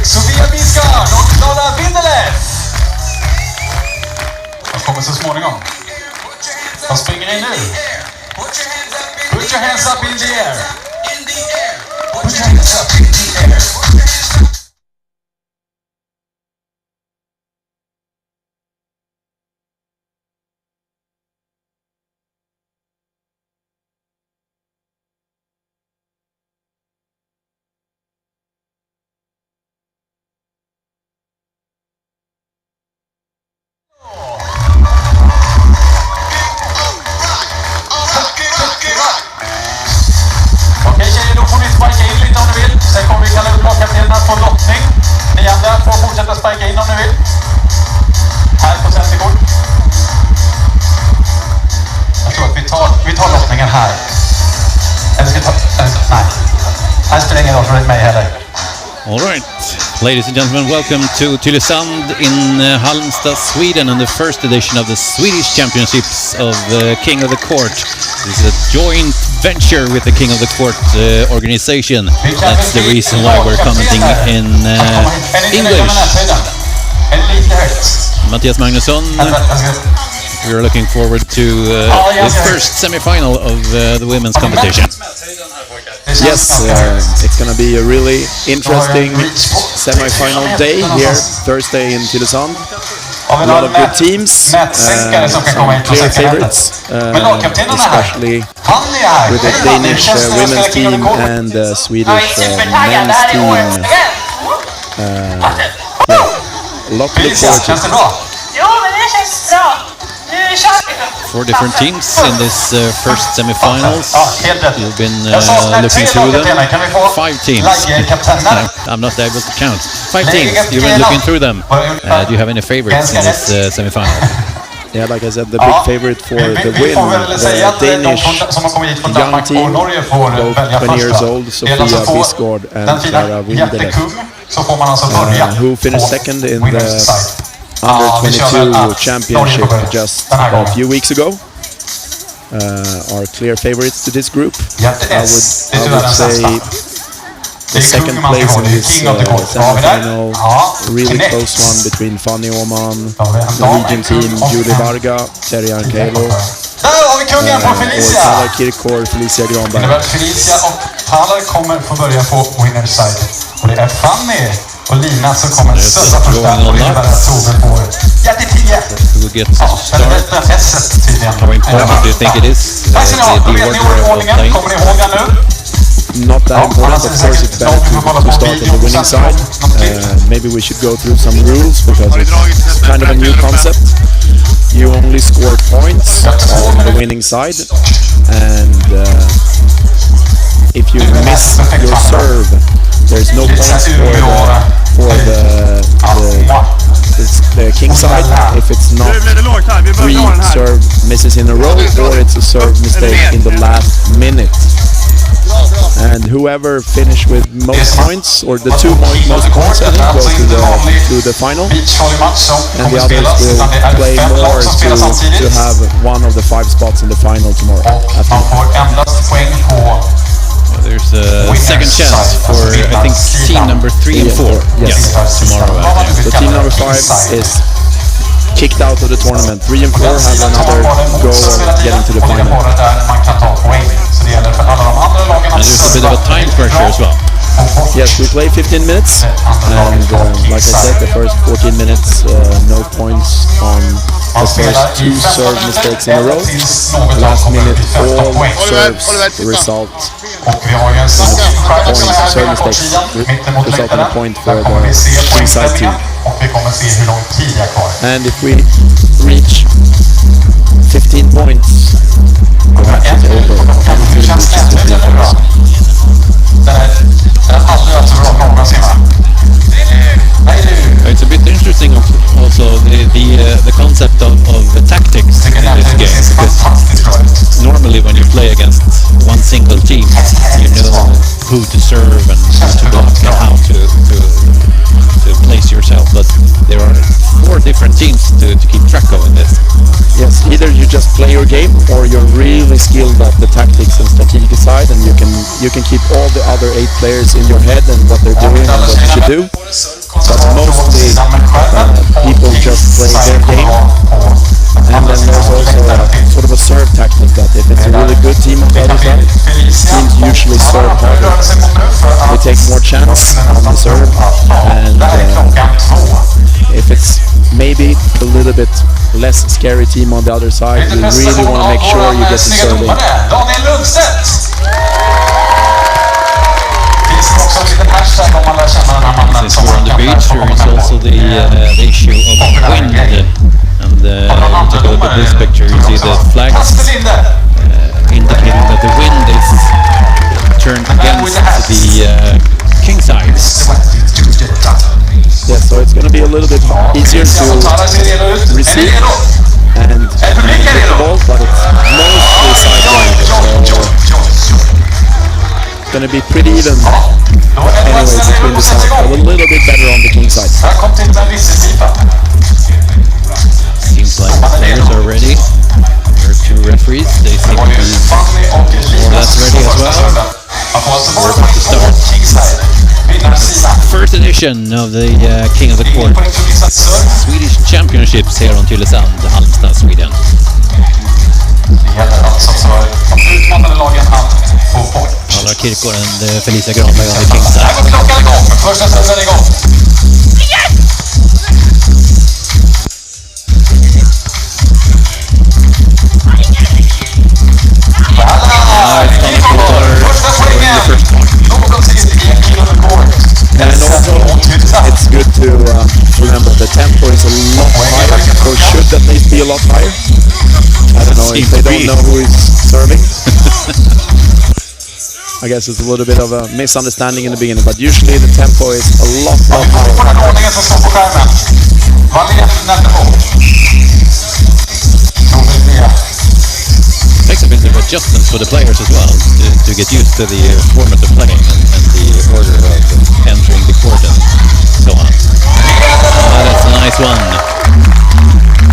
De kommer så småningom. De springer in nu. Put your hands up in the air. Put your hands up in the air. Sen kommer vi kalla upp lagkaptenerna på lottning. Ni andra får fortsätta sparka in om ni vill. Här på centerkort. Jag tror att vi tar lottningen här. Eller ska vi ta... Nej. Här spelar ingen roll för mig heller. All right, ladies and gentlemen, welcome to Tylösand in Halmstad, Sweden, and the first edition of the Swedish Championships of King of the Court. This is a joint venture with the King of the Court organization. That's the reason why we're commenting in English. Matthias Magnusson, we are looking forward to the first semi-final of the women's competition. Yes, it's going to be a really interesting semi-final day here, Thursday in Tylösand. A lot of good teams, some clear favorites, especially with the Danish women's team and the Swedish men's team. A lot to look forward to. Four different teams in this first semi-finals. You've been looking through them. 5 teams. I'm not able to count. 5 teams. You've been looking through them. Do you have any favorites in this semi-final? Yeah, like I said, the big favorite for the win, the Danish young team, both 20 years old, Sofia Bisgaard and Clara Windelet, who finished second in the Under-22 championship just a few weeks ago. Are clear favorites to this group. I would say the second place in this semi-final, really close one between Fanny Åman, Norwegian team, Julie Varga, Terje Arnkelo, och Talar Kirkor, Felicia Granberg. Felicia och Talar kommer få börja på winner's side. Och det är Fanny och Lina som kommer söta första och det är bara Tove på jätte-10. How important do you think it is? The order of playing? Kommer ni ihåg den nu? Not that important, of course it's better to start on the winning side. Maybe we should go through some rules because it's kind of a new concept. You only score points on the winning side, and if you miss your serve, there's no points for the king side if it's not 3 serve misses in a row or it's a serve mistake in the last minute. And whoever finished with most points, or the 2 most points, I think, go to the final, and the others will play more to have one of the 5 spots in the final tomorrow afternoon. There's a second chance for, I think, team number 3 and 4. Yes, tomorrow. The team number 5 is kicked out of the tournament. 3 and 4 have another go of getting to the final. And there's a bit of a time pressure as well. Yes, we play 15 minutes, and like I said, the first 14 minutes, no points on the first 2 serve mistakes in a row. Last minute, all serves result serve mistakes result in a point for the inside team. And if we reach 15 points, the match is over. It's a bit interesting also the concept of tactics in this game, because normally when you play against one single team, you know who to serve and who to block and how to place yourself, but there are 4 different teams to keep track of in this. Yes, either you just play your game or you're really skilled at the tactics and strategic side, and you can keep all the other 8 players in your head and what they're doing and what you should do. But mostly people just play their game. And then there's also sort of a serve tactic that if it's a really good team on the other side, teams usually serve harder. They take more chance on the serve, and if it's maybe a little bit less scary team on the other side, you really want to make sure you get the serve in. Since we're on the beach, there is also the issue of wind. And if you take a look at this picture, you see the flags indicating that the wind is turned against the king side. Yeah, so it's going to be a little bit easier to receive and hit the ball, but it's mostly sideline, so it's going to be pretty even anyway between the sides, but a little bit better on the king side. Seems like the players are ready. There are 2 referees, they seem to be more or less ready as well. We're about to start. First edition of the King of the Court Swedish Championships here on Tylösand, Halmstad, Sweden. Alla Kirkor and Felicia Granberg on the King side. And also, it's good to remember the tempo is a lot higher, or should at least be a lot higher. I don't know if they don't know who is serving. I guess it's a little bit of a misunderstanding in the beginning, but usually the tempo is a lot higher. Takes a bit of adjustments for the players as well to get used to the format of playing and the order of entering the court and so on. That's a nice one.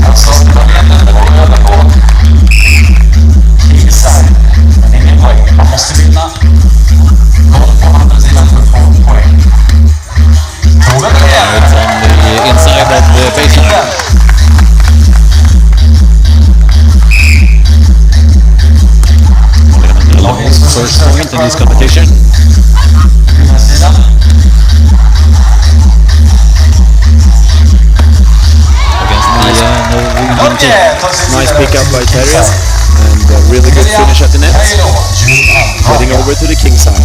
It's on the inside of the baseline. First point in this competition. Against the Norwegian team. Nice pickup by Terry and a really good finish at the net. Heading over to the king side.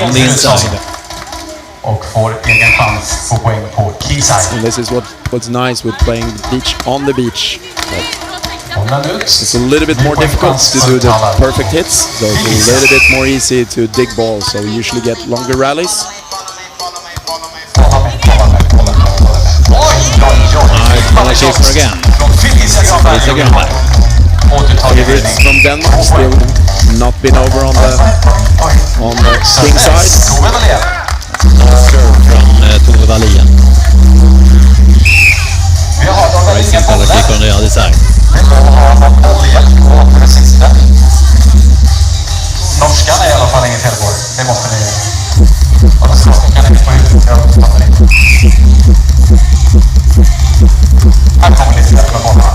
On the inside. Och får egen chans på poäng på kingside. And this is what's nice with playing the beach on the beach. It's a little bit more difficult to do the perfect hits, so it's a little bit more easy to dig balls, so we usually get longer rallies. Nice keeper again. It's again back. Favorites from Denmark still not been over on the king side. Serve from Tove Wallin. Rising Stella kick on the other side. Norskan är i alla fall inget helgår. Det måste ni... Annars kan ni få ut. Här kommer lite där på bollarna.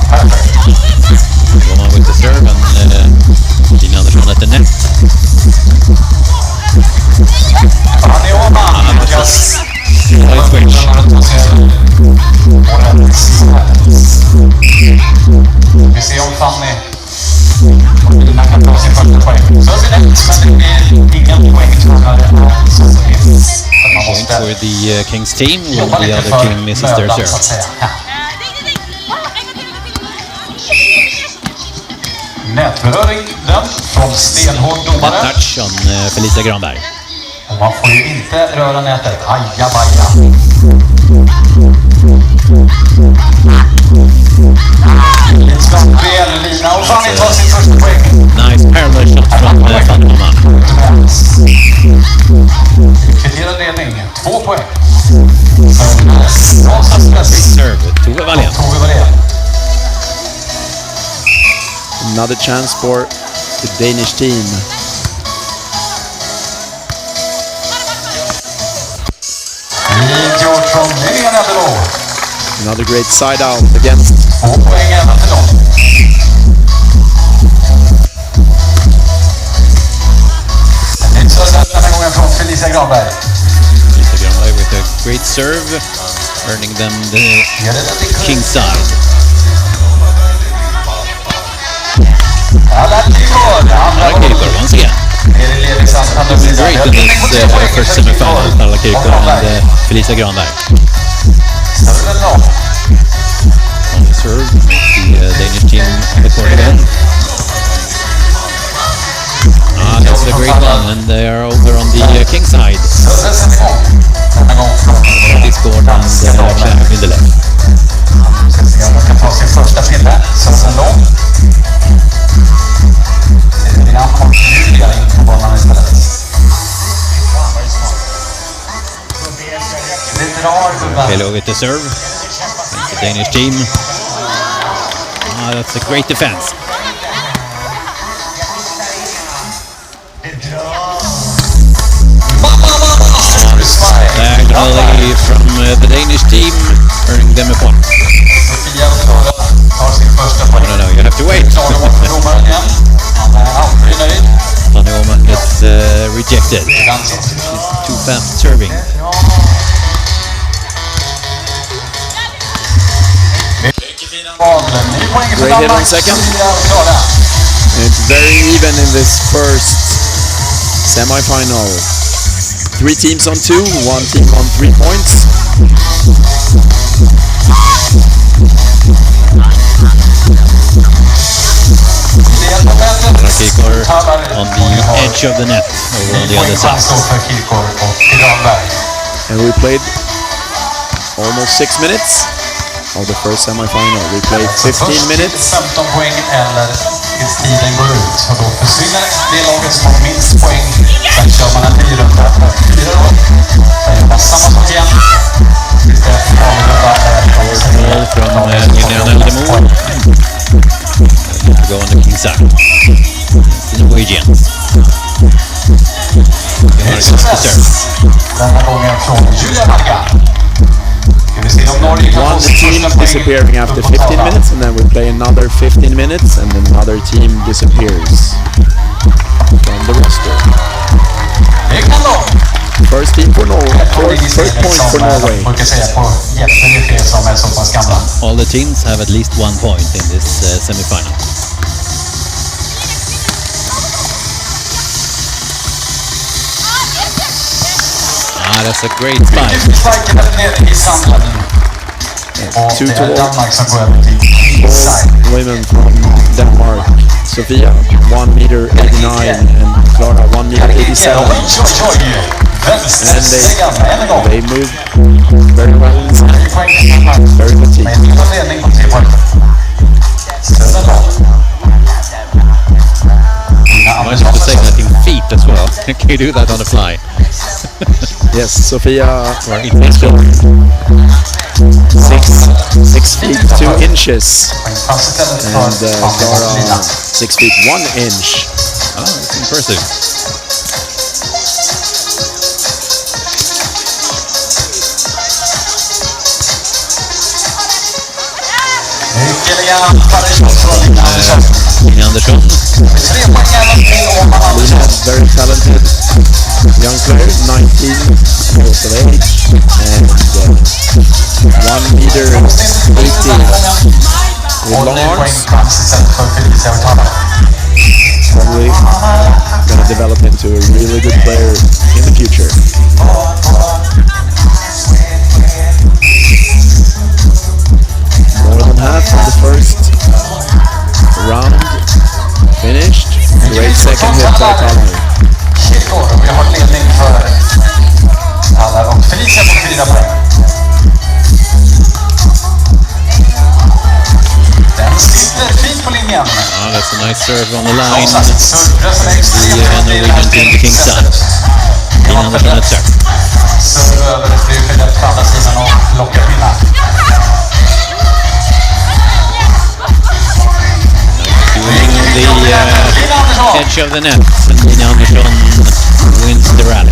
Roman with the serve and Tina Andersson at the net. Nice switch. Vi ser om Fanny kan ta sin första poäng. Så är det rätt, men det är ingen poängtrunare alls. Point for the Kings team when the other team misses their serve. Nätberöring dömd från stenhård domare. Touch on Felicia Granberg. Och man får ju inte röra nätet. Ajabaja. Nice parallel shot from Fanoma. Kvitterad ledning, 2 poäng. Serve, Tove Wallén. Another chance for the Danish team. Another great side out against. 2 poäng även till dem. Den här gången från Felicia Granberg. Felicia Granberg with a great serve, earning them the king side. Alla Kirkor once again. Great in this first semi-final, Alla Kirkor and Felicia Granberg. On the serve, the Danish team on the court again. That's a great one, and they are over on the king side. They scored and Claire in the left. Man kan ta sin första pinne, sen lång. Innan kom Julia in på banan istället. Hello with the serve. Thanks the Danish team. That's a great defense. Diagonally from the Danish team, earning them a point. No, you have to wait. Fanoma gets rejected. She's too fast serving. Great hit on second. It's very even in this first semi-final. 3 teams on 2, 1 team on 3 points. Kirkor on the edge of the net over on the other side. And we played almost 6 minutes of the first semi-final. We played 15 minutes. 15 poäng eller tills tiden går ut. Och då försvinner det laget som har minst poäng. Sen kör man en ny runda. 4 då. Sen gör man samma sak igen. Tills det är Mål från Lilian Eldemo. Go on the king side. The Norwegians. Denna gången från Julia Malga. One team disappearing after 15 minutes, and then we play another 15 minutes, and another team disappears from the roster. First team for Norway. First point for Norway. All the teams have at least 1 point in this semi-final. That's a great spike. 2 to 1. Women from Denmark. Sofia, 1 meter 89, and Clara, 1 meter 87. And they move very well inside. Very good team. I managed to say that in feet as well. Can you do that on the fly? Yes, Sofia Or in feet. 6 feet 2 inches, and Clara 6 feet 1 inch. Oh, that's impressive. Lina Andersson. Lina is very talented young player, 19 years of age, and 1 meter 80 with long arms. Probably going to develop into a really good player in the future. More than half of the first round finished. Great second hit by Kalle. Vi har ledning för alla och Felicia på 4 poäng. Den sista Nice serve on the line. The Norwegian team, the King's Son. Tina Andersson ett serve. Serve över Filip på andra sidan och lockar pinnar. The edge of the net, and Tina Andersson wins the rally.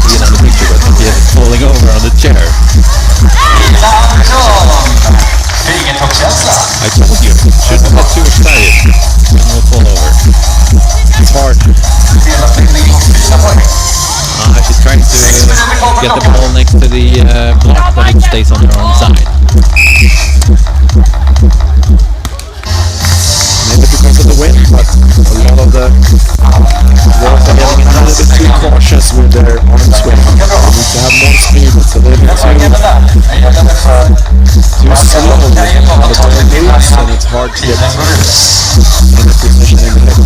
See it on the picture, but he is falling over on the chair. I told you, shouldn't be too excited. And we'll fall over. It's hard. She's trying to get the ball next to the block, but it stays on her own side. Maybe because of the wind, but a lot of the girls are getting a little bit too cautious with their arm swing. They need to have more speed. It's a little bit too slow. The ball moves and it's hard to get in the position in the head.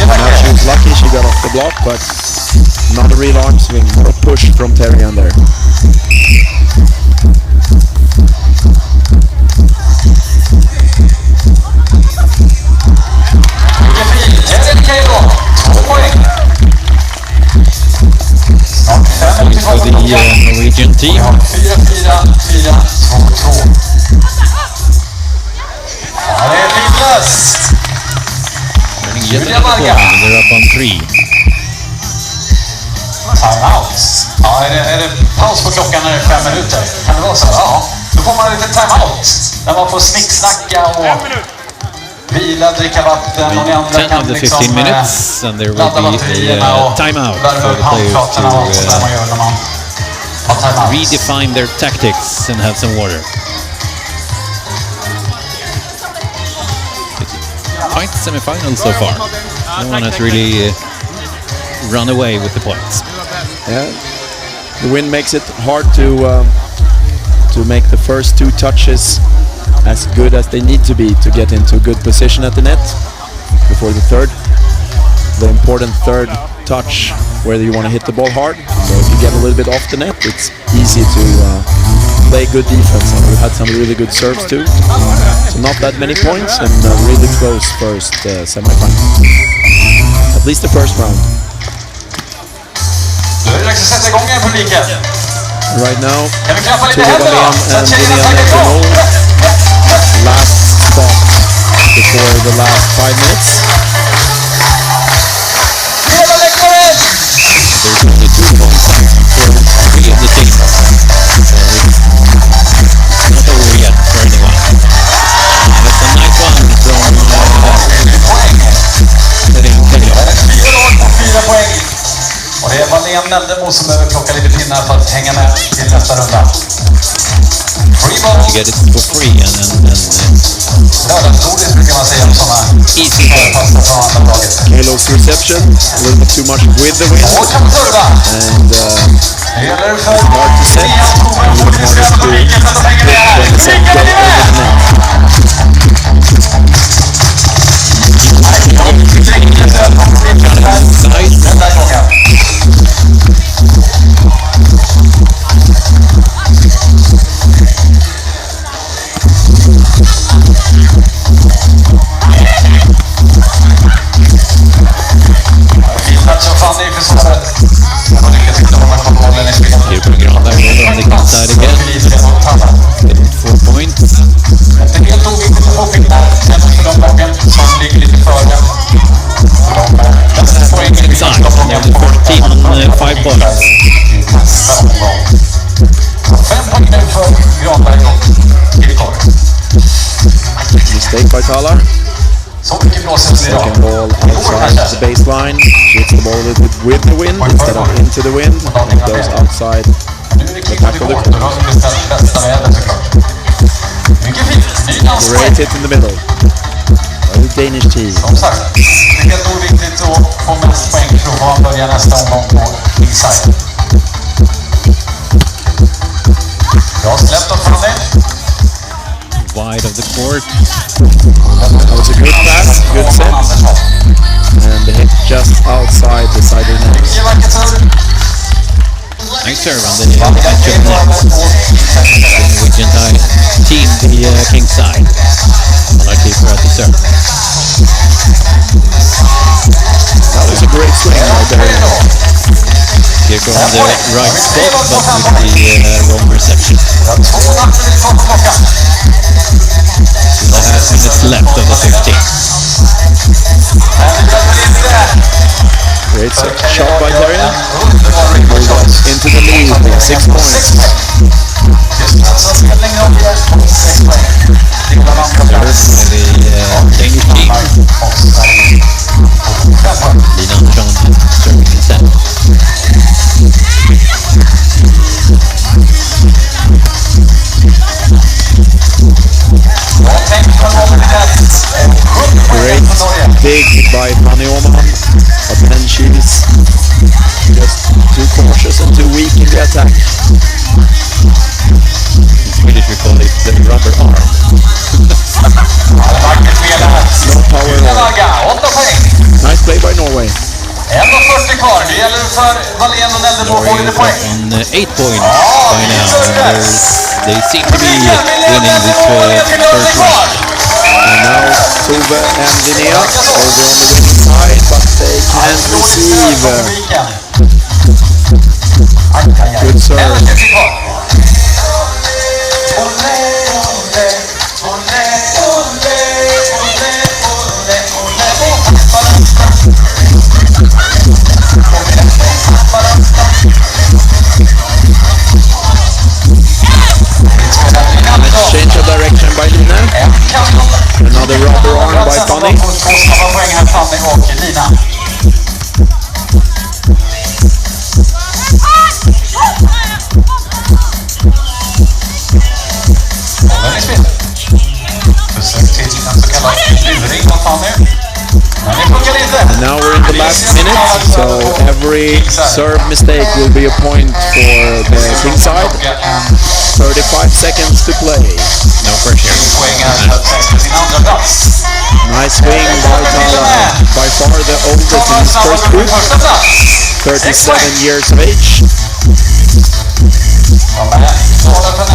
Now she was lucky she got off the block, but not a real arm swing, more a push from Terrian there. For the Norwegian team. 4-4, 4-4, 2-2. Ja, det är Niklas! They're up on 3. Timeout. Ja, är det paus på klockan när det är 5 minuter? Kan det vara så? Ja, då får man en liten timeout. Där man får snicksnacka och vila, dricka vatten och ni andra kan liksom minutes, and there will ladda batterierna och timeout värma upp handflatorna och så där man gör när man har timeout. Redefine their tactics and have some water. Fight semi-final so far. No one has really run away with the points. Yeah, the wind makes it hard to make the first 2 touches as good as they need to be to get into a good position at the net before the third. The important third touch where you want to hit the ball hard. So if you get a little bit off the net, it's easy to play good defense. And we had some really good serves too. So not that many points and really close first semi-final. At least the first round. Right now, Beachvolley-SM and MEDIER last spot before the last 5 minutes. There's only 2 points for 3 of the teams. So it's not over yet for anyone. That's a nice one from och det är Wallén Meldemo som behöver plocka lite pinnar för att hänga med till nästa runda. You get it for free and lördagsgodis brukar man säga om sådana easy pasta från andra laget. Kalos reception, a little bit too much with the wind. Och kan serva! And det gäller för hard to set. And publiken att de hänger med här. Here på grund där går on the cut side again. 4 points. Det är helt oviktigt att få pinnar även för de lagen som ligger lite före. Inside, they're the first team on 5 points. 5 poäng nu för Granberg och Kirkor. Mistake by Tala. Second ball outside the baseline. She hits the ball a little bit with the wind instead of into the wind. And it goes outside the back of the court. Great hit in the middle by the Danish team. Som sagt, det är helt oviktigt att få mest poäng för att han börjar nästa omgång på inside. Bra släppt upp från det. Wide of the court. That was a good pass, good set. And the hit just outside the side of the net. Nice serve on the match of net. The Norwegian team, the King's side. On our keeper at the serve. That was a great swing right there. Kirko on the right spot, but with the wrong reception. 2.5 minutes left of the 15. Great shot by Darian. Into the lead, 6 points. Served by the Danish team. Lina Andersson serving instead. Great dig by Fanny Åman, but then she's just too cautious and too weak in the attack. In Swedish we call it the rubber arm. No power at all. Nice play by Norway. 1:40 kvar, det gäller för Wallén och Nelderbo att få lite poäng. On 8 points by now. They seem to be winning this first round. And now Tove and Linnea over on the winning side, but they can't receive. Good serve. Change of direction by Lina. Another rubber arm by Fanny. And now we're in the last minute, so every serve mistake will be a point for the King side. 35 seconds to play. No pressure. Nice swing by Tala, by far the oldest in his first group, 37 years of age.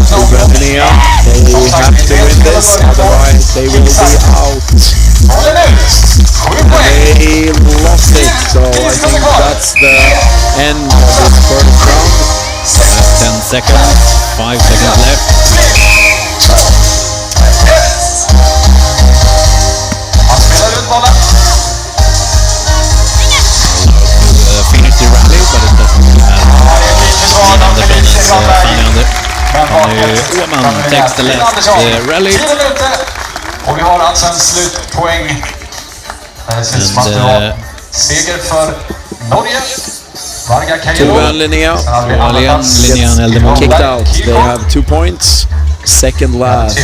Tove and Linnea, they have to win this, otherwise they will be out. They lost it, so I think that's the end of this first round. 10 seconds, 5 seconds left. Finish the rally, but it doesn't matter. Åman takes the last rally. Och vi har alltså en slutpoäng. Det ser ut som att det var seger för Norge. Tove and Linnea, kicked out. They have 2 points. Second last,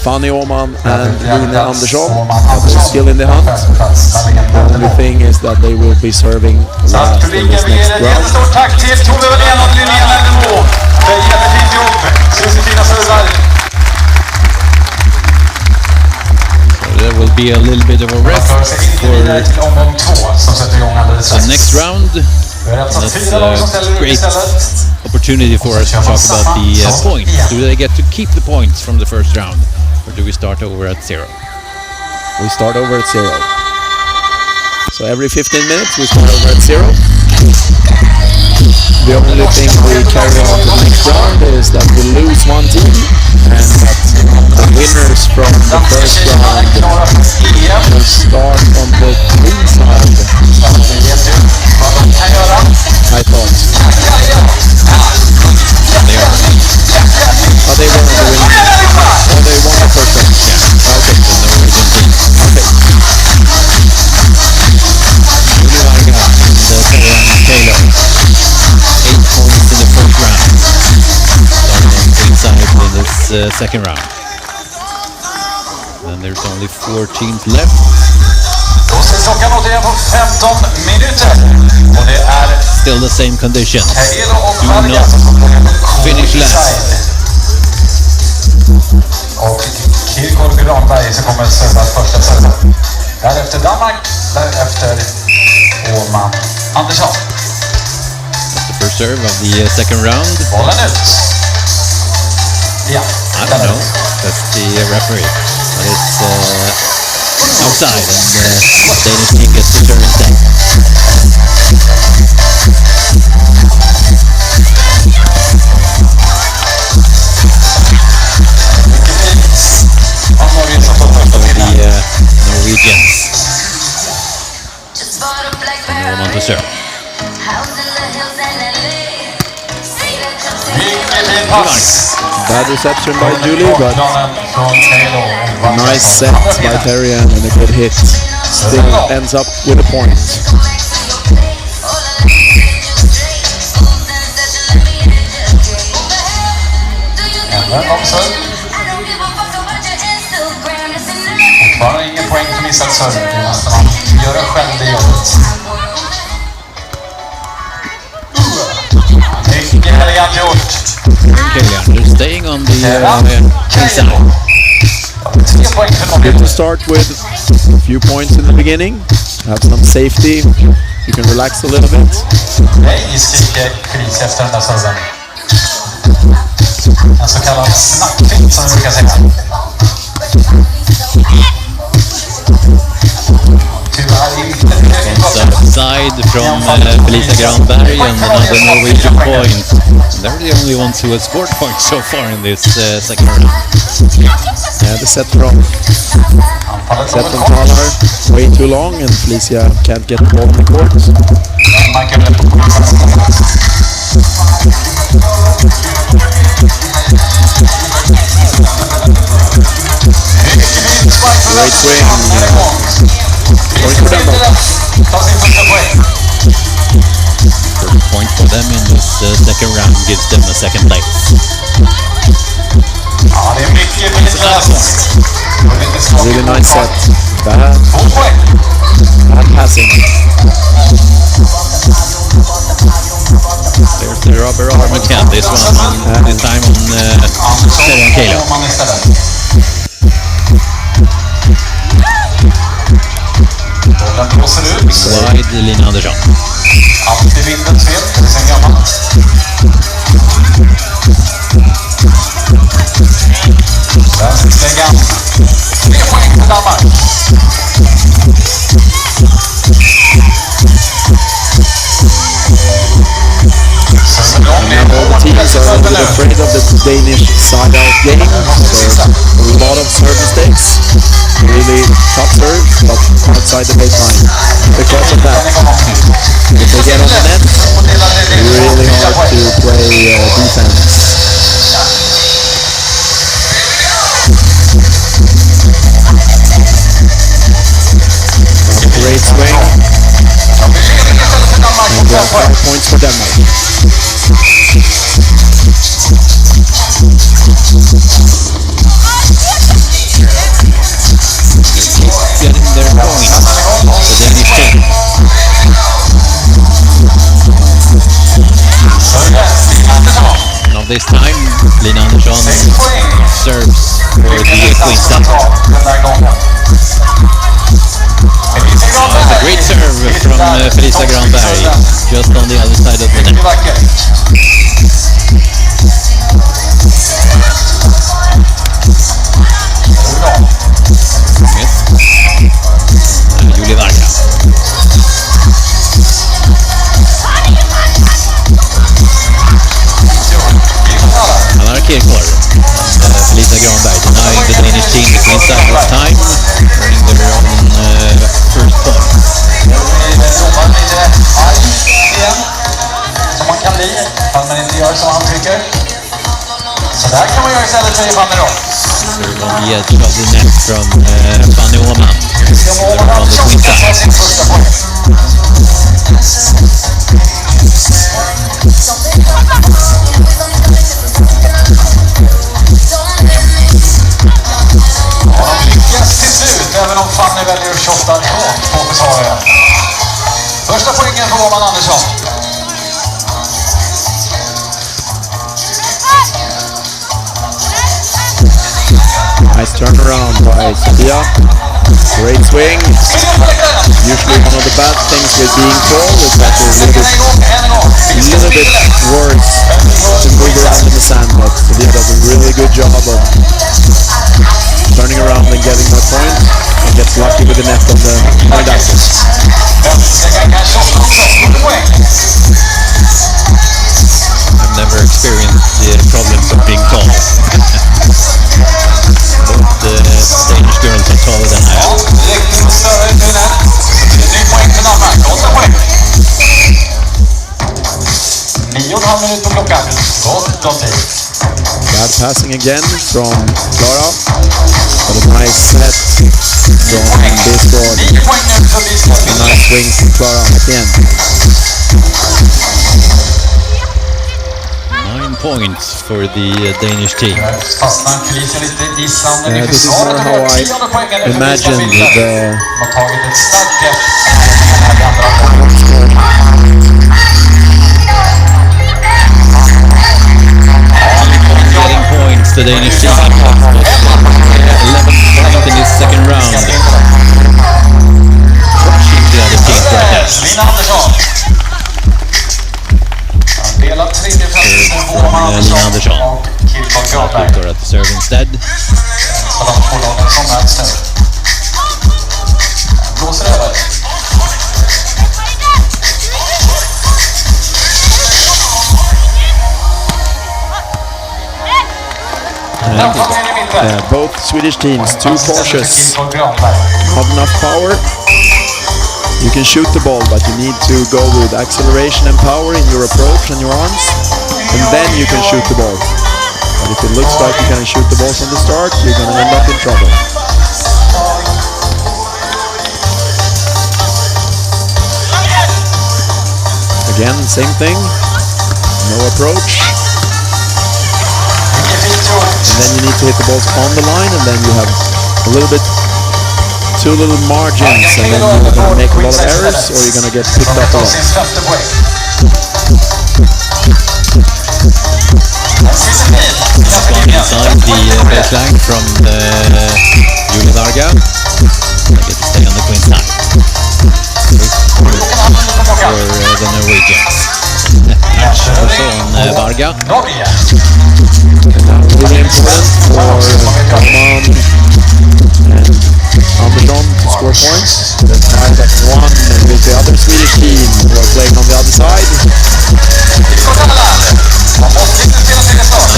Fanny Åman and Lina Andersson, they're still in the hunt. The only thing is that they will be serving last in this next round. Tack till Tove och Linnea Nelderbo. Det är jättefint jobb. Fina servar. There will be a little bit of a rest for the next round. That's a great opportunity for us to talk about the points. Do they get to keep the points from the first round, or do we start over at 0? We start over at 0. So every 15 minutes we start over at 0. The only thing we carry on to the next round is that we lose one team, and that the winners from the first round will start on the King side. I thought. They were the winner. Oh, they won the first round. Yeah. Okay. The Norwegian team. Okay. Julie Varga and Sarah Taylor. 8 points in the first round. Starting on the King side in this second round. Then there's only 4 teams left. Då ser klockan återigen på 15 minuter. Och det är still the same conditions. Do not finish last. Och Kirko Granberg som kommer att serva första serven. Därefter Danmark, därefter Åman Andersson. That's the first serve of the second round. Bollen ut. Ja. I don't know. That's the referee. But it's outside, and Danish team gets the serve instead. The Norwegians. Norman to serve. Bad reception by Julie, but a nice set by Terrian and a good hit. Still ends up with a point. Bara ingen poäng för missat serve. Det måste man göra själv det jobbet. Mycket elegant gjort. Killian, they're staying on the inside. Good to start with a few points in the beginning. Have some safety. You can relax a little bit. Nej, skriker kris efter den där serven. En så kallad snackfint som vi brukar säga. Side from Felicia Granberg and another Norwegian point. They're the only ones who have scored points so far in this second round. Yeah, the set from Talar way too long, and Felicia can't get the ball in the court. Great swing. Point for them. First point for them in this second round gives them a second place. Really nice set. Bad passing. There's the rubber arm again. This one this time on Serian Kalo. Slide Lina Andersson. Alltid vindens fel, det är sen gammalt. Vänsterläggan. 3 poäng för Danmark. All the teams are a little bit afraid of the Danish side-out game. So a lot of serve mistakes. Really tough serve, but outside the baseline. Because of that, if they get on the net, really hard to play defense. Great swing. And 5 points for Denmark. Getting their points, the Danish team. Now this time, Lina Andersson serves for the Queen Center. It's a great serve from Felicia Granberg, just on the other side of the net. Yes. Julie Varga. Another Kirkor. Felicia Granberg denying the Danish team the Queen side this time, earning their own first point. Som man kan bli, om man inte gör som han tycker. Så där kan man göra istället, säger Fanny då. Serve on the edge of the net from Fanny Åman. From the Queen side. Ja, de lyckas till slut, även om Fanny väljer att shotta rakt på försvararen. Första poängen för Åman Andersson. Nice turnaround by Sofia. Great swing. Usually one of the bad things with being tall is that you're a little bit worse to move around in the sand, but Sofia does a really good job of turning around and getting my point, and gets lucky with the net on the point axis. I've never experienced the problems of being tall. Both the Danish girls are taller than I am. 9,5 minuter på klockan. Gott om tid. Bad passing again from Clara, but a nice set from Beachvolley. A nice swing from Clara at the end. 9 points for the Danish team. This is more how I imagined the Getting points, the Danish team. 11th point in this second round. Crushing the other team right now. Lina Andersson och Kilton Granberg. Kilton at the serve instead. Så de två lagen som möts nu. Blåser över. Both Swedish teams too cautious, not enough power. You can shoot the ball, but you need to go with acceleration and power in your approach and your arms, and then you can shoot the ball. But if it looks like you can shoot the ball from the start, you're going to end up in trouble. Again, same thing, no approach. And then you need to hit the balls on the line, and then you have a little bit, too little margins, and then you're going to make a lot of errors, or you're going to get picked up a lot. Inside the baseline from Julie Varga. I get to stay on the queen side. For the Norwegians. Also on Varga. Really important for Roman and Andersson to score points. The tie that won with the other Swedish team who are playing on the other side.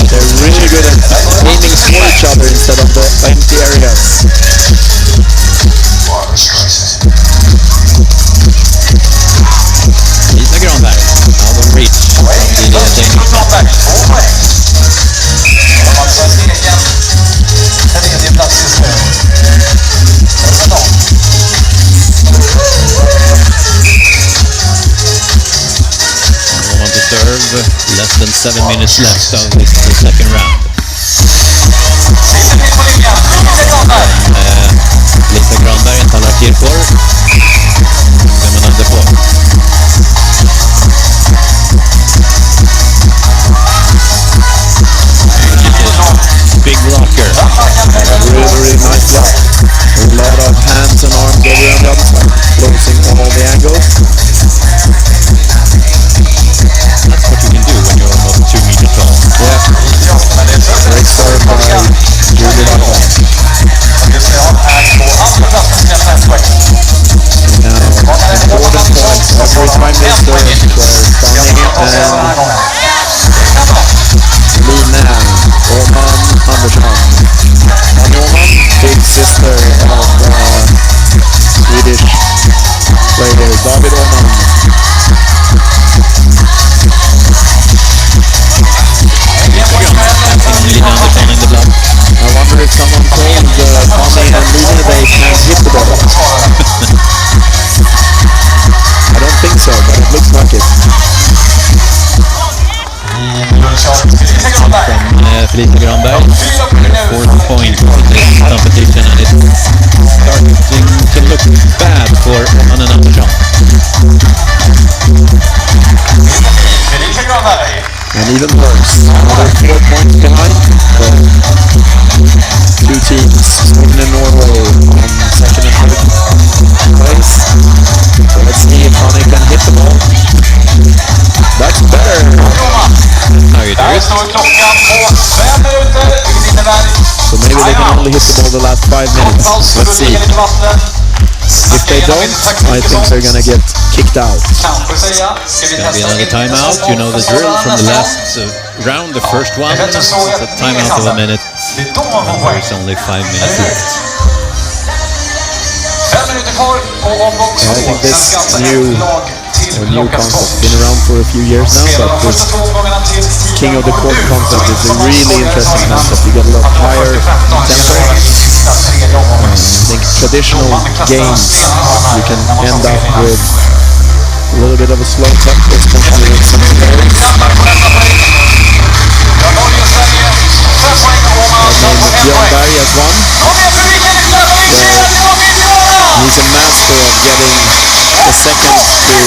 They're really good at aiming for each other instead of the empty areas. Lisa Granberg, out of reach from the Danish. On to serve, less than 7 minutes left of this second round. Lisa Granberg and Tala Kirkor. Feminande på. Big rocker. Really nice block. A lot of hands and arms over on the other side, closing all the angles. That's what you can do when you're almost 2 meters tall. Yeah. Great serve by Julie Varga. Now, important points. Every time they serve, they're stunning and Lina Roman Andersson. And Roman, big sister of Swedish player David Roman. Lina Andersson in the blood. I wonder if someone told Tommy and Lina they can't hit the ball. I don't think so, but it looks like it. From Felicia Granberg, her 4th point in this competition, and it's starting to look bad for Roman and Andersson. And even worse, another 4 points behind. Two teams, Sweden and Norway, on second and third place. So maybe they can only hit the ball the last 5 minutes. Let's see. If they don't, I think they're gonna get kicked out. It's gonna be another timeout. You know the drill from the last round, the first one. It's a timeout of a minute. There's only 5 minutes left. I think this new concept been around for a few years now, but this King of the Court concept is a really interesting concept. You get a lot higher tempo. I think traditional games you can end up with a little bit of a slow tempo, especially with some players. Björn Berg has won. He's a master of getting the seconds to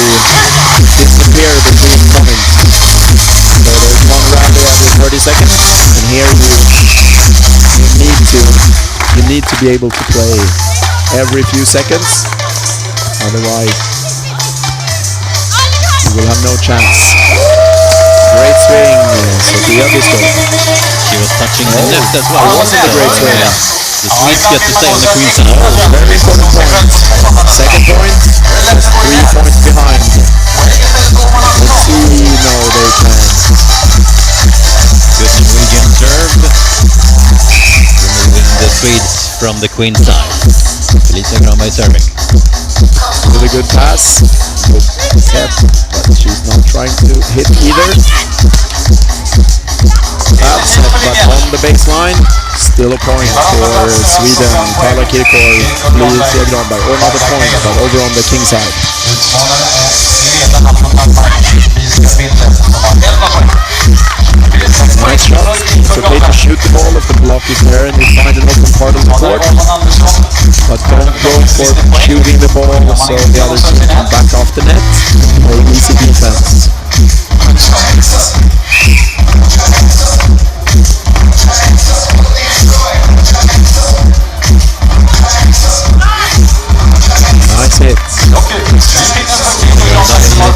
disappear between points. So there's one rally every 30 seconds, and here you need to be able to play every few seconds, otherwise you will have no chance. Great swing, Sofia Biskov. She was touching the net as well. It wasn't a great swing. The Swedes get to stay on the queen side. Very important point. Second point, 3 points behind. Let's see. No, they can. Good Norwegian serve. Removing the Swedes from the queen side. Felicia Granberg serving. With a good pass. Good set, but she's not trying to hit either. Bad set, but on the baseline. Still a point for Sweden. Paula Kirkor, Felicia Granberg. Or not a point, but over on the king side. Nice shot. It's okay to shoot the ball if the block is there and you find an open part of the court. But don't go for shooting the ball so the other team can back off the net and play easy defense. Nice hit.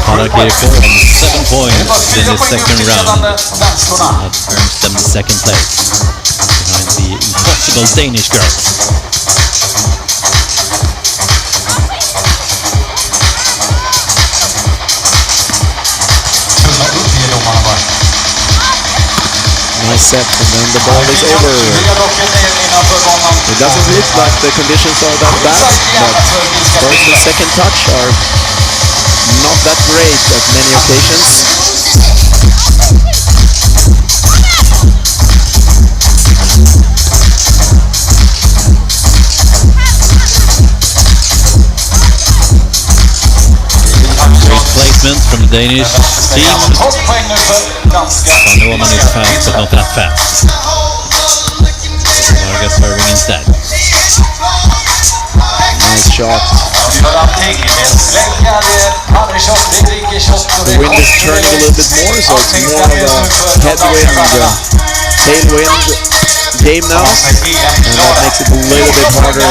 Paula Kirkor on 7 points in the second round. That earns them the second place behind the impossible Danish girl. Nice set, and then the ball is over. It doesn't look like the conditions are that bad, but first and second touch are not that great at many occasions. Great placement from the Danish team. The woman is fast, but not that fast. Varga serving instead. Nice shot. The wind is turning a little bit more, so it's more of a headwind, tailwind game now, and that makes it a little bit harder.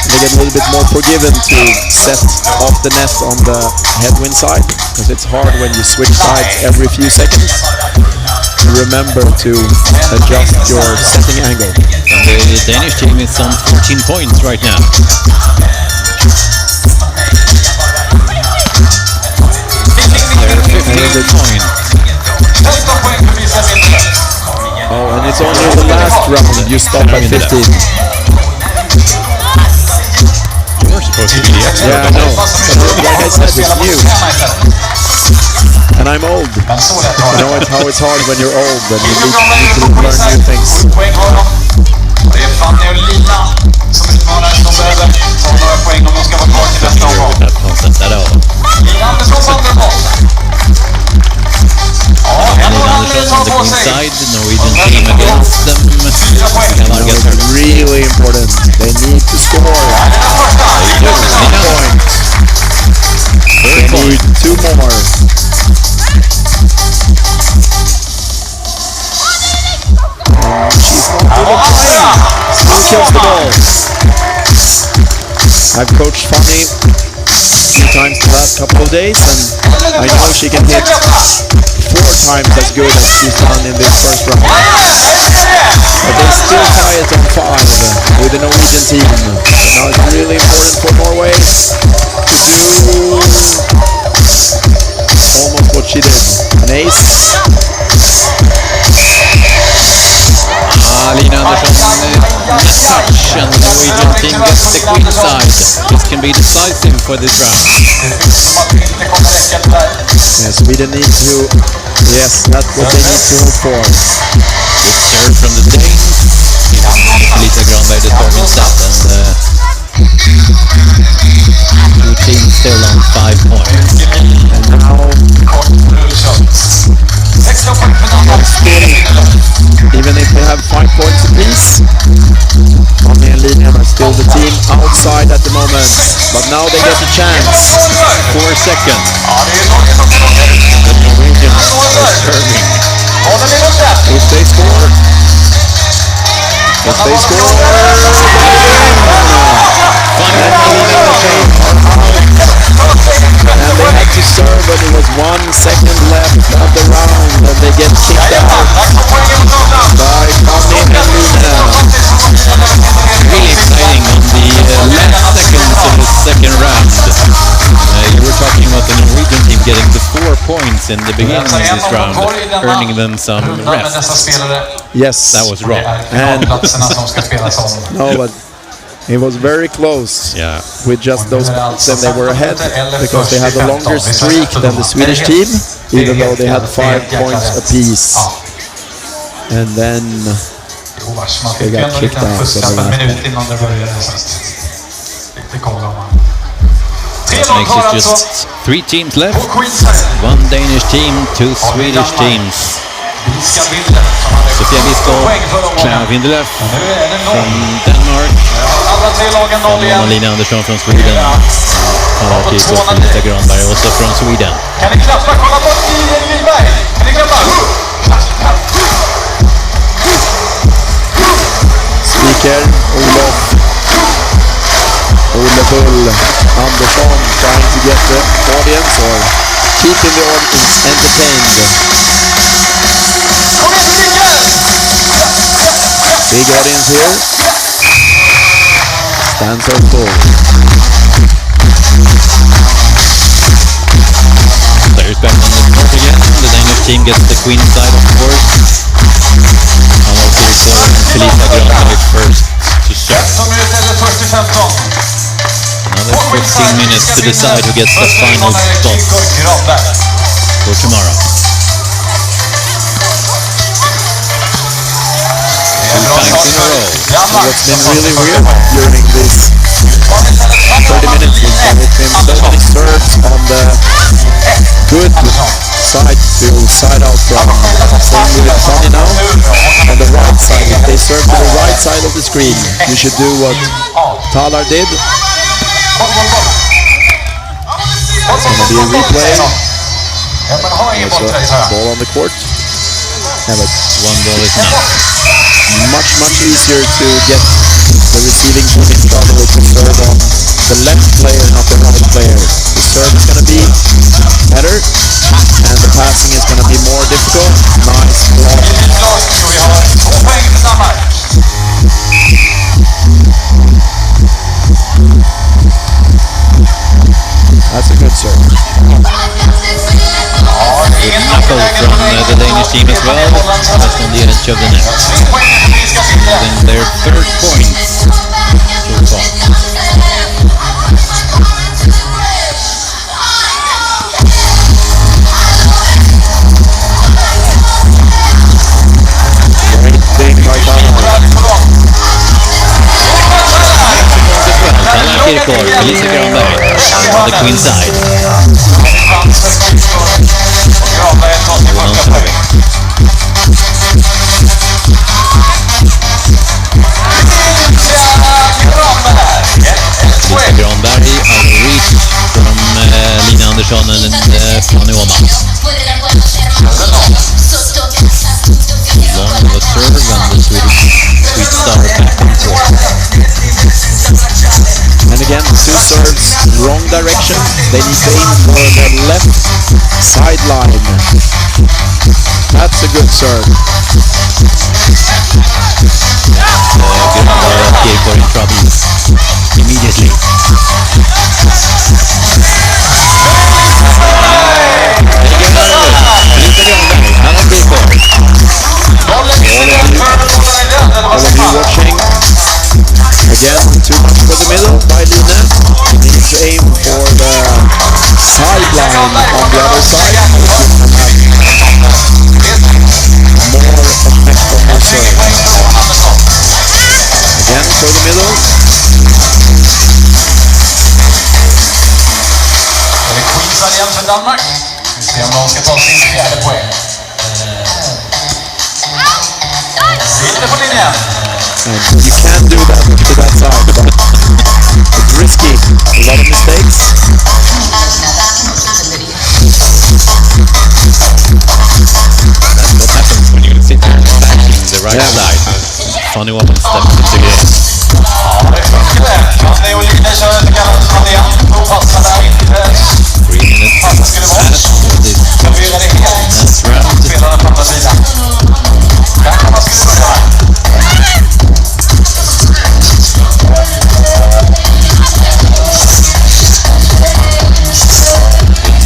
They get a little bit more forgiven to set off the net on the headwind side, because it's hard when you switch sides every few seconds. Remember to adjust your setting angle. And the Danish team is on 14 points right now. Their 15th point. Oh, and it's only the last round you stop at 15. You're supposed to be the expert. Yeah, I know. But like I said, it's new. And I'm old. You know how it's hard when you're old and you need to learn new things. Det är Fanny och Lina som utmanar som behöver ta några poäng om de ska vara kvar till nästa omgång. Lina Andersson på andra boll. Lina Andersson on the queen side, Norwegian team against them. It's really important. They need to score. They need 2 more. She's not good at playing. Still kills the ball. I've coached Fanny a few times the last couple of days, and I know she can hit 4 times as good as she's done in this first round. But they still tie it on 5 with the Norwegian team. Now it's really important for Norway to do almost what she did. An ace. Lina Andersson touch, and the Norwegian team gets the queen side. This can be decisive for this round. Yeah, Sweden need to, yes, that's what they need to hope for. Good serve from the Danes. Felicia Granberg determines that, and two teams still on 5 points. And now, even if they have 5 points apiece, Tommy and Lina are still the team outside at the moment. But now they get a chance. 4 seconds. The Norwegians are serving. If they score, and they had to serve, but it was 1 second left of the round, and they get kicked out by Tommy and Lina. Really exciting on the last seconds of the second round. You were talking about the Norwegian team getting the 4 points in the beginning of this round, earning them some rest. Yes, that was wrong. And no, but it was very close. Yeah. With just those points, and they were ahead because they had a longer streak than the Swedish team, even though they had 5 points apiece. And then they got kicked out of the last That makes it just 3 teams left. 1 Danish team, 2 Swedish teams. Sofia Biskov, Clara Windelöf from Denmark, och Lina Andersson från Sweden. Hanna Kiko och Felicia Granberg också från Sweden. Kan ni klappa? Kolla på Iden Wiberg! Kan ni klappa? Speaker, Olof, Ole Bull, Andersson trying to get the audience or keeping the audience entertained. Big audience here. Stands are full. Players back on the court again. The Danish team gets the queen side, of course. Hanna Kiko and Felicia Granberg first to serve. Another 15 minutes to decide who gets the final spot for tomorrow. 2 times in a row. What's been really weird during this 30 minutes is that it's been so many serves on the good side to side out from. Same with Tommy now. On the right side, if they serve to the right side of the screen, you should do what Talar did. It's going to be a replay. Also, ball on the court. Yeah, but 1 ball is not. Much easier to get the receiving team in trouble with the serve on the left player, not the right player. The serve is going to be better, and the passing is going to be more difficult. Nice block. That's a good serve. Good knuckle from the Danish team as well, just on the edge of the net. And then their 3rd point so far. Great thing by Hanna Kiko, Felicia Granberg on the queen side. Everyone serving. Felicia Granberg out of reach from Lina Andersson and Fanny Åman. Long of a serve and the Swedish star back and forth. And again, 2 serves wrong direction. They need to aim for the left sideline. That's a good serve. Kirkor in trouble immediately. All of you watching. Again, too much for the middle by Line. You need to aim for the sideline on the other side. You can have more effect on your serve. Again, for the middle. Det är Queensland igen för Danmark. Vi ser om de ska ta sin fjärde poäng. Sitter på linjen. And you can do that to that side, but it's risky. A lot of mistakes. That's what happens when you sit there backing the right side. Funny woman steps into the game. Ja, det funkar. Johnny och Line kör ett galant från igen. Och passar där inte. 3 minutes Passet skulle bort. Förvirrar det helt. Spelarna på andra sidan. Där kan man skruva det här.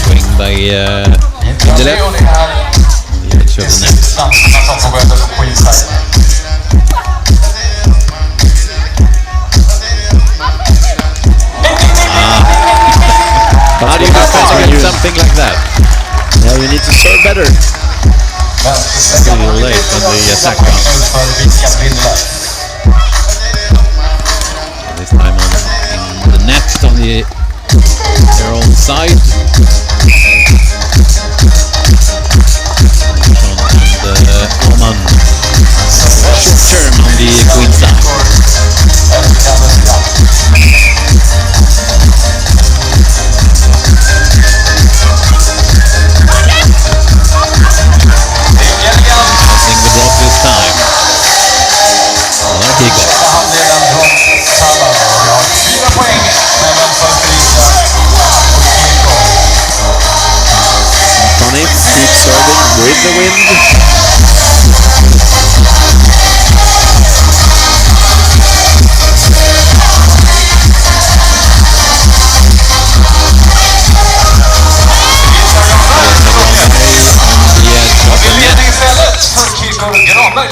Swing by the left. On the edge of the net. Dansarna som får gå över på Queensland. How do you defend something like that? Yeah, you need to serve better. It's a little late on the attack run. This time in the net on their own side. And Oman short term on the Queen side. Passing the block this time. Another kick-off. Funny, keep serving with the wind.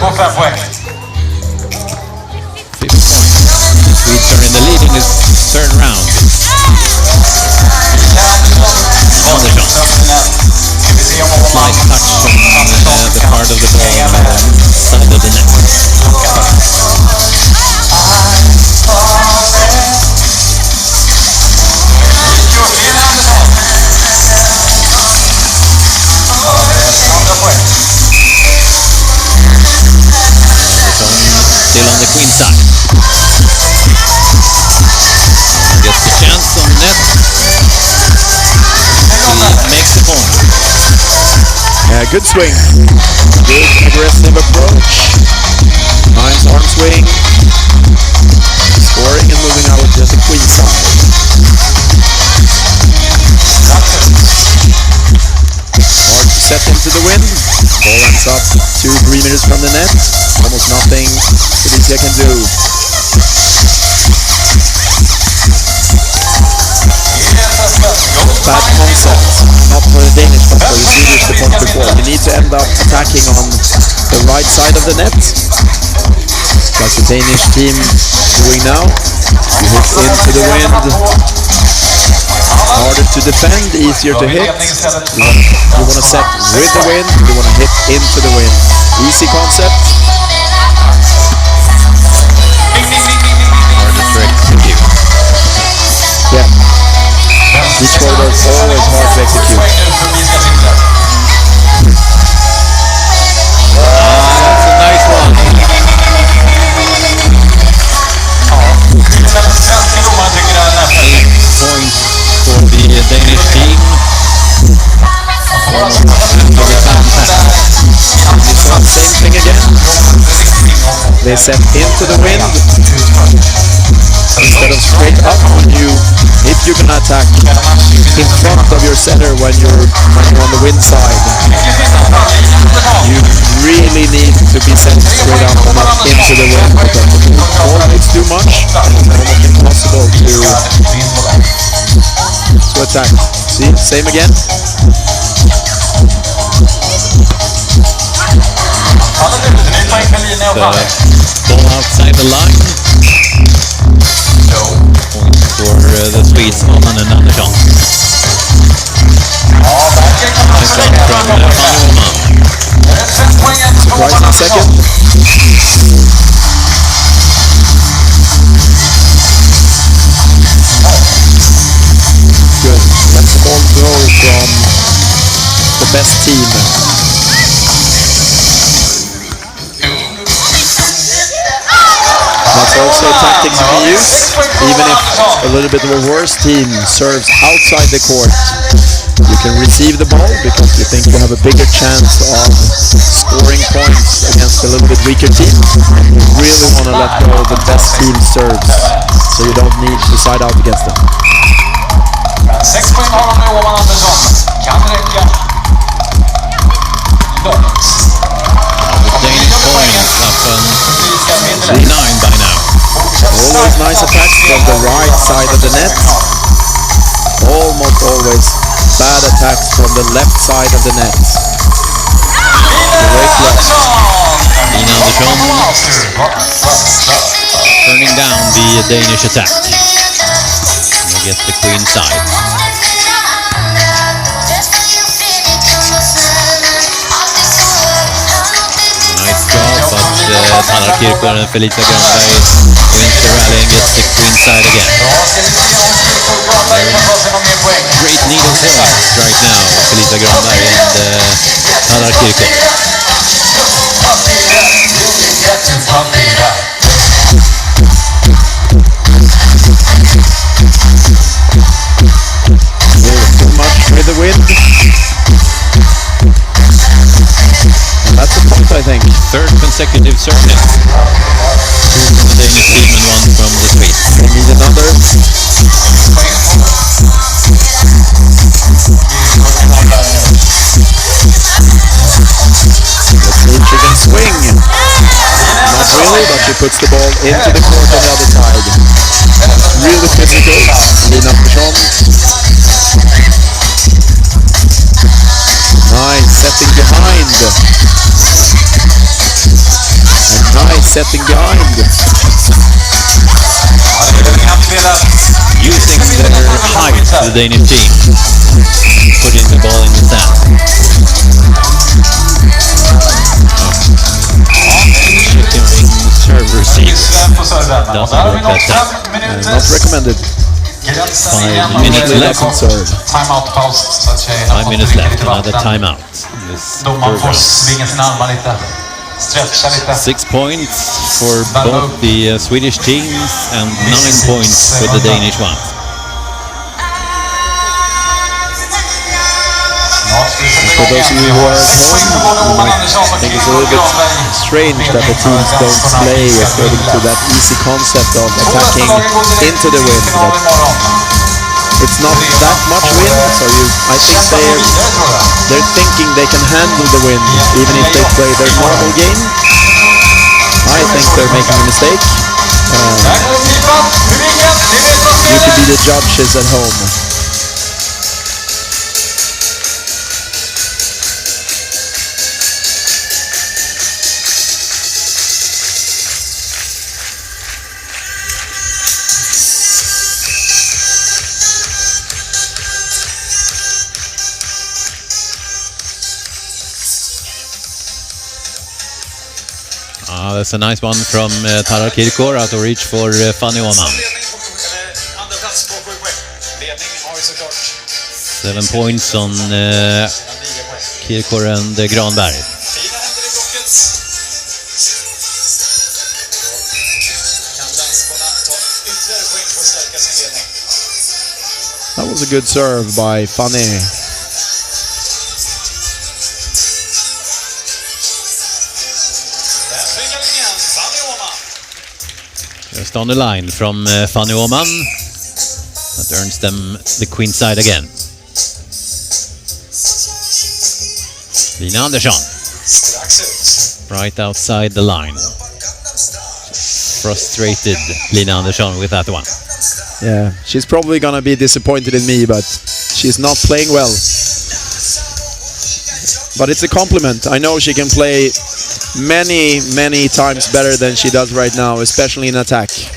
På 5 poäng. 5 points. Swedes are in the lead in this third round. Andersson. Slight touch on the part of the ball side of the net. Still on the Queen side. Gets the chance on the net. He makes the point. Yeah, good swing. Good aggressive approach. Nice arm swing. Scoring and moving out to the Queen side. Hard to set into the wind. Ball ends up 2-3 meters from the net. Almost nothing Felicia can do. Bad concept. Not for the Danish, but for the Swedish, the point before. You need to end up attacking on the right side of the net. That's the Danish team doing now. You hit into the wind. Harder to defend, easier to hit. You want to set with the wind, you want to hit into the wind. Easy concept. Harder to execute. Yeah. Beachvolley is always hard to execute. That's a nice one. 8 points for the Danish team. Almost half of the time. Same thing again. They set into the wind instead of straight up on you. If you're gonna attack in front of your setter when you're on the wind side, you really need to be set straight up and not into the wind, because if the ball moves too much, it's almost impossible to attack. See, same again. Ball outside the line. Point for the Swedes, Oman and Andersson. Nice shot from Oman. Surprising second. Good. Let the ball go from the best team. That's also a tactic you can use, even if a little bit of a worse team serves outside the court. You can receive the ball because you think you have a bigger chance of scoring points against a little bit weaker team. You really want to let go of the best team serves, so you don't need to side out against them. 6 poäng har de nu, Oman Andersson. Kan räcka långt. Danish points up on 39 by now. Always nice attacks from the right side of the net. Almost always bad attacks from the left side of the net. Great block. Nina Andersson turning down the Danish attack. They get the queen side. Nice job, but Tanner Kirkor and Felicia Granberg wins the rally and gets the queen side again. Great needle points right now, Felicia Granberg and Tanner Kirkor. Too much with the wind. And that's a point, I think. Third consecutive service. 2 from the Danish team and 1 from the Swedes. They need another. Let's see if she can swing. Not really, but she puts the ball into the court on the other side. Really physical. Nina Andersson. Nice setting behind. And nice setting behind. Using their height, the Danish team, putting the ball in the sand. Chicken wing serve receive. Doesn't work that time. Not recommended. 5 minutes left. 5 minutes left, another timeout. This third 6 points for both the Swedish teams and 9 points for the Danish ones. For those of you who are at home, you might think it's a little bit strange that the teams don't play according to that easy concept of attacking into the wind. But it's not that much wind, so I think they're thinking they can handle the wind even if they play their normal game. I think they're making a mistake. You can be the judges at home. That's a nice one from Tara Kirkor, out of reach for Fanny Oman. 7 points on Kirkor and Granberg. That was a good serve by Fanny. First on the line from Fanny Åhman. That earns them the queen side again. Lina Andersson. Right outside the line. Frustrated Lina Andersson with that one. Yeah, she's probably gonna be disappointed in me, but she's not playing well. But it's a compliment. I know she can play many times better than she does right now, especially in attack. She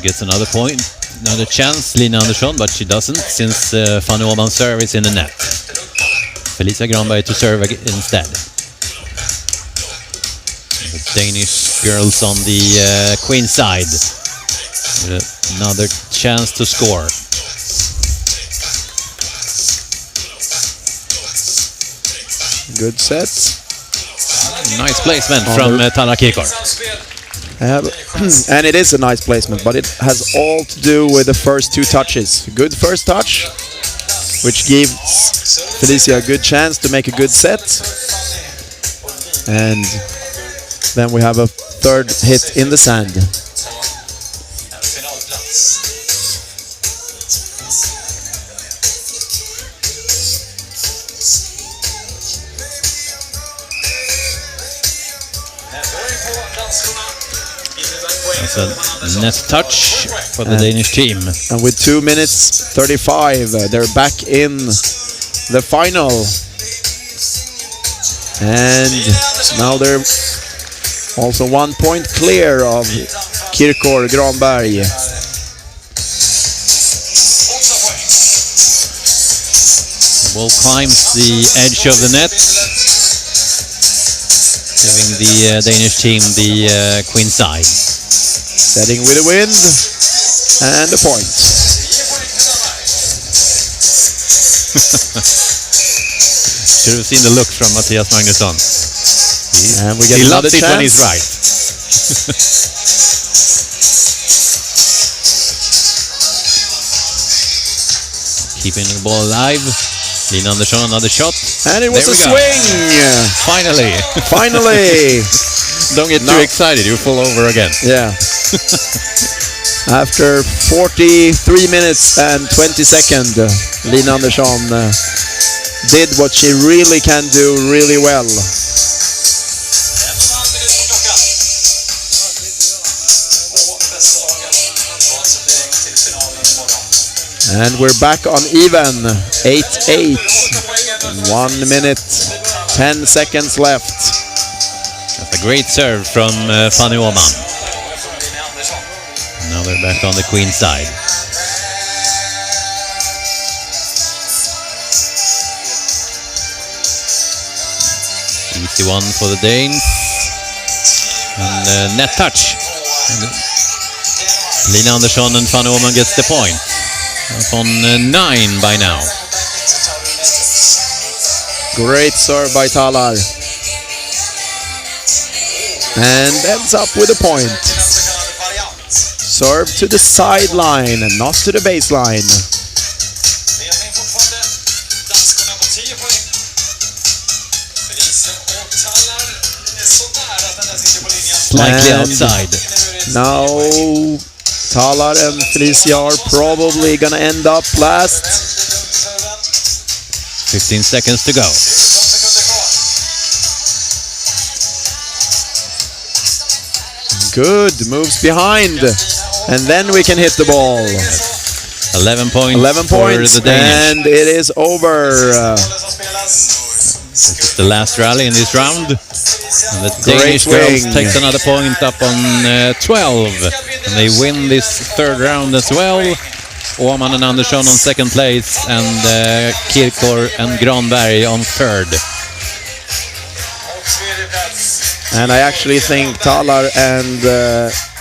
gets another point, another chance, Lina Andersson, but she doesn't since Fanny Åhman's serve is in the net. Felicia Granberg to serve instead. The Danish girls on the queen side. Another chance to score. Good set. Nice placement from Tara Kirkor. And it is a nice placement, but it has all to do with the first two touches. Good first touch, which gives Felicia a good chance to make a good set. And then we have a third hit in the sand. That's a net touch for the Danish team. And with 2 minutes 35, they're back in the final. And now they're also 1 point clear of Kirkor Granberg. The ball climbs the edge of the net, giving the Danish team the queen side. Setting with a wind and a point. Should have seen the look from Mattias Magnusson. And we get he another loves it chance. when he's right. Keeping the ball alive. Lina Andersson, another shot. And it was a swing! Finally! Finally! Don't get too excited, you fall over again. Yeah. After 43 minutes and 20 seconds, Lina Andersson did what she really can do really well. And we're back on even, 8-8. 1 minute, 10 seconds left. That's a great serve from Fanny Åhman. Now they're back on the queen side. Easy one for the Danes. And net touch. Lina Andersson and Fanny Åhman gets the point. Up on 9 by now. Great serve by Talar. And ends up with a point. Serve to the sideline and not to the baseline. Slightly outside. Now Talar and Felicia are probably gonna end up last. 15 seconds to go. Good, moves behind. And then we can hit the ball. 11 points. 11 points, for the Danish. and it is over. This is the last rally in this round. And the Danish girls takes another point up on 12. And they win this third round as well. Åhman and Andersson on second place, and Kirkor and Granberg on third. And I actually think Talar and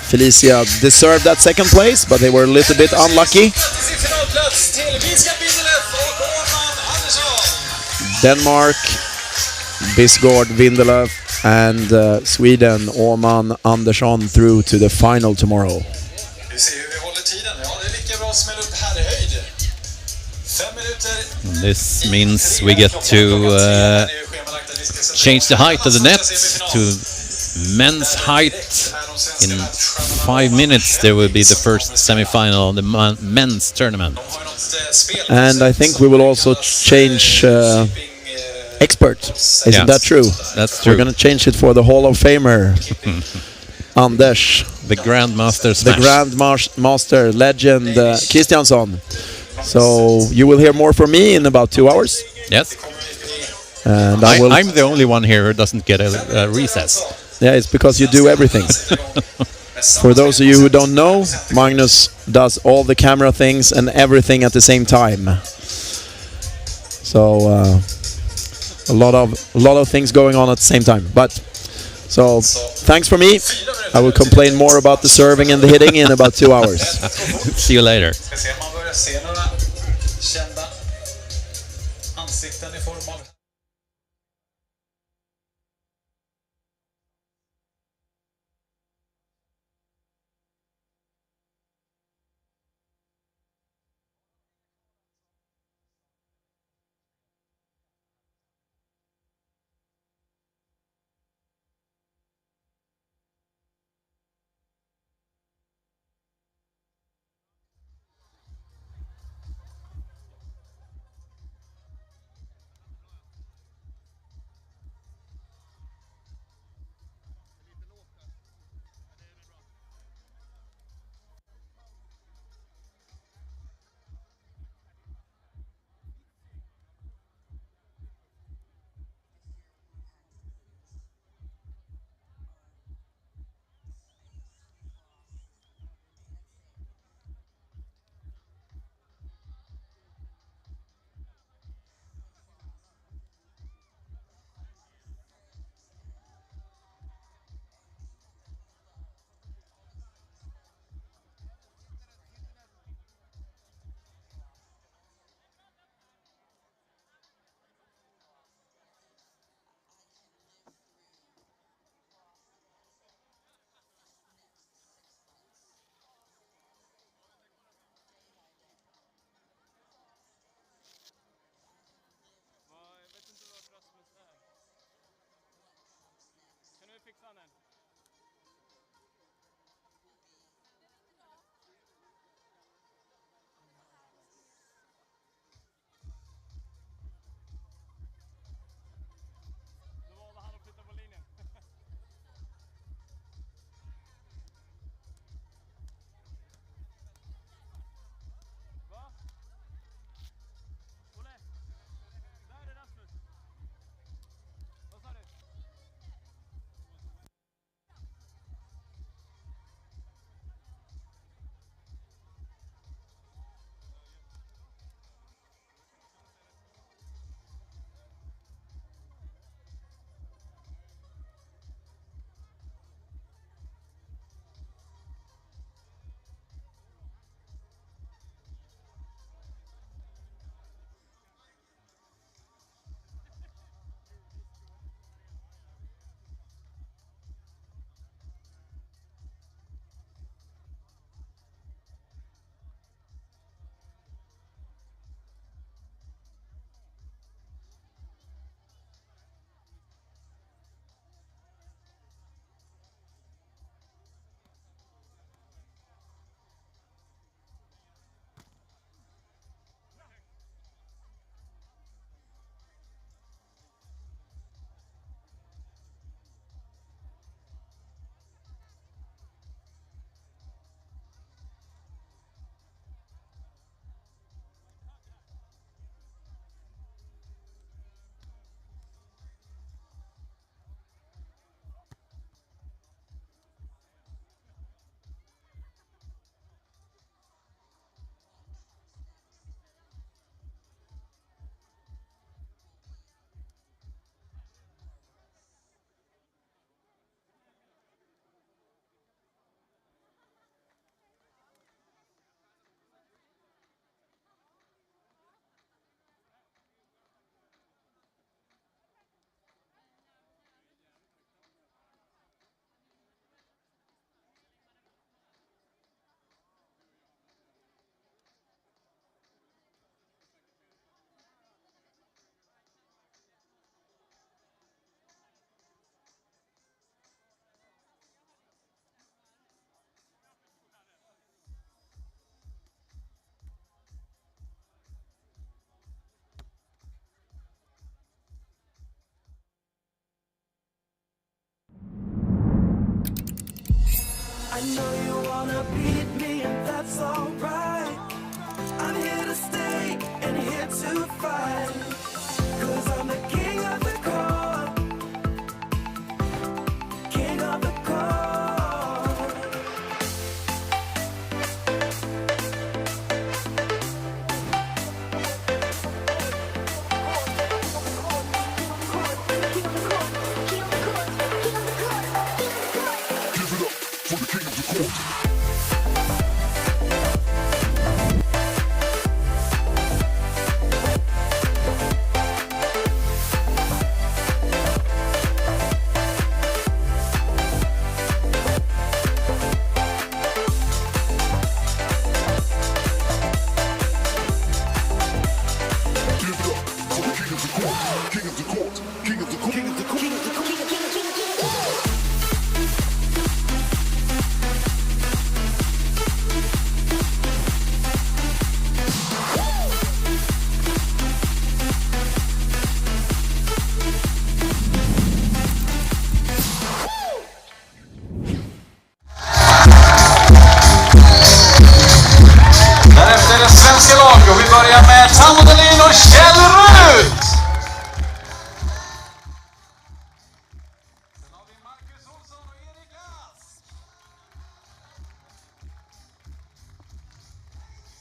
Felicia deserved that second place, but they were a little bit unlucky. Denmark, Bisgaard, Windelöf, and Sweden, Åhman, Andersson through to the final tomorrow. And this means we get to change the height of the net to men's height. In 5 minutes there will be the first semi-final of the men's tournament. And I think we will also change expert. Isn't that true? That's true. We're going to change it for the Hall of Famer. Anders. The Grandmaster Smash. The Grandmaster legend Kristiansson. So you will hear more from me in about 2 hours. Yes. And I'm the only one here who doesn't get a recess. Yeah, it's because you do everything. For those of you who don't know, Magnus does all the camera things and everything at the same time. So a lot of things going on at the same time. But so thanks for me. I will complain more about the serving and the hitting in about 2 hours. See you later. I know you wanna beat me and that's alright. I'm here to stay and here to fight. 'Cause I'm the king of the court. King of the court. Give it up for the king of the court. Give it up for the king of the court. King of the court. King of the court. King of the court. King of the court. Därefter är det svenska lag och vi börjar med Tamodalin och Kjellrud. Sen har vi Marcus Olsson och Erik Lass.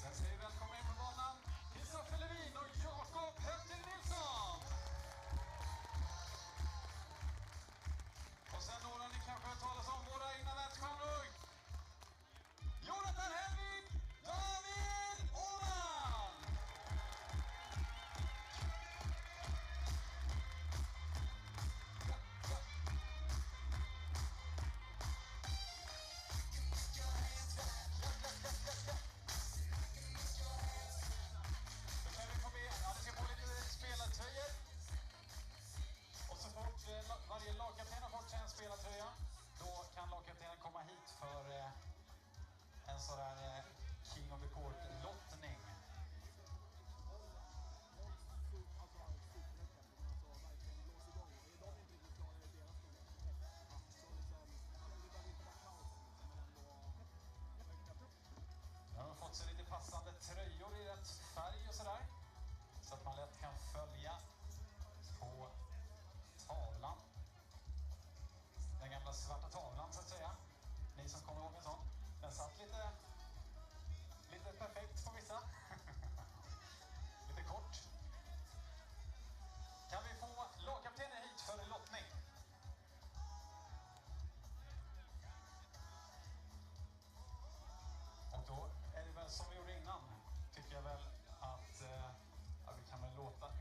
Sen säger vi välkomna in på banan Kristoffer Levin och Jakob Hötting Nilsson. Och sen några ni kanske har hört talas om, våra egna världsstjärnor. Jonathan Helvig, David Åman. Då kan vi få med, ja, vi ska få lite spelartröjor. Och så fort varje lagkapten har fått en spelartröja, då kan lagkaptenen komma hit för en sån där King of the Court-lottning. Nu har de fått sig lite passande tröjor i rätt färg och sådär. Så att man lätt kan följa på tavlan. Den gamla svarta tavlan så att säga. Ni som kommer ihåg en sån. Den satt lite perfekt på vissa. Lite kort. Kan vi få lagkaptenen hit för en lottning? Och då är det väl som vi gjorde innan. Tycker jag väl att ja, vi kan väl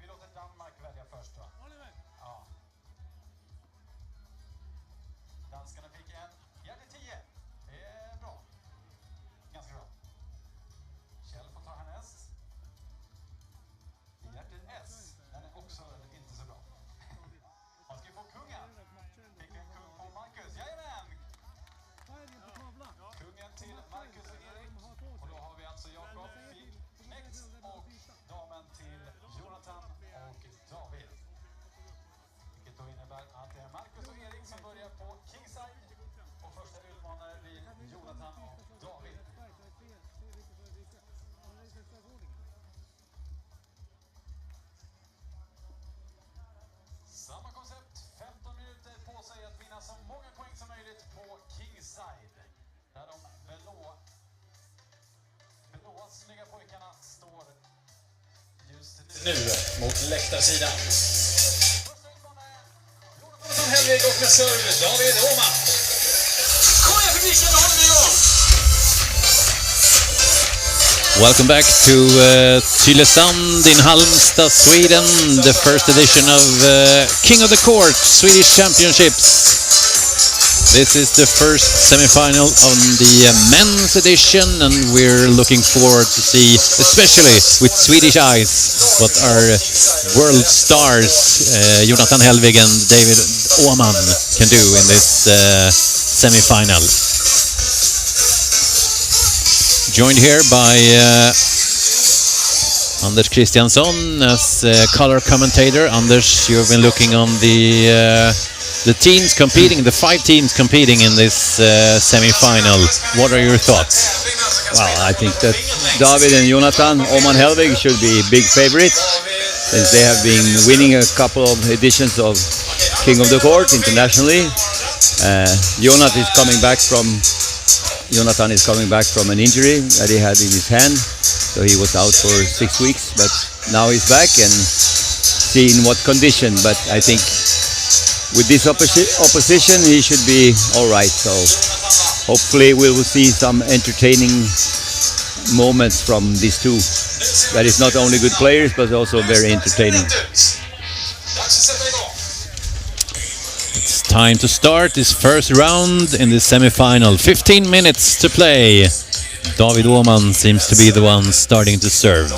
vi låter Danmark välja först då. Ja. Danskarna fick en Gärde 10. Det är bra. Ganska bra. Kjell får ta härnäst. Gärde S. Den är också inte så bra. Man ska ju få kungen. Fick en kung på Marcus. Jajamän! Kungen till Marcus och Erik. Och då har vi alltså Jakob fick knäckt och damen till Jonathan och David. Vilket då innebär att det är Marcus och Erik som börjar på Kingside. Och första utmanare blir Jonathan och David. Samma koncept, 15 minuter på sig att vinna så många poäng som möjligt på Kingside. Där de blåa snygga pojkarna står just nu mot läktarsidan. Första utmanare, Jonathan Helvig och med serv David Åman. Kom igen publiken, håll dig igång! Welcome back to Tylösand in Halmstad, Sweden, the first edition of King of the Court Swedish Championships. This is the first semi-final on the men's edition, and we're looking forward to see, especially with Swedish eyes, what our world stars, Jonathan Helvig and David Åman, can do in this semi-final. Joined here by Anders Christiansson as color commentator. Anders, you've been looking on the the teams competing, the 5 teams competing in this semi-final. What are your thoughts? Well, I think that David and Jonathan, Oman Helvig should be big favorites since they have been winning a couple of editions of King of the Court internationally. Jonathan is coming back from an injury that he had in his hand, so he was out for 6 weeks, but now he's back and see in what condition. But I think with this opposition he should be all right, so hopefully we will see some entertaining moments from these two. That is not only good players but also very entertaining. It's time to start this first round in the semi-final. 15 minutes to play. David Åhman seems to be the one starting to serve.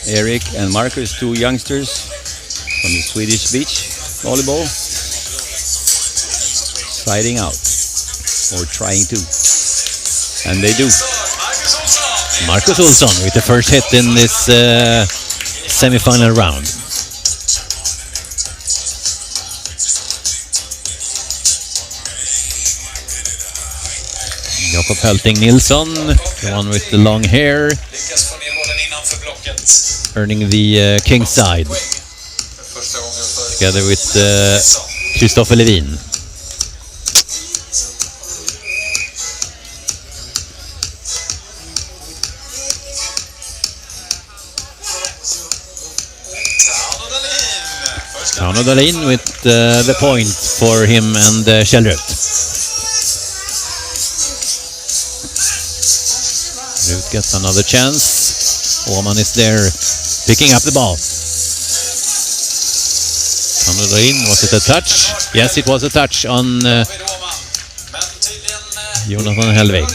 Eric and Marcus, 2 youngsters from the Swedish beach volleyball, siding out, or trying to, and they do. Marcus Olsson with the first hit in this semi-final round. Jakob Helting Nilsson, the one with the long hair, earning the king side, together with Kristoffer Levin. Tauno Dahlin with the point for him and Kjellrut. Rut gets another chance. Åhman is there picking up the ball. Tauno Dahlin, was it a touch? Yes, it was a touch on Jonathan Helvig.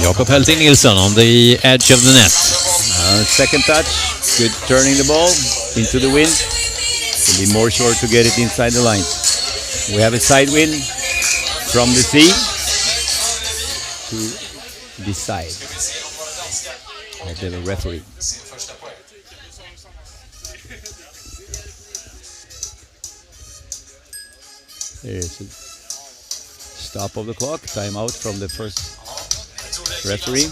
Jakob Helting Nilsson on the edge of the net. Second touch, good turning the ball into the wind. Will be more sure to get it inside the line. We have a side wind from the sea to this side. I have a referee. There's a stop of the clock, timeout from the first referee.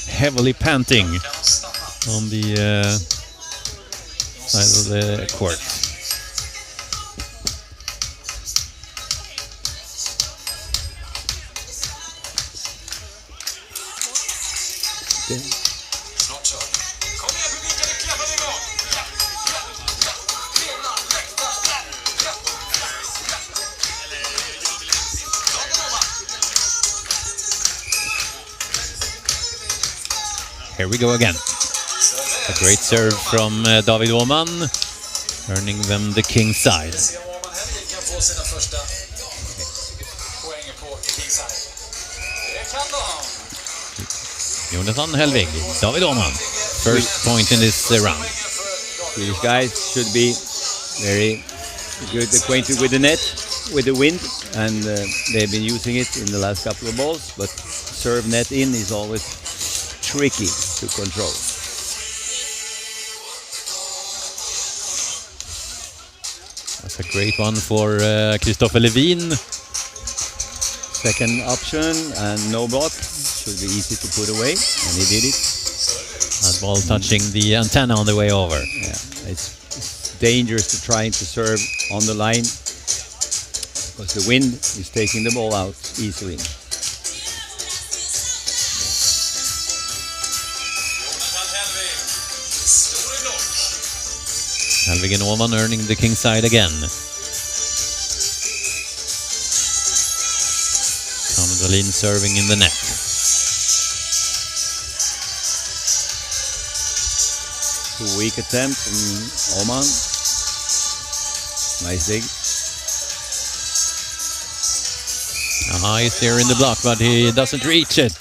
Heavily panting on the side of the court. Here we go again. A great serve from David Åhman, earning them the king side. Jonathan Helvig, David Åhman, first point in this round. These guys should be very good acquainted with the net, with the wind, and they've been using it in the last couple of balls, but serve net in is always tricky to control. That's a great one for Kristoffer Levin. Second option and no block. Should be easy to put away, and he did it. That ball touching the antenna on the way over. Yeah, it's dangerous to trying to serve on the line because the wind is taking the ball out easily. Helvig and Åhman earning the king side again. Tauno Dahlin serving in the net. Weak attempt from Åhman. Nice dig. He's there in the block, but he doesn't reach it.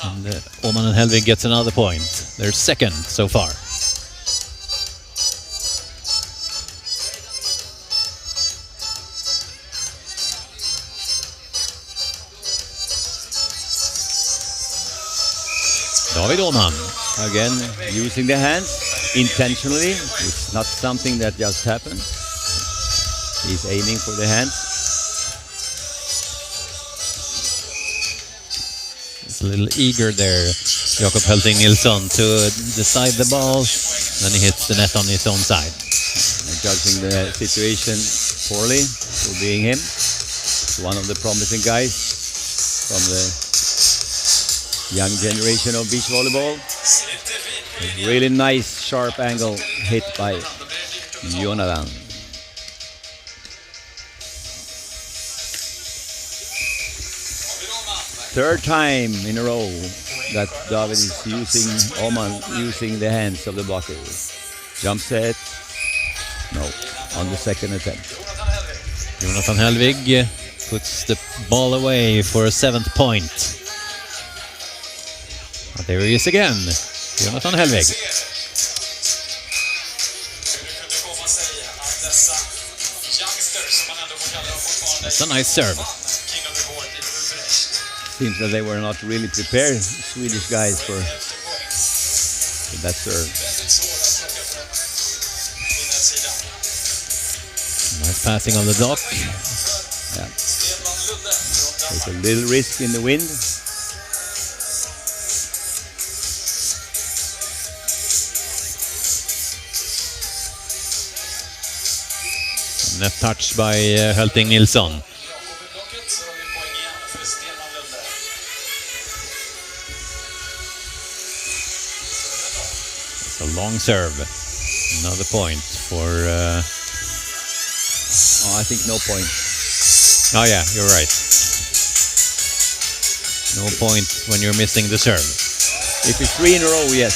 And Åman and Helvig gets another point. They're second so far. David Åman. Again, using the hands intentionally. It's not something that just happened. He's aiming for the hands. It's a little eager there, Jakob Helting Nilsson, to decide the ball. Then he hits the net on his own side. Judging the situation poorly for being him. One of the promising guys from the young generation of beach volleyball. A really nice sharp angle hit by Jonathan. Third time in a row that David is using the hands of the blocker. Jump set. No, on the second attempt. Jonathan Helvig puts the ball away for a 7th point. But there he is again, Jonathan Helvig. That's a nice serve. Seems that they were not really prepared, Swedish guys, for that serve. Nice passing on the block. Yeah. There's a little risk in the wind. Net touch by Helting Nilsson. It's a long serve. Another point for... I think no point. Oh yeah, you're right. No point when you're missing the serve. If it's 3 in a row, yes.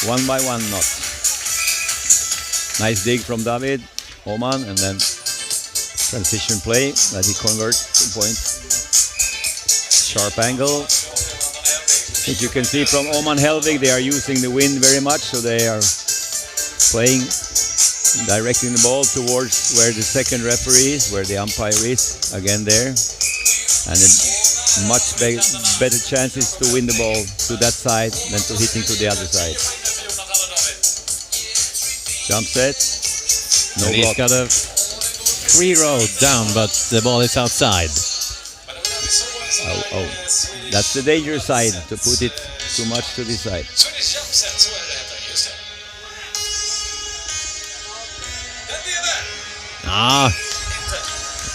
But 1 by 1, not. Nice dig from David Åman, and then transition play that he converts to point. Sharp angle. As you can see from Åman Helvig, they are using the wind very much, so they are playing, directing the ball towards where the second referee is, where the umpire is, again there. And a much better chances to win the ball to that side than to hitting to the other side. Jump set. No and he's got a free road down, but the ball is outside. Oh. That's the danger side, to put it too much to this side.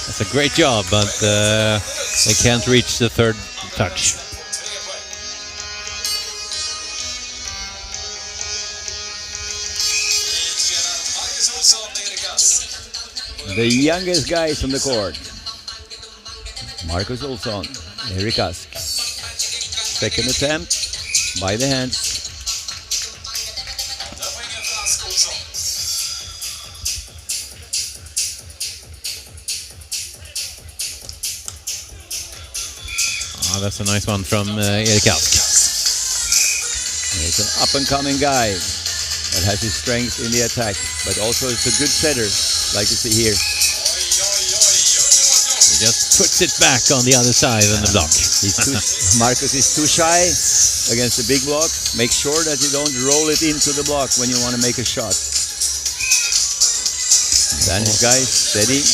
That's a great job, but they can't reach the third touch. The youngest guys on the court. Marcus Olsson, Erik Ask. Second attempt by the hands. That's a nice one from Erik Ask. He's an up-and-coming guy that has his strength in the attack, but also is a good setter, like you see here. He just puts it back on the other side on the block. Marcus is too shy against the big block. Make sure that you don't roll it into the block when you want to make a shot. Danish guy, steady.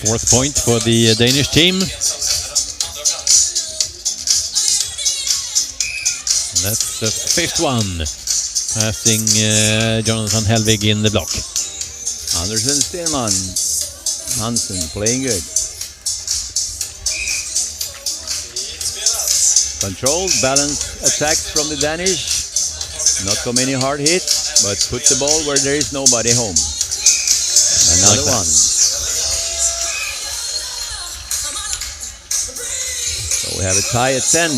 Fourth point for the Danish team. That's the 5th one, passing Jonathan Helvig in the block. Andersen Stenman, Hansen playing good. Controlled, balanced attacks from the Danish. Not so many hard hits, but put the ball where there is nobody home. Another one. So we have a tie at 10.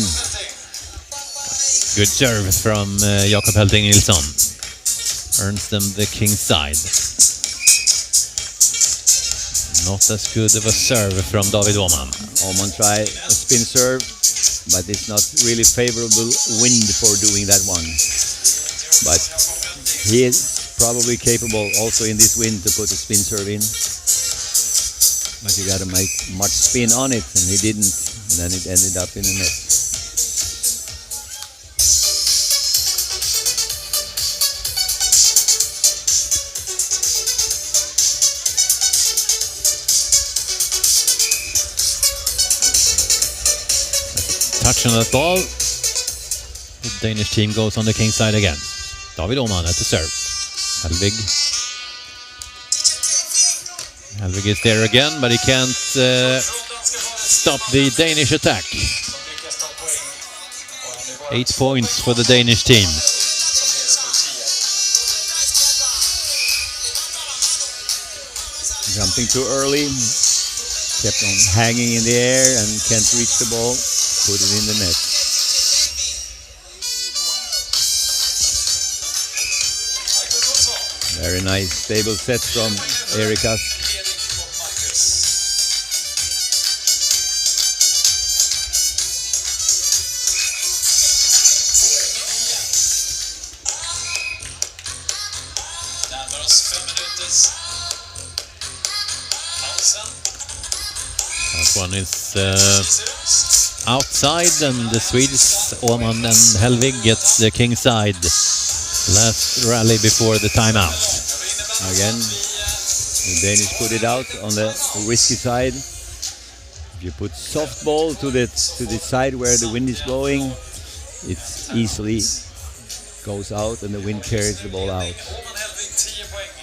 Good serve from Jakob Helting Nilsson. Earns them the king side. Not as good of a serve from David Åhman. Åhman try a spin serve, but it's not really favorable wind for doing that one. But he is probably capable also in this wind to put a spin serve in. But you got to make much spin on it, and he didn't. And then it ended up in the net. Touch on that ball. The Danish team goes on the king side again. David Åhman at the serve. Helvig. Helvig is there again, but he can't stop the Danish attack. 8 points for the Danish team. Jumping too early. Kept on hanging in the air and can't reach the ball. Put it in the net. Very nice, stable set from Erikas. That one is outside, and the Swedes, Åhman and Helvig, get the king side. Last rally before the timeout. Again, the Danish put it out on the risky side. If you put soft ball to the side where the wind is blowing, it easily goes out and the wind carries the ball out.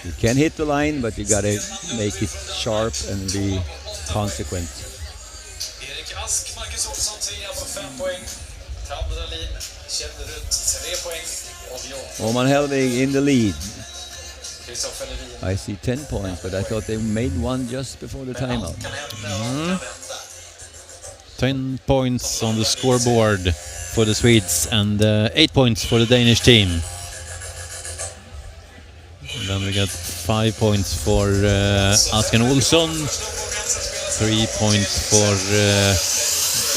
You can hit the line, but you gotta make it sharp and be consequent. Åhman Helvig in the lead. I see 10 points, but I thought they made one just before the timeout. 10 points on the scoreboard for the Swedes and 8 points for the Danish team. And then we got 5 points for Asken Olsson, 3 points for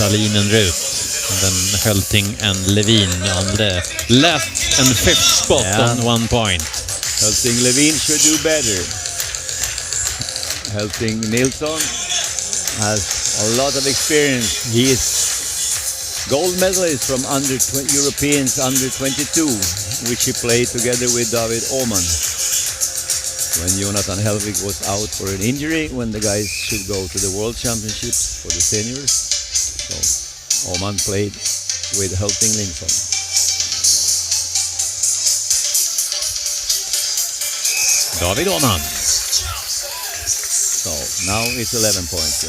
Dahlin and Ruth. And then Helting and Levin on the last and fifth spot on 1 point. Helting Levin should do better. Helting Nilsson has a lot of experience. He is gold medalist from Europeans under 22, which he played together with David Åhman. When Jonathan Helvig was out for an injury, when the guys should go to the World Championships for the seniors. So Åhman played with Helting Nilsson. David Åhman. So now it's 11 points.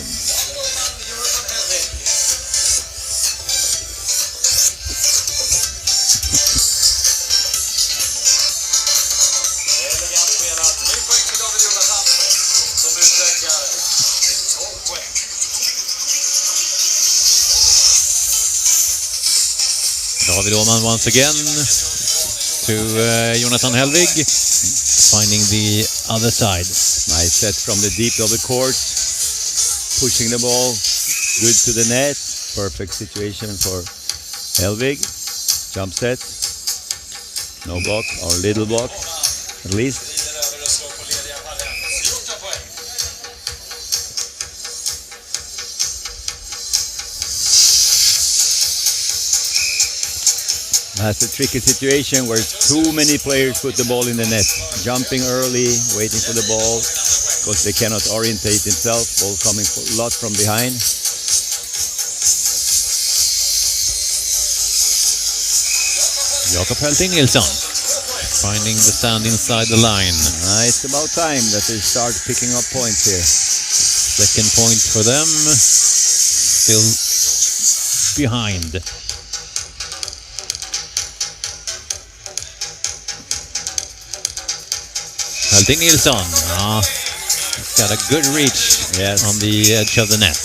David Åhman once again to Jonathan Helvig, finding the other side. Nice set from the deep of the court, pushing the ball, good to the net, perfect situation for Helvig. Jump set, no block or little block at least. That's a tricky situation where too many players put the ball in the net. Jumping early, waiting for the ball, because they cannot orientate themselves. Ball coming a lot from behind. Jakob Helting Nilsson finding the stand inside the line. It's about time that they start picking up points here. Second point for them. Still behind. Helting Nilsson got a good reach on the edge of the net.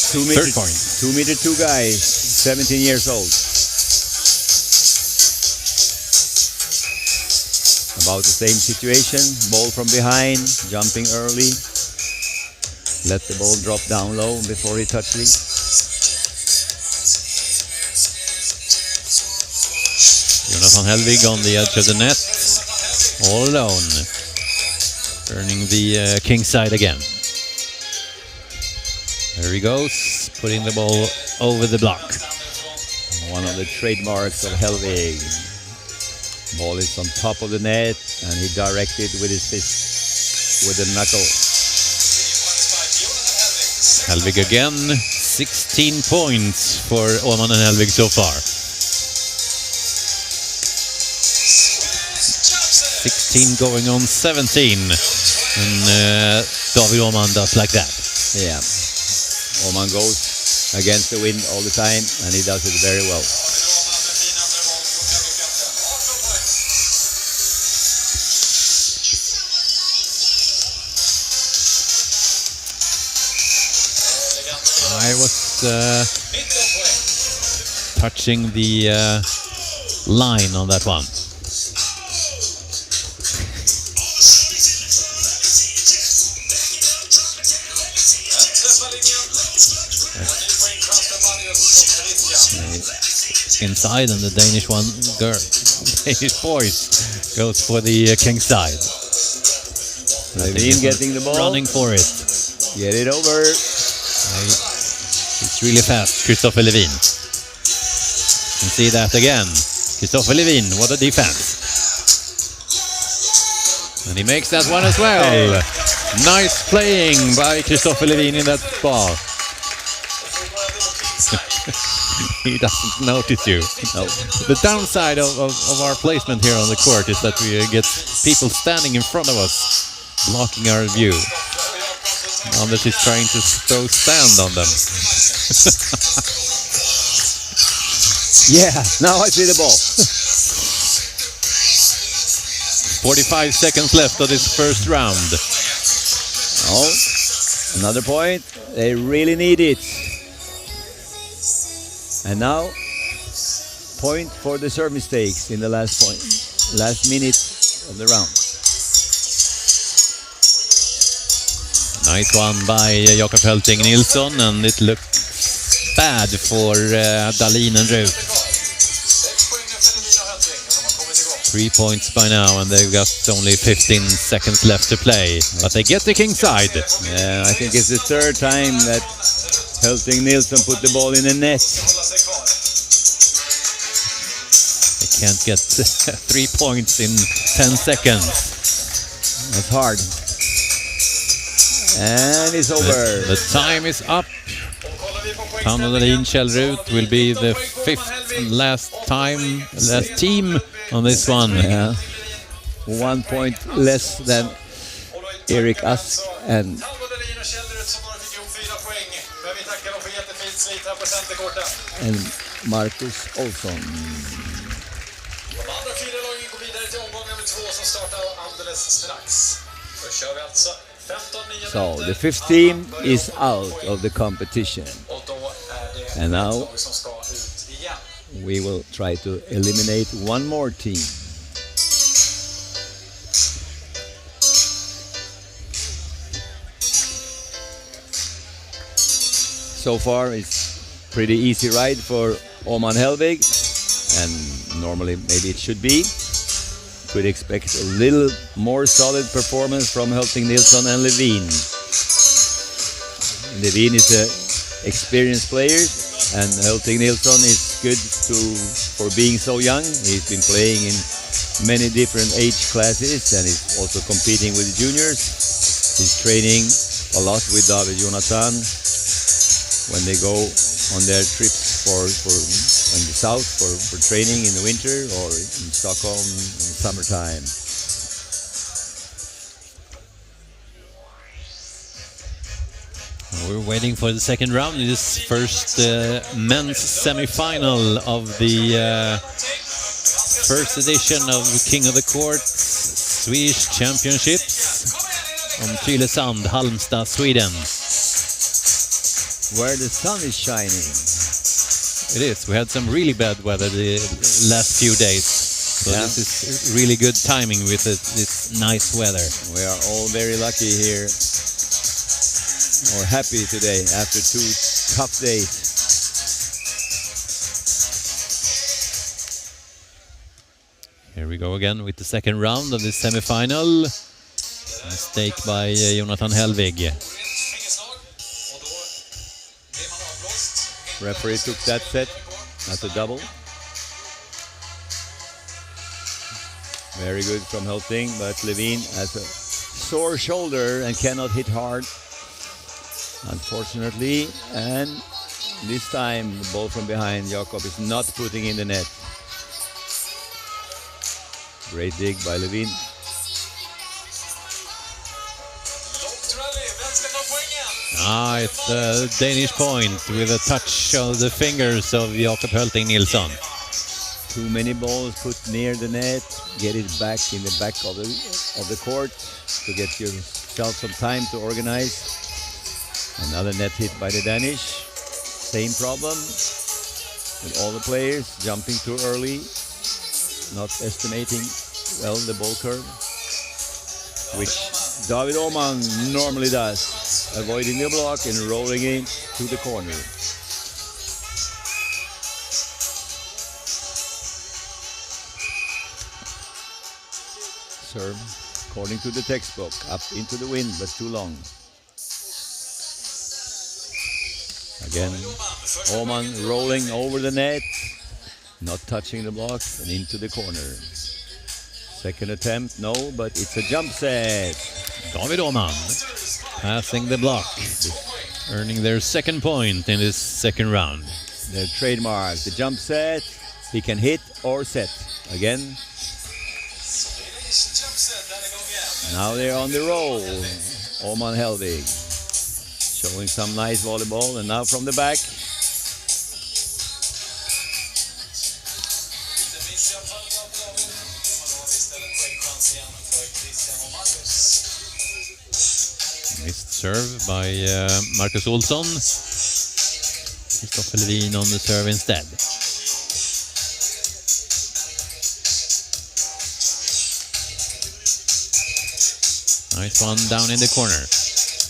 Third point. 2'2" guy, 17 years old. About the same situation, ball from behind, jumping early. Let the ball drop down low before he touches it. Jonathan Helvig on the edge of the net, all alone, turning the king side again. There he goes, putting the ball over the block. One of the trademarks of Helvig. Ball is on top of the net, and he directed with his fist, with the knuckle. Helvig again, 16 points for Åman and Helvig so far. 16 going on 17, and David Åman does like that. Yeah, Åman goes against the wind all the time, and he does it very well. I was touching the line on that one. Inside, and the Danish boys goes for the king side. Levin getting the ball, running for it. Get it over. It's really fast, Christopher Levin. And see that again. Christopher Levin, what a defense. And he makes that one as well. Hey. Nice playing by Christopher Levin in that ball. He doesn't notice you. No. The downside of our placement here on the court is that we get people standing in front of us, blocking our view. Anders is trying to throw sand on them. Yeah, now I see the ball. 45 seconds left of this first round. Oh, another point. They really need it. And now, point for the serve mistakes in the last minute of the round. Nice one by Jakob Hölting Nilsson, and it looks bad for Dahlin and Rut. 3 points by now, and they've got only 15 seconds left to play. But they get the king side. Yeah, I think it's the third time that Hölting Nilsson put the ball in the net. They can't get 3 points in 10 seconds. That's hard. And it's over. The time is up. Paolo Dahlin, Kjell Rut will be the fifth and last team on this one. Yeah. 1 point less than Erik Ask and Marcus Olsson. So the fifth team is out of the competition. And now we will try to eliminate one more team. So far it's pretty easy ride for Åman Helvig, and normally maybe it should be. Could expect a little more solid performance from Hölting Nilsson and Levin. Levin is an experienced player, and Hölting Nilsson is good for being so young. He's been playing in many different age classes, and he's also competing with the juniors. He's training a lot with David Jonathan when they go on their trips in the south for training in the winter, or in Stockholm in the summertime. We're waiting for the second round in this first men's semi-final of the first edition of King of the Court Swedish Championships on Tylösand, Halmstad, Sweden. where the sun is shining. It is. We had some really bad weather the last few days. So Yeah. this is really good timing with this nice weather. We are all very lucky here, or happy today after 2 tough days. Here we go again with the second round of this semifinal. Mistake by Jonathan Helvig. Referee took that set as a double. Very good from Helting, but Levine has a sore shoulder and cannot hit hard, unfortunately. And this time the ball from behind, Jakob is not putting in the net. Great dig by Levine. It's a Danish point with a touch of the fingers of Jakob Helting Nilsson. Too many balls put near the net. Get it back in the back of the court to get yourself some time to organize. Another net hit by the Danish. Same problem with all the players jumping too early, not estimating well the ball curve, which David Åhman normally does, avoiding the block and rolling in to the corner. Serve, according to the textbook, up into the wind, but too long. Again, Åhman rolling over the net, not touching the block, and into the corner. Second attempt, no, but it's a jump set. David Åhman passing the block, earning their second point in this second round. Their trademark, the jump set, he can hit or set. Again, now they're on the roll. Åhman Helvig showing some nice volleyball, and now from the back. Missed serve by Marcus Olsson. Kristoffer Levin on the serve instead. Nice one down in the corner.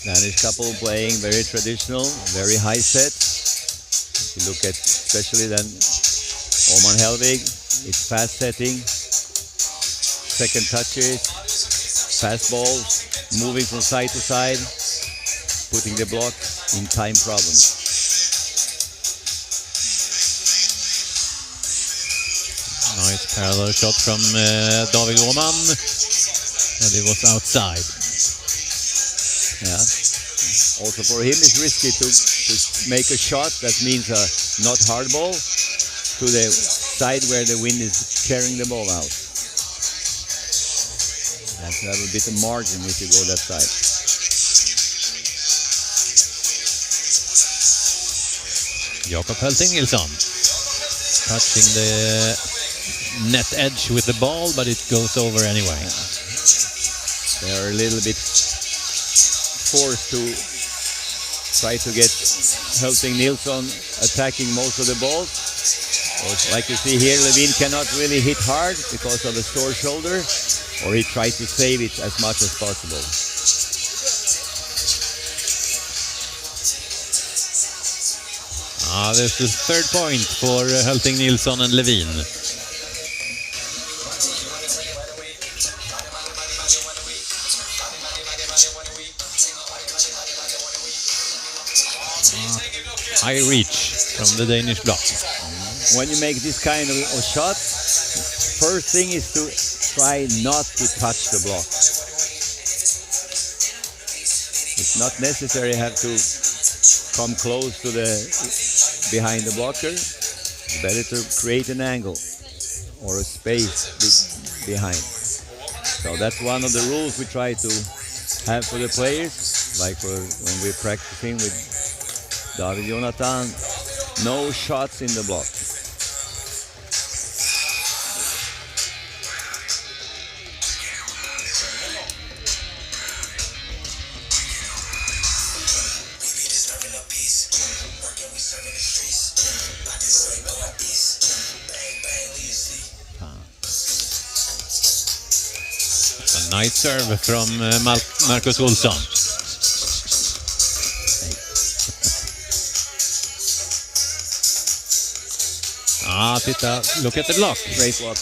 Danish couple playing very traditional, very high set. If you look at especially then Åhman Helvig, it's fast setting, second touches, fast balls, moving from side to side, putting the block in time problems. Nice parallel shot from David Åhman, and it was outside. Yeah. Also for him it's risky to make a shot that means a not hard ball to the side where the wind is carrying the ball out. You have to have a bit of margin if you go that side. Jakob Helting Nilsson touching the net edge with the ball, but it goes over anyway. They are a little bit forced to try to get Helting Nilsson attacking most of the balls. Like you see here, Levine cannot really hit hard because of the sore shoulder, or he tries to save it as much as possible. There's the third point for Helting Nilsson and Levine. High reach from the Danish block. When you make this kind of shots, first thing is to try not to touch the block. It's not necessary have to come close to the behind the blocker. It's better to create an angle or a space behind. So that's one of the rules we try to have for the players, like when we're practicing with David Jonathan, no shots in the block. Nice serve from Marcus Olsson. Titta, look at the block. Great block.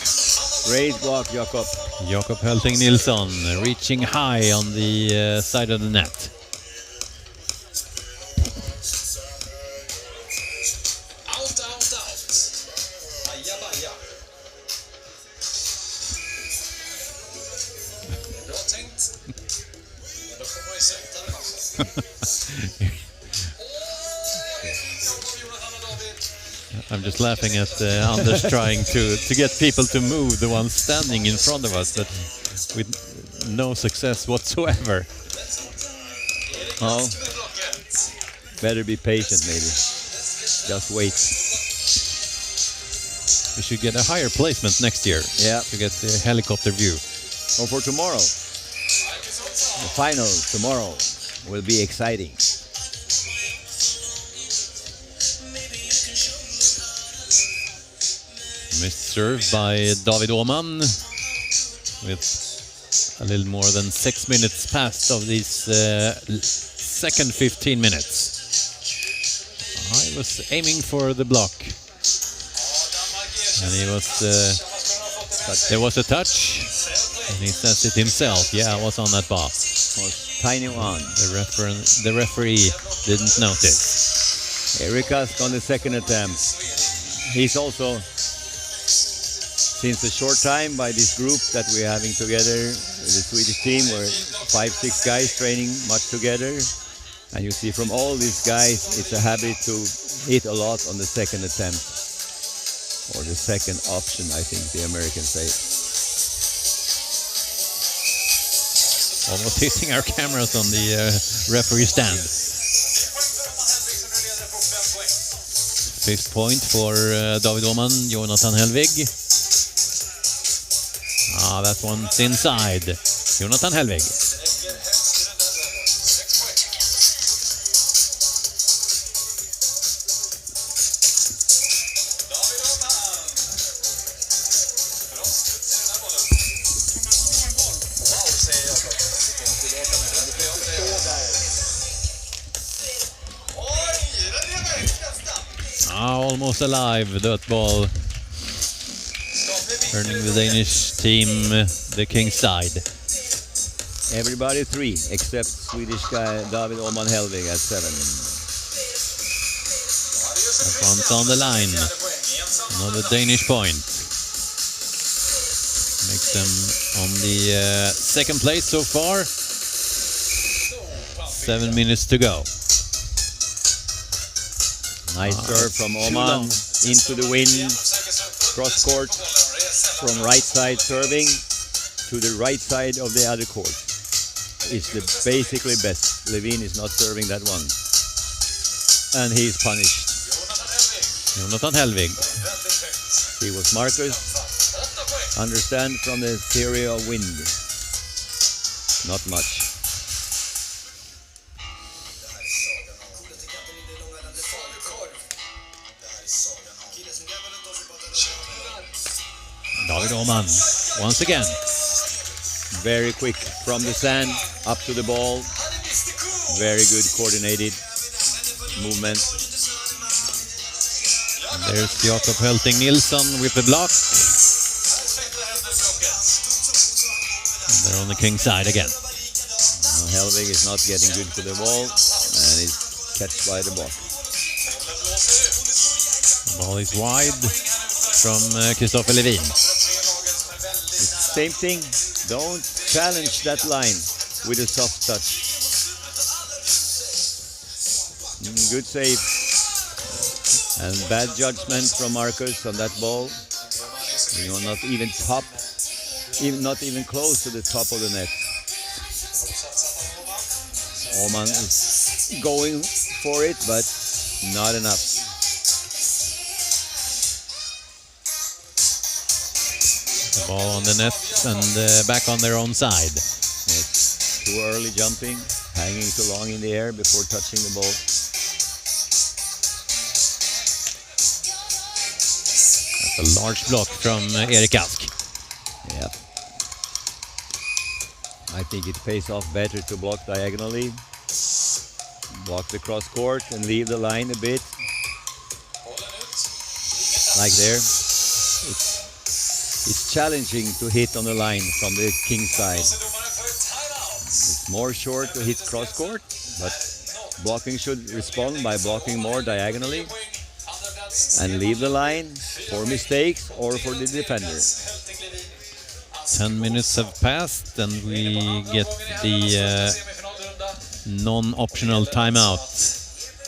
Great block, Jakob. Jakob Hölting Nilsson reaching high on the side of the net. I'm just laughing at Anders trying to get people to move, the ones standing in front of us, but with no success whatsoever. Oh, better be patient, maybe. Just wait. We should get a higher placement next year. Yeah. To get the helicopter view. Or for tomorrow. The final tomorrow will be exciting. Missed serve by David Åhman with a little more than 6 minutes past of these second 15 minutes. I was aiming for the block. And he was, there was a touch. And he says it himself. Yeah, I was on that bar. Was tiny one. The referee didn't notice. Erikas on the second attempt. He's also, since a short time by this group that we're having together with the Swedish team, we're 5-6 guys training much together. And you see from all these guys, it's a habit to hit a lot on the second attempt. Or the second option, I think the Americans say. Almost hitting our cameras on the referee stand. Fifth point for David Åhman, Jonathan Helvig. That one's inside. Jonathan Helvig. Almost alive, dot ball. Turning the Danish team the king's side. Everybody 3, except Swedish guy David Åhman Helvig at 7. That one's on the line. Another Danish point. Makes them on the second place so far. 7 minutes to go. Nice serve from Åhman into the wind, cross court, from right side serving to the right side of the other court. It's the basically best. Levin is not serving that one. And he's punished. Jonathan Helvig. He was Marcus. Understand from the theory of wind. Not much. David Åhman, once again. Very quick from the sand up to the ball. Very good coordinated movement. And there's Jakob Hölting Nilsson with the block. And they're on the king's side again. Now Helvig is not getting good to the ball and is catched by the block. The ball is wide from Kristoffer Levin. Same thing, don't challenge that line with a soft touch. Good save. And bad judgment from Marcus on that ball. You know, not even not even close to the top of the net. Åhman is going for it, but not enough. Ball on the net and back on their own side. Yes. Too early jumping, hanging too long in the air before touching the ball. That's a large block from Erik Ask. Yep. I think it pays off better to block diagonally, block the cross court and leave the line a bit. Like there. It's challenging to hit on the line from the king side. It's more short to hit cross court, but blocking should respond by blocking more diagonally and leave the line for mistakes or for the defender. 10 minutes have passed and we get the non-optional timeout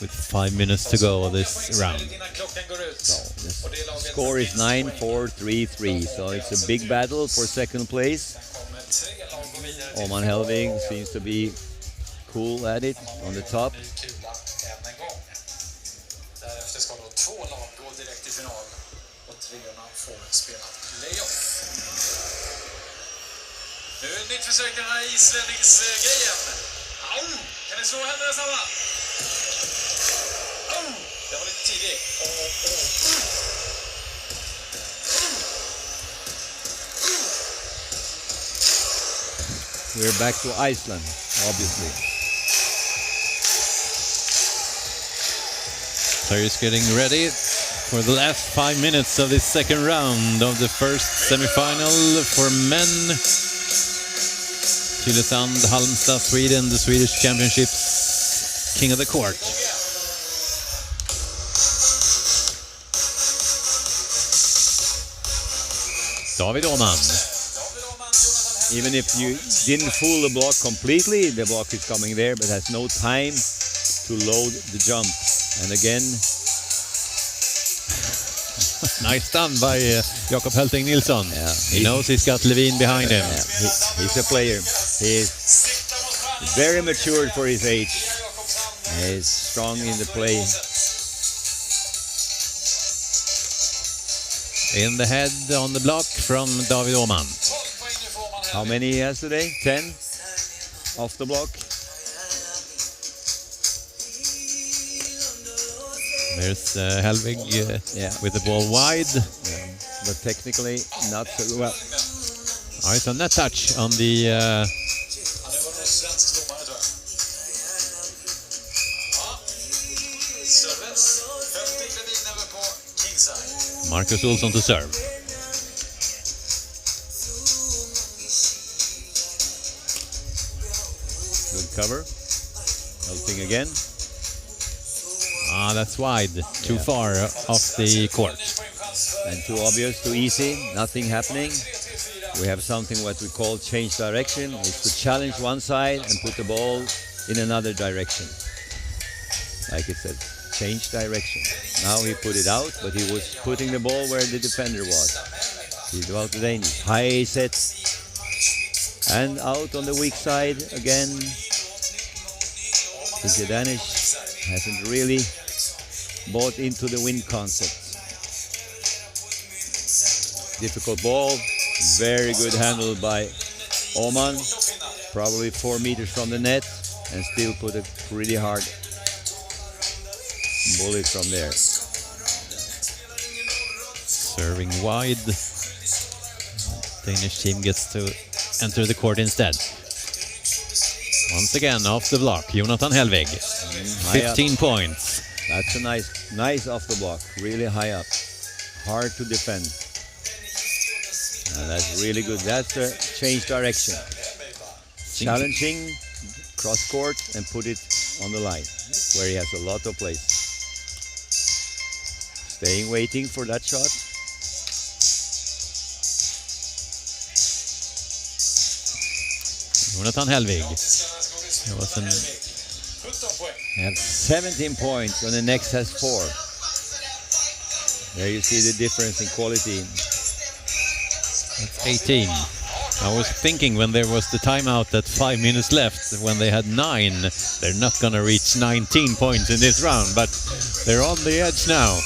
with 5 minutes to go this round. So the score is 9-4-3-3, so it's a big battle for second place. Oman Helving seems to be cool at it on the top. Nu nytt försök den här islänningsgrejen. Au! Kan ni slå händerna samman? Au! Det var lite tidigt. We're back to Iceland, obviously. Players getting ready for the last 5 minutes of this second round of the first semi-final for men. Tylösand, Halmstad, Sweden, the Swedish Championships, King of the Court. David Åhman. Even if you didn't fool the block completely, the block is coming there, but has no time to load the jump. And again, Nice done by Jakob Helting Nilsson. Yeah, he knows he's got Levin behind him. yeah, he's a player. He's very matured for his age. He's strong in the play. In the head on the block from David Åhman. How many he has today? 10 off the block. There's Helvig with the ball wide. But technically not so well. Oh, it's a net touch on the Marcus Olsson to serve. Good cover. Helping again. Ah, that's wide. Too far off the court. And too obvious, too easy, nothing happening. We have something what we call change direction. It's to challenge one side and put the ball in another direction. Like it said, change direction. Now he put it out, but he was putting the ball where the defender was. He's about to Danish. High set. And out on the weak side again. The Danish hasn't really bought into the win concept. Difficult ball, very good handle by Åhman, probably 4 meters from the net, and still put a pretty hard bullet from there. Serving wide. Danish team gets to enter the court instead. Once again off the block, Jonathan Helvig. 15 points. That's a nice off the block, really high up, hard to defend. That's really good. That's a change direction. Challenging cross court and put it on the line where he has a lot of place. Staying waiting for that shot. Jonathan Helvig. He has 17 points and the next has 4. There you see the difference in quality. That's 18. I was thinking when there was the timeout at 5 minutes left, when they had 9, they're not going to reach 19 points in this round, but they're on the edge now.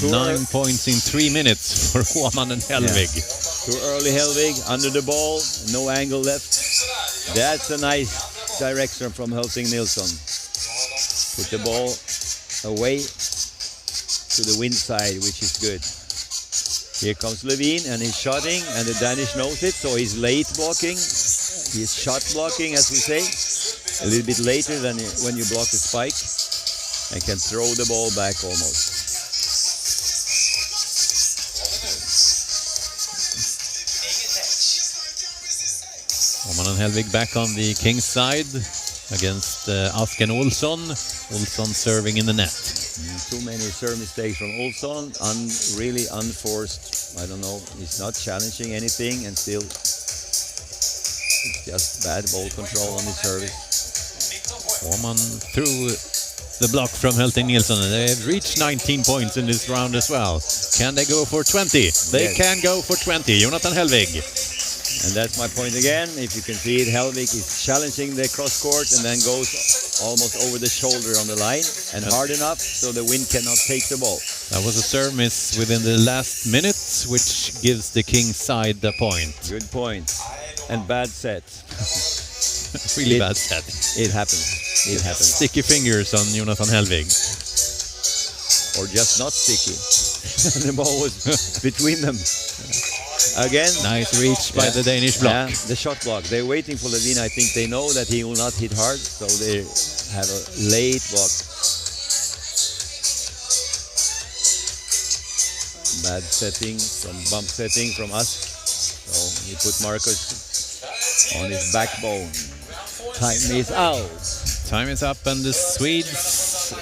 9 points in 3 minutes for Åhman and Helvig. Yeah. Too early Helvig, under the ball, no angle left. That's a nice direction from Helting Nilsson. Put the ball away to the wind side, which is good. Here comes Levine and he's shotting, and the Danish knows it, so he's late blocking. He's shot blocking, as we say, a little bit later than when you block the spike, and can throw the ball back almost. Åman and Helvig back on the King's side against Asken Olsson. Olsson serving in the net. Too many serve mistakes from Olsson, really unforced. I don't know, he's not challenging anything, and still it's just bad ball control on his service. Åman through the block from Helting Nilsson, and they have reached 19 points in this round as well. Can they go for 20? They can go for 20. Jonathan Helvig. And that's my point again. If you can see it, Helvig is challenging the cross court and then goes almost over the shoulder on the line and hard enough so the wind cannot take the ball. That was a serve miss within the last minute, which gives the King's side the point. Good point. And bad set. Really bad set. It happens. It happens. Sticky fingers on Jonathan Helvig. Or just not sticky. The ball was between them. Again. Nice reach by the Danish block. Yeah, the shot block. They're waiting for Levine. I think they know that he will not hit hard, so they have a late block. Bad setting, some bump setting from us. So he put Marcus on his backbone. Time is out. Time is up, and the Swedes,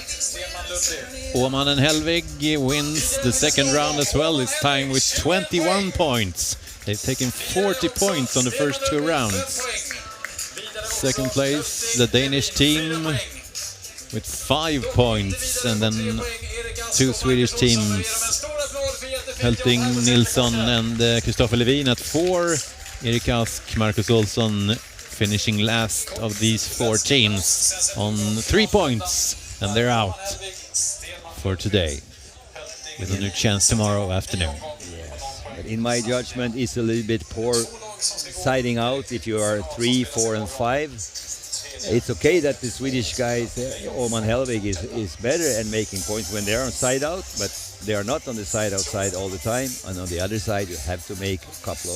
Åman and Helvig, wins the second round as well. It's tying with 21 points. They've taken 40 points on the first two rounds. Second place, the Danish team with 5 points, and then two Swedish teams, Helting Nilsson and Kristoffer Levin at 4. Erik Ask, Marcus Olsson finishing last of these 4 teams on 3 points, and they're out for today with a new chance tomorrow afternoon. Yes, but in my judgment, it's a little bit poor siding out if you are 3, 4, and 5. It's okay that the Swedish guys, Åman Helvig, is better and making points when they're on side out, but they are not on the side outside all the time. And on the other side, you have to make a couple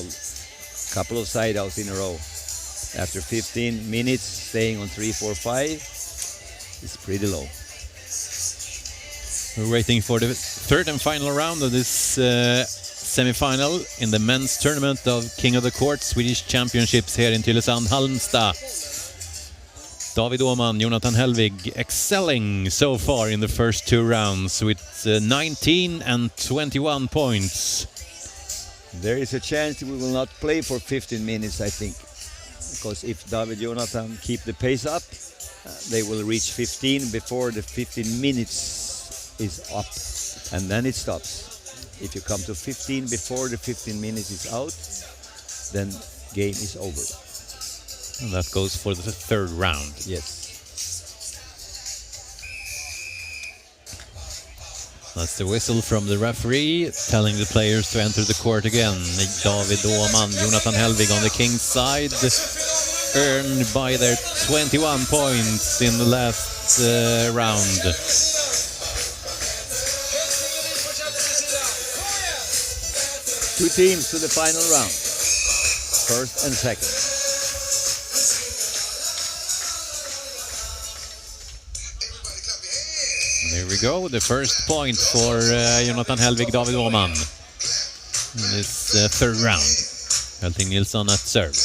of side outs in a row. After 15 minutes, staying on 3, 4, 5 is pretty low. We're waiting for the third and final round of this semi-final in the men's tournament of King of the Court Swedish Championships here in Tylösand, Halmstad. David Åman, Jonathan Helvig excelling so far in the first 2 rounds with 19 and 21 points. There is a chance we will not play for 15 minutes, I think. Because if David Jonathan keep the pace up, they will reach 15 before the 15 minutes is up, and then it stops. If you come to 15 before the 15 minutes is out, then game is over. And that goes for the third round. Yes. That's the whistle from the referee telling the players to enter the court again. David Åman, Jonathan Helvig on the King's side, earned by their 21 points in the last round. Two teams to the final round, first and second. There we go, the first point for Jonathan Helvig, David Åman in this third round. Helting Nilsson at serve.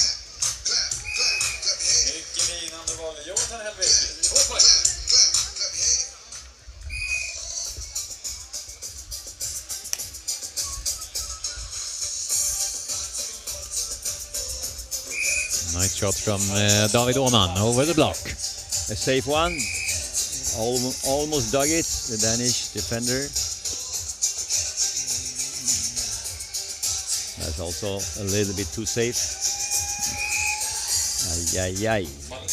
Nice shot from David Åman over the block. A safe one. Almost dug it, the Danish defender. That's also a little bit too safe. Ay, ay, ay.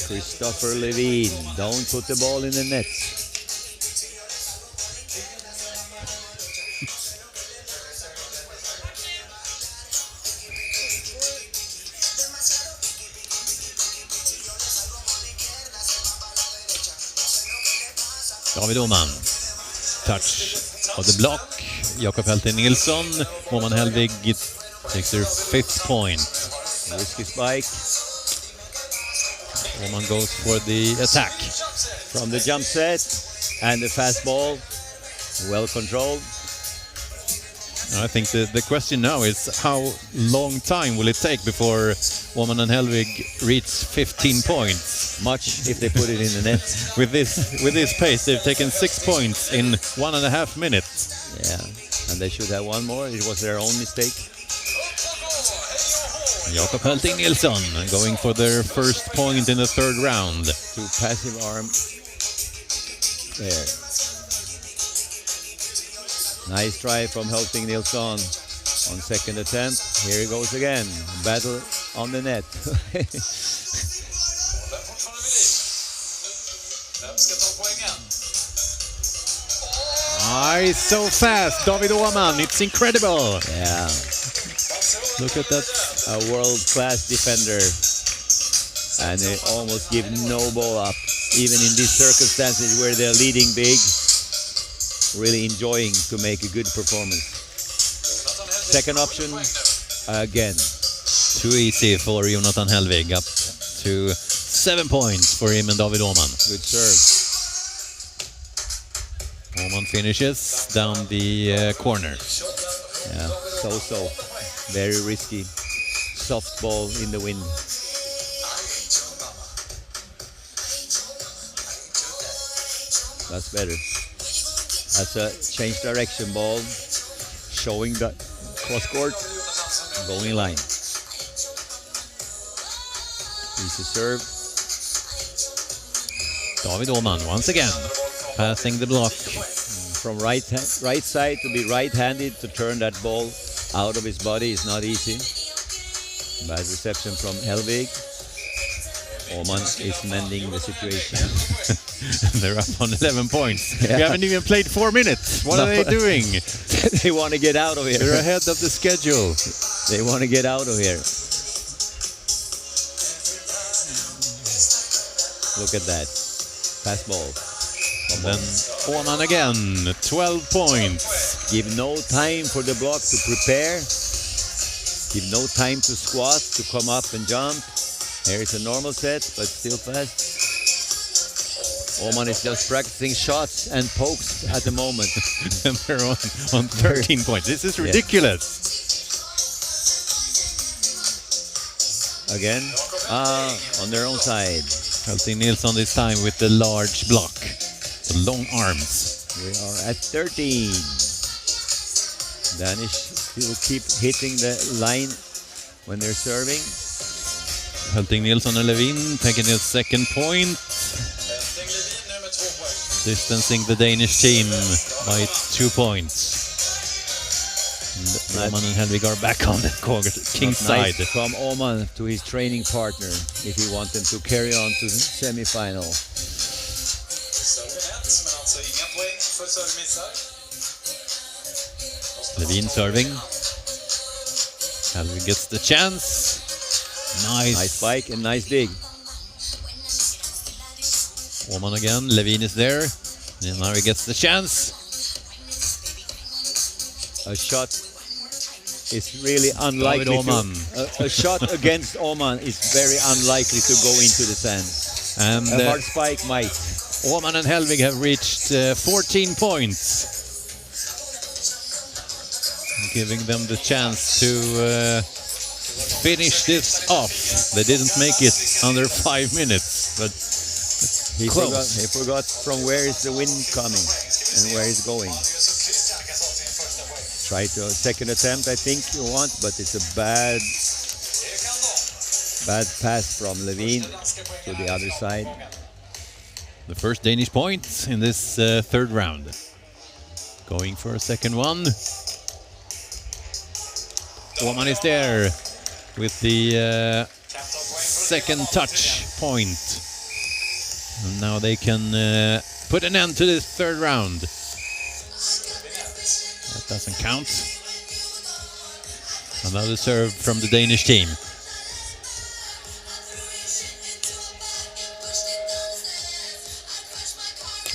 Kristoffer Levin, don't put the ball in the net. David Åman, touch of the block, Jakob Heltin Nilsson. Åman Helvig takes their 5th point. Risky spike. Åman goes for the attack. From the jump set and the fast ball. Well controlled. I think the question now is how long time will it take before Åman and Helvig reach 15 points? Much if they put it in the net. With this pace, they've taken 6 points in 1.5 minutes. Yeah, and they should have one more. It was their own mistake. Jakob Heltin Nilsson going for their first point in the 3rd round. To passive arm. There. Nice try from Helting Nilsson on 2nd attempt. Here he goes again. Battle on the net. So fast, David Åman. It's incredible. Yeah. Look at that. A world-class defender. And they almost give no ball up. Even in these circumstances where they're leading big. Really enjoying to make a good performance. Second option, again. Too easy for Jonathan Helvig, up to 7 points for him and David Åman. Good serve. Åman finishes down the corner. Yeah, so. Very risky. Soft ball in the wind. That's better. That's a change direction ball, showing the cross court, going line. Easy serve. David Åman once again passing the block. From right side to be right-handed to turn that ball out of his body is not easy. Bad reception from Helvig. Åman is mending the situation. They're up on 11 points. Yeah. We haven't even played 4 minutes. What are they doing? They want to get out of here. They're ahead of the schedule. They want to get out of here. Look at that. Pass ball. And then Åman again, 12 points. Give no time for the block to prepare. Give no time to squat, to come up and jump. Here's a normal set, but still fast. Åman is just practicing shots and pokes at the moment. And they're on 13 points. This is ridiculous. Again, on their own side. Heltin Nilsson this time with the large block. The long arms. We are at 13. Danish still keep hitting the line when they're serving. Helting Nilsson and Levin taking his 2nd point. Distancing the Danish team by 2 points. Åman and Helvig are back on the king side. Nice from Åman to his training partner if he wants them to carry on to the semi-final. Levin serving. Helvig gets the chance. Nice spike and nice dig. Åman again. Levin is there. And now he gets the chance. A shot is really unlikely. A shot against Åman is very unlikely to go into the sand. And a hard spike might. Åman and Helvig have reached 14 points. Giving them the chance to finish this off. They didn't make it under 5 minutes, but he forgot from where is the wind coming and where it's going. Try to a 2nd attempt, I think you want, but it's a bad pass from Levin to the other side. The first Danish point in this 3rd round. Going for a 2nd one. Åman is there with the 2nd touch point. And now they can put an end to this 3rd round. That doesn't count. Another serve from the Danish team.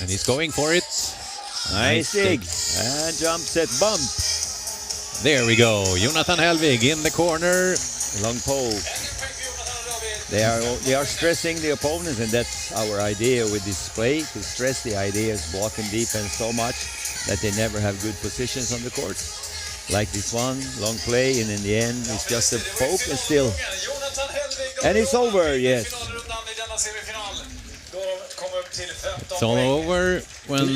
And he's going for it. Nice dig. And jump set bump. There we go. Jonathan Helvig in the corner. Long poke. They are stressing the opponents, and that's our idea with this play, to stress the ideas, block and defense so much that they never have good positions on the court. Like this one, long play, and in the end it's just a poke and still. And it's over, yes. It's all over when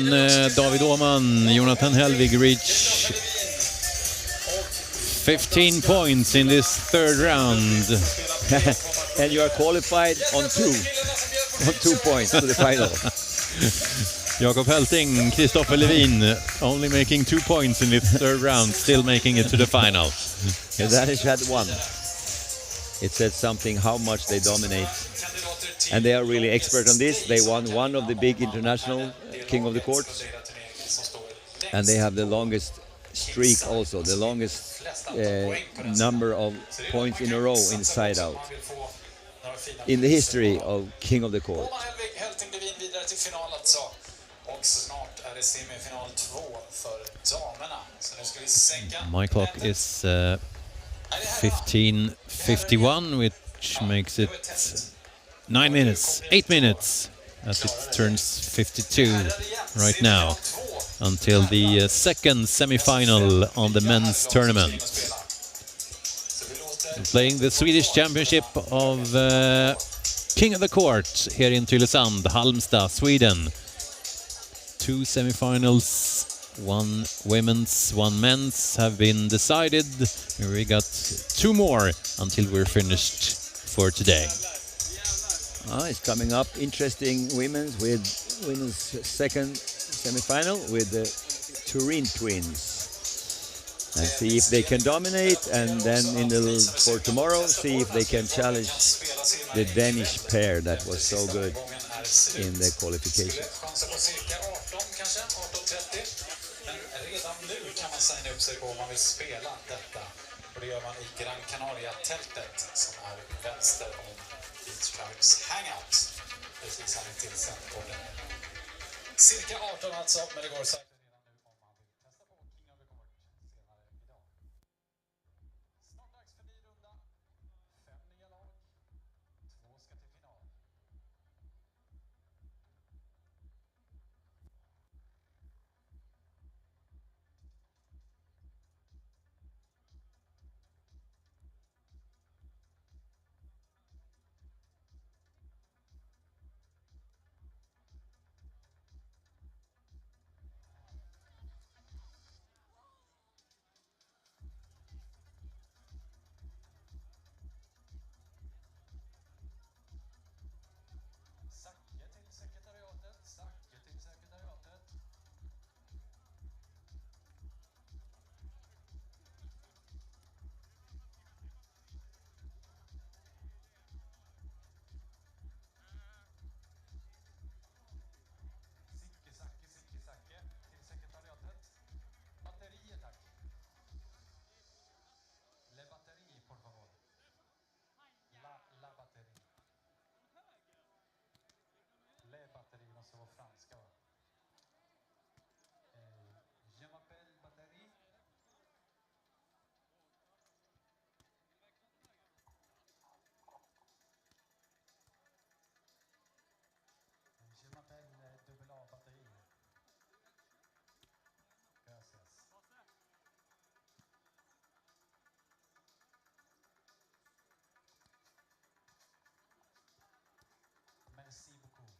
David Åhman, Jonathan Helvig reach 15 points in this third round. And you are qualified on 2 points to the final. Jakob Helting, Kristoffer Levin, only making 2 points in this third round, still making it to the final. Danish had 1. It said something how much they dominate. And they are really expert on this. They won one of the big international King of the Court. And they have the longest streak also, the longest number of points in a row inside out in the history of King of the Court. My clock is 15:51, which makes it 9 minutes, 8 minutes, as it turns 52 right now, until the second semi-final on the men's tournament. Playing the Swedish Championship of King of the Court here in Tylösand, Halmstad, Sweden. 2 semi-finals, 1 women's, 1 men's have been decided. We got 2 more until we're finished for today. It's coming up interesting women's second semi-final with the Turin twins. And see if they can dominate, and then for tomorrow, see if they can challenge the Danish pair that was so good in the qualification. Signa upp sig på om man vill spela detta, och det gör man i Gran Canaria-tältet som är vänster om Beach Clubs Hangout, precis här till centerporten. Cirka 18 alltså, men det går säkert redan nu om man vill testa på King of the Court senare idag. Snart dags för ny runda, 5 nya lag, 2 ska till final. Merci beaucoup.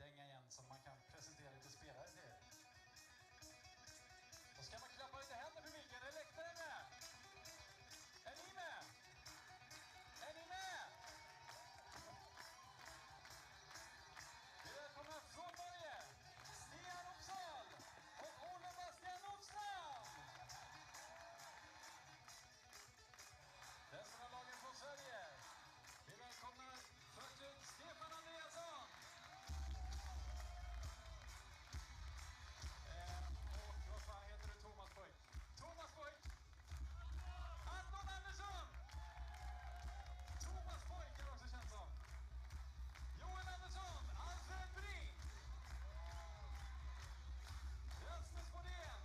dänga igen som man kan presentera lite spelare till. Och ska man klappa lite händer för publiken. Är läktaren med? Är ni med? Är ni med? Välkomna från Norge, Stian Uppsal och Olle Bastian Nordstrand. Resten av lagen från Sverige. Vi välkomnar först ut Stefan Andreasson. Och vad fan heter du, Thomas Pojk? Thomas Pojk! Anton Andersson! Thomas Pojk är också känd som. Joel Andersson, Alfred Brink. Rasmus Bodén.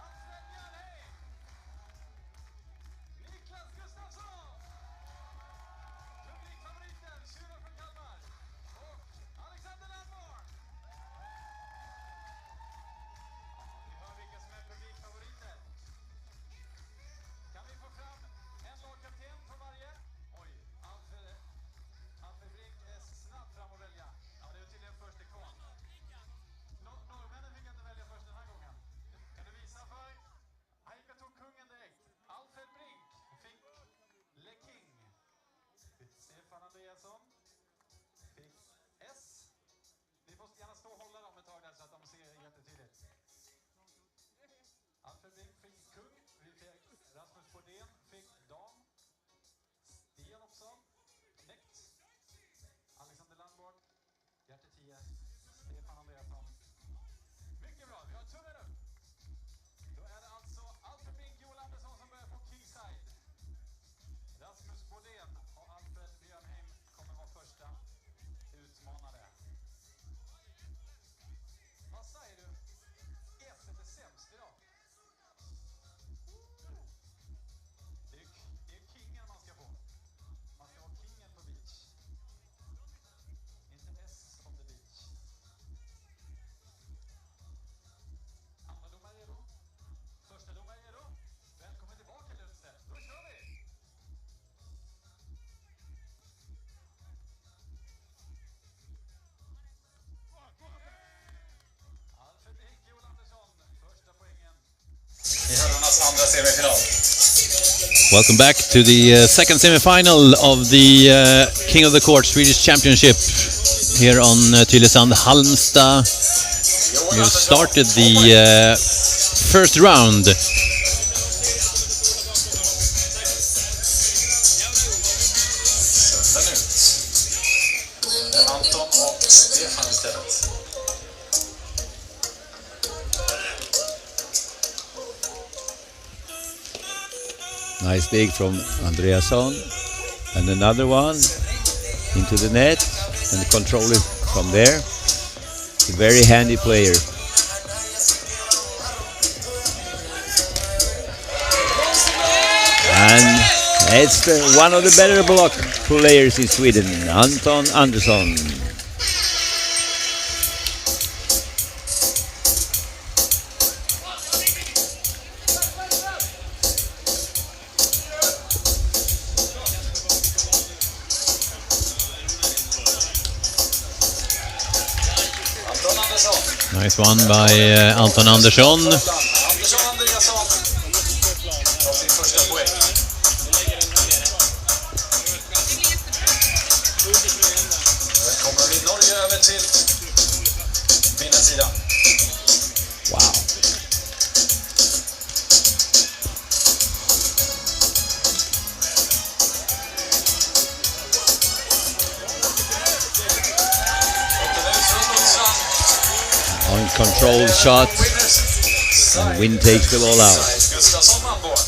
Alfred Björnheim. Niklas Gustafsson. Publikfavoriten, Tjuren från Kalmar. Och Alexander Landborn. Vi hör vilka som är publikfavoriter. Kan vi få fram en lagkapten från varje? Oj, Alfred Brink är snabb fram att välja. Ja, det är tydligen först ikon. Norrmännen fick inte välja först den här gången. Kan du visa för? Aika tog kungen direkt. Alfred Brink fick Le King. Stefan Andreasson fick S. Ni får gärna stå och hålla dem ett tag där så att de ser jättetydligt. Alfred Brink fick kung. Vi fick Rasmus Bodén fick dam. Stian Uppsal, knäckt. Alexander Landborn, hjärte 10. Stefan Andreasson. Mycket bra, vi har tummen upp. Då är det alltså Alfred Brink, Joel Andersson som börjar på kingside. Rasmus Bodén och Alfred Björnheim kommer vara första utmanare. Vad säger du? S är sämst idag. Det är kingen man ska få. Man ska vara kingen på beach. Inte S on the beach. Andra domare är redo. Första domare är redo. Välkommen tillbaka Lundstedt. Då kör vi! Alfred Brink, Joel Andersson. Första poängen i herrarnas andra semifinal. Welcome back to the second semi-final of the King of the Court Swedish Championship here on Tylösand, Halmstad. We've started the first round. Söndag ut. Det är Anton och Stefan istället. Nice dig from Andreasson. And another one into the net. And control it from there. A very handy player. And it's one of the better block players in Sweden, Anton Andersson. Anton Andersson. Nice one by Anton Andersson. Andersson Andreasson tar sin första poäng. Nu kommer vi Norge över till vinnarsidan. Wow. Uncontrolled shot. And wind takes the ball out. Gustafsson Landborn.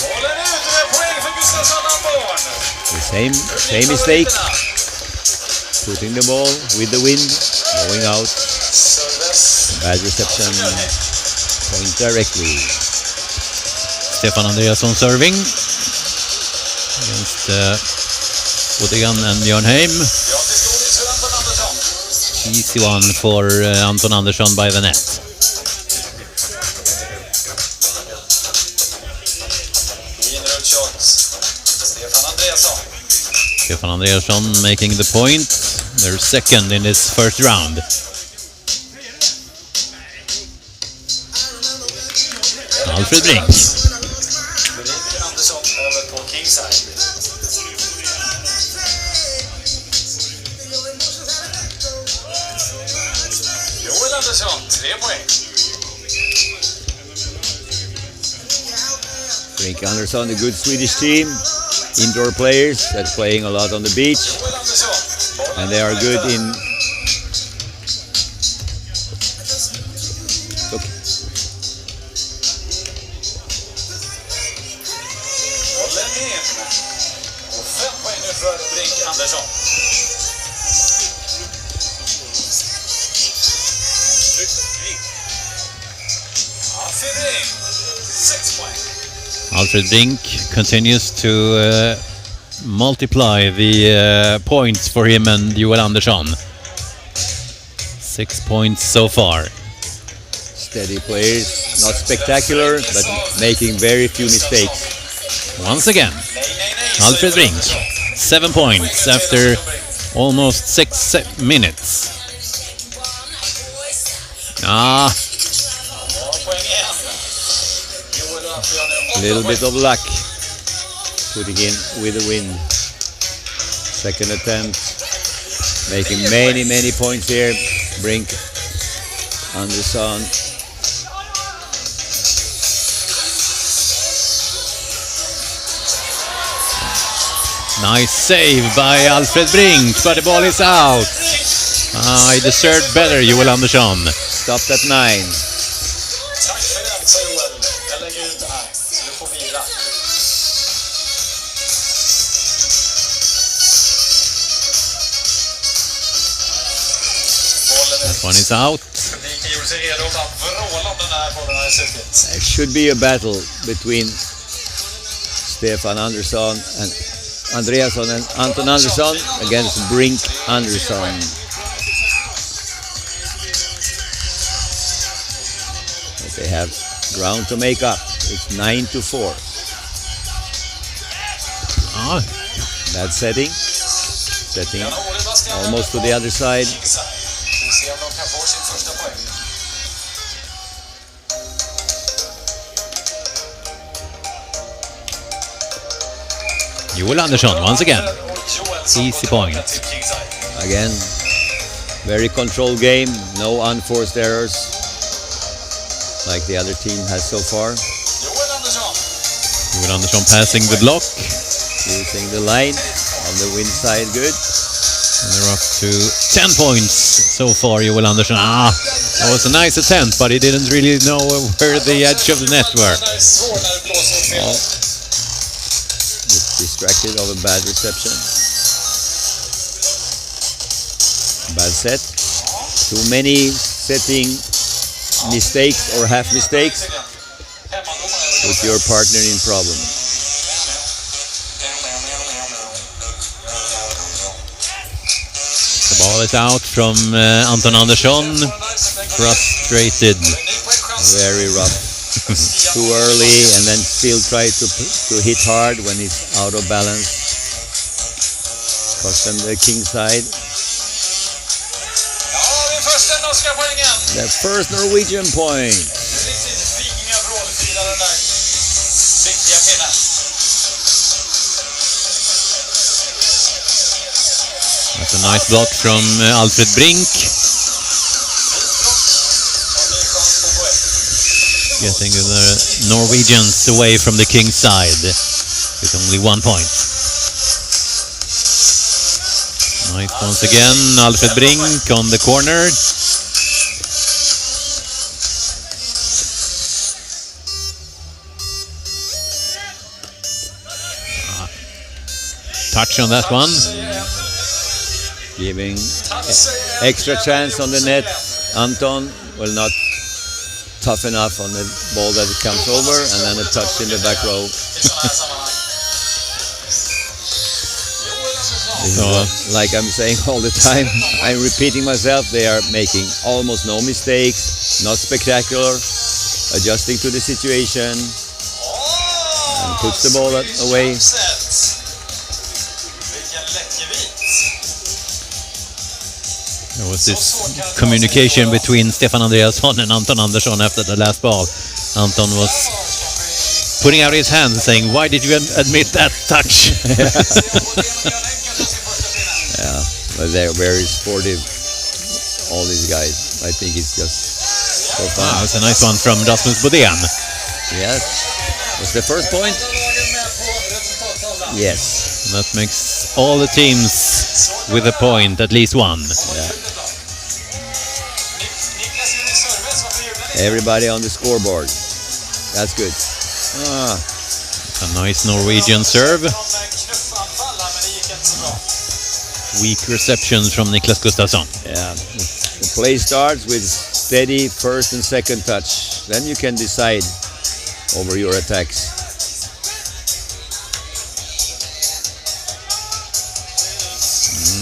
Bollen ut och det är poäng för Gustafsson Landborn. The same mistake. Putting the ball with the wind, going out. Service. Bad reception. Point directly. Stefan Andreasson serving against Bodén and Björnheim. Gratis godis för Anton Andersson. Easy one for Anton Andersson by the net. In ut shot. Stefan Andreasson making the point. They're second in this first round. Alfred Brink. Joel Andersson, 3 poäng. Brink Andersson, a good Swedish team. Indoor players that's playing a lot on the beach. And they are good in... Okay. Bollen in. Och 5 poäng nu för Brink Andersson. Alfred Brink, 6 poäng. Alfred Brink continues to multiply the points for him and Joel Andersson. 6 points so far. Steady players, not spectacular, but making very few mistakes. Once again, Alfred Brink, 7 points after almost 6 minutes. A little bit of luck putting in with the win. Second attempt, making many points here. Brink Andersson. Nice save by Alfred Brink, but the ball is out. He deserved better, Joel Andersson. Stopped at 9. Tack för den, sa Joel. Jag lägger ut den här, så du får vila. That one is out. Publiken gjorde sig redo att vråla om den här bollen hade suttit. There should be a battle between Stefan Andersson and Andreasson and Anton Andersson against Brink Andersson. But they have ground to make up. It's 9-4. Bad setting. Setting almost to the other side. Vi ser om de kan få sin första poäng. Joel Andersson, once again. Easy point. Again, very controlled game. No unforced errors like the other team has so far. Joel Andersson passing the block. Using the line on the wind side, good. And they're up to 10 points so far, Joel Andersson. That was a nice attempt, but he didn't really know where the edge of the net were. Well, distracted of a bad reception. Bad set. Too many setting mistakes or half mistakes put your partner in problem. The ball is out from Anton Andersson. Frustrated. Very rough. Too early and then still try to hit hard when he's out of balance. Cost them the king side. The first Norwegian point. That's a nice block from Alfred Brink. Getting the Norwegians away from the king's side with only 1 point. Nice once again, Alfred Brink on the corner. Touch on that one. Giving extra chance on the net. Anton will not tough enough on the ball that it comes over, and then a touch in the back row. Like I'm saying all the time, I'm repeating myself, they are making almost no mistakes, not spectacular, adjusting to the situation, and puts the ball away. There was this communication between Stefan Andreasson and Anton Andersson after the last ball. Anton was putting out his hands and saying, "Why did you admit that touch?" Yeah, but they're very sportive, all these guys. I think it's just so fun. Wow, it's a nice one from Rasmus Bodén. Yes. Was the first point? Yes. That makes all the teams with a point, at least one. Yeah. Everybody on the scoreboard. That's good. A nice Norwegian serve. Weak receptions from Niklas Gustafsson. Yeah. The play starts with steady first and second touch. Then you can decide over your attacks.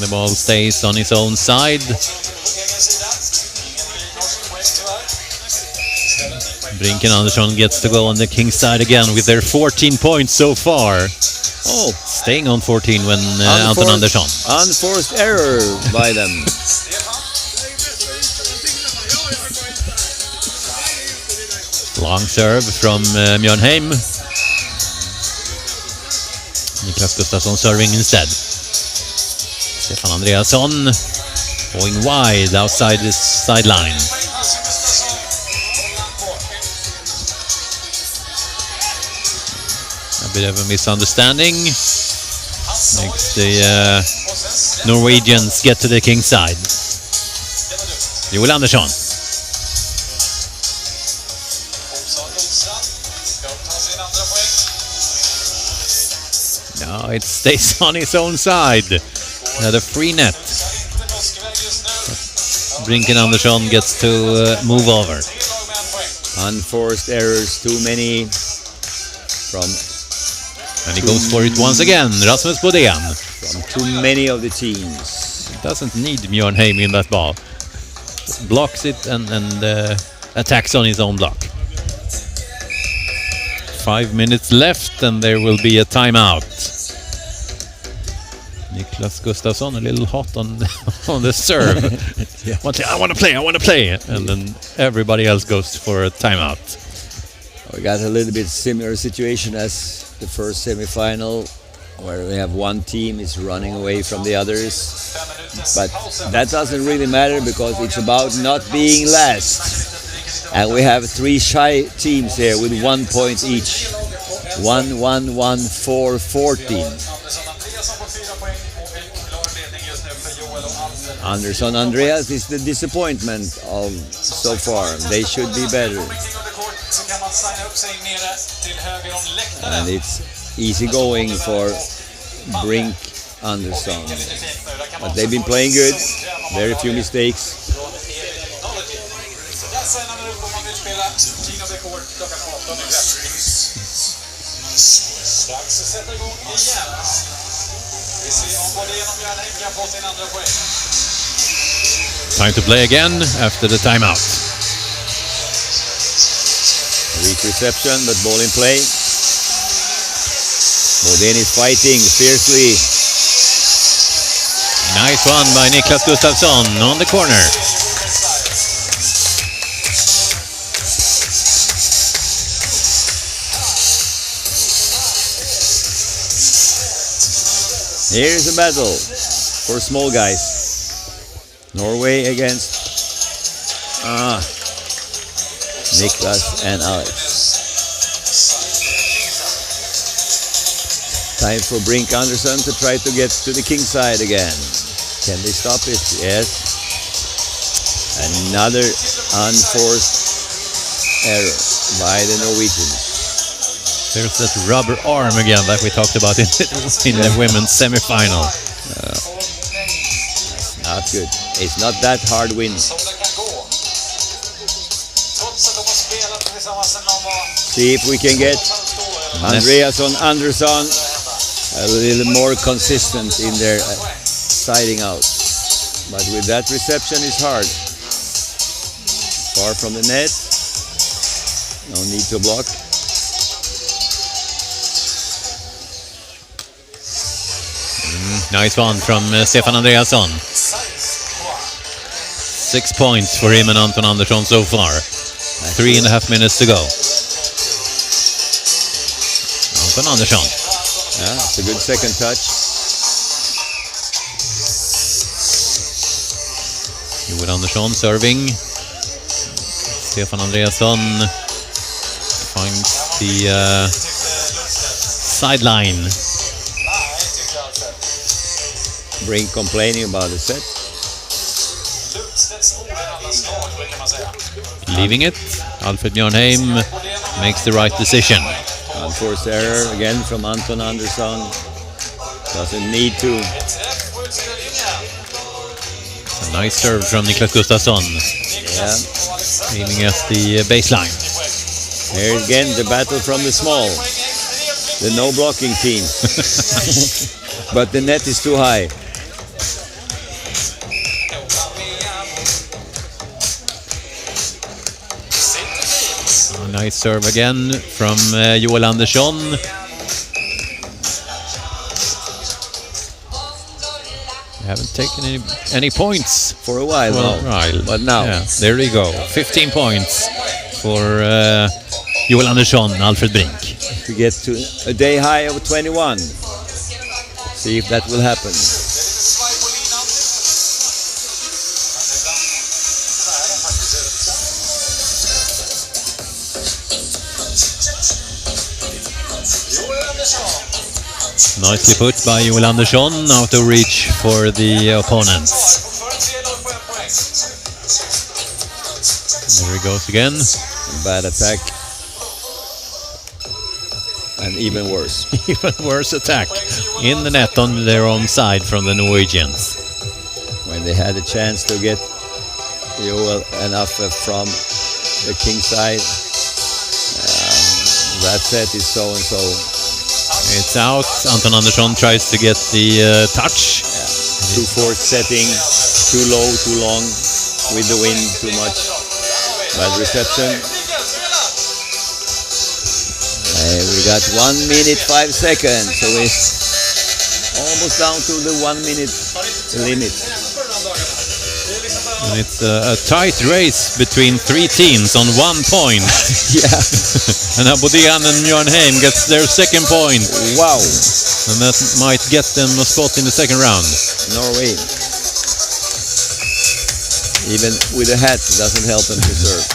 The ball stays on his own side. Brinken Andersson gets to go on the King's side again with their 14 points so far. Oh, staying on 14 when Anton Andersson. Unforced error by them. Long serve from Mjörnheim. Niklas Gustafsson serving instead. Stefan Andreasson going wide outside this sideline. A bit of a misunderstanding makes the Norwegians get to the King's side. Joel Andersson. No, it stays on his own side. Had a free net. Brinken Andersson gets to move over. Unforced errors, too many from... And he goes for it once again, Rasmus Bodén. From too many of the teams. Doesn't need Mjörnheim in that ball. Just blocks it and attacks on his own block. 5 minutes left and there will be a timeout. Niklas Gustafsson a little hot on the serve. Yeah. I want to play. And then everybody else goes for a timeout. We got a little bit similar situation as the first semi-final, where we have one team is running away from the others. But that doesn't really matter because it's about not being last. And we have 3 shy teams here with 1 point each. 1, 1, 1, 4, 14. Andersson Andreas is the disappointment of so far. They should be better. And it's easy going for Brink Andersson. But they've been playing good. Very few mistakes. Time to play again after the timeout. Weak reception, but ball in play. Bodén is fighting fiercely. Nice one by Niklas Gustafsson on the corner. Here's a battle for small guys. Norway against Niklas and Alex. Time for Brink Andersson to try to get to the King's side again. Can they stop it? Yes. Another unforced error by the Norwegians. There's that rubber arm again that we talked about in the women's semi-final. Not good. It's not that hard win. See if we can get Andreasson Andersson a little more consistent in their siding out. But with that reception it's hard. Far from the net. No need to block. Nice one from Stefan Andreasson. 6 points for him and Anton Andersson so far. 3.5 minutes to go. Anton Andersson. Yeah, it's a good second touch. Joel Andersson serving. Stefan Andreasson finds the sideline. Brink complaining about the set. Leaving it. Alfred Björnheim makes the right decision. Unforced error again from Anton Andersson. Doesn't need to. A nice serve from Niklas Gustafsson. Yeah. Aiming at the baseline. Here again, the battle from the small. The no blocking team. But the net is too high. A nice serve again from Joel Andersson. Haven't taken any points for a while. But now, yeah, there we go. 15 points for Joel Andersson, Alfred Brink. To get to a day high of 21. See if that will happen. Nicely put by Joel Andersson, out of reach for the opponents. There he goes again. Bad attack. And even worse. Even worse attack in the net on their own side from the Norwegians. When they had a chance to get Joel enough from the king side, that set is so and so. It's out. Anton Andersson tries to get the touch. Yeah. Too forced setting, too low, too long, with the wind, too much. Bad reception. We got 1 minute 5 seconds, so it's almost down to the 1 minute limit. And it's a tight race between 3 teams on 1 point. Yeah. And Abodian and Björnheim gets their second point. Wow. And that might get them a spot in the second round. Norway. Even with a hat, it doesn't help them to serve.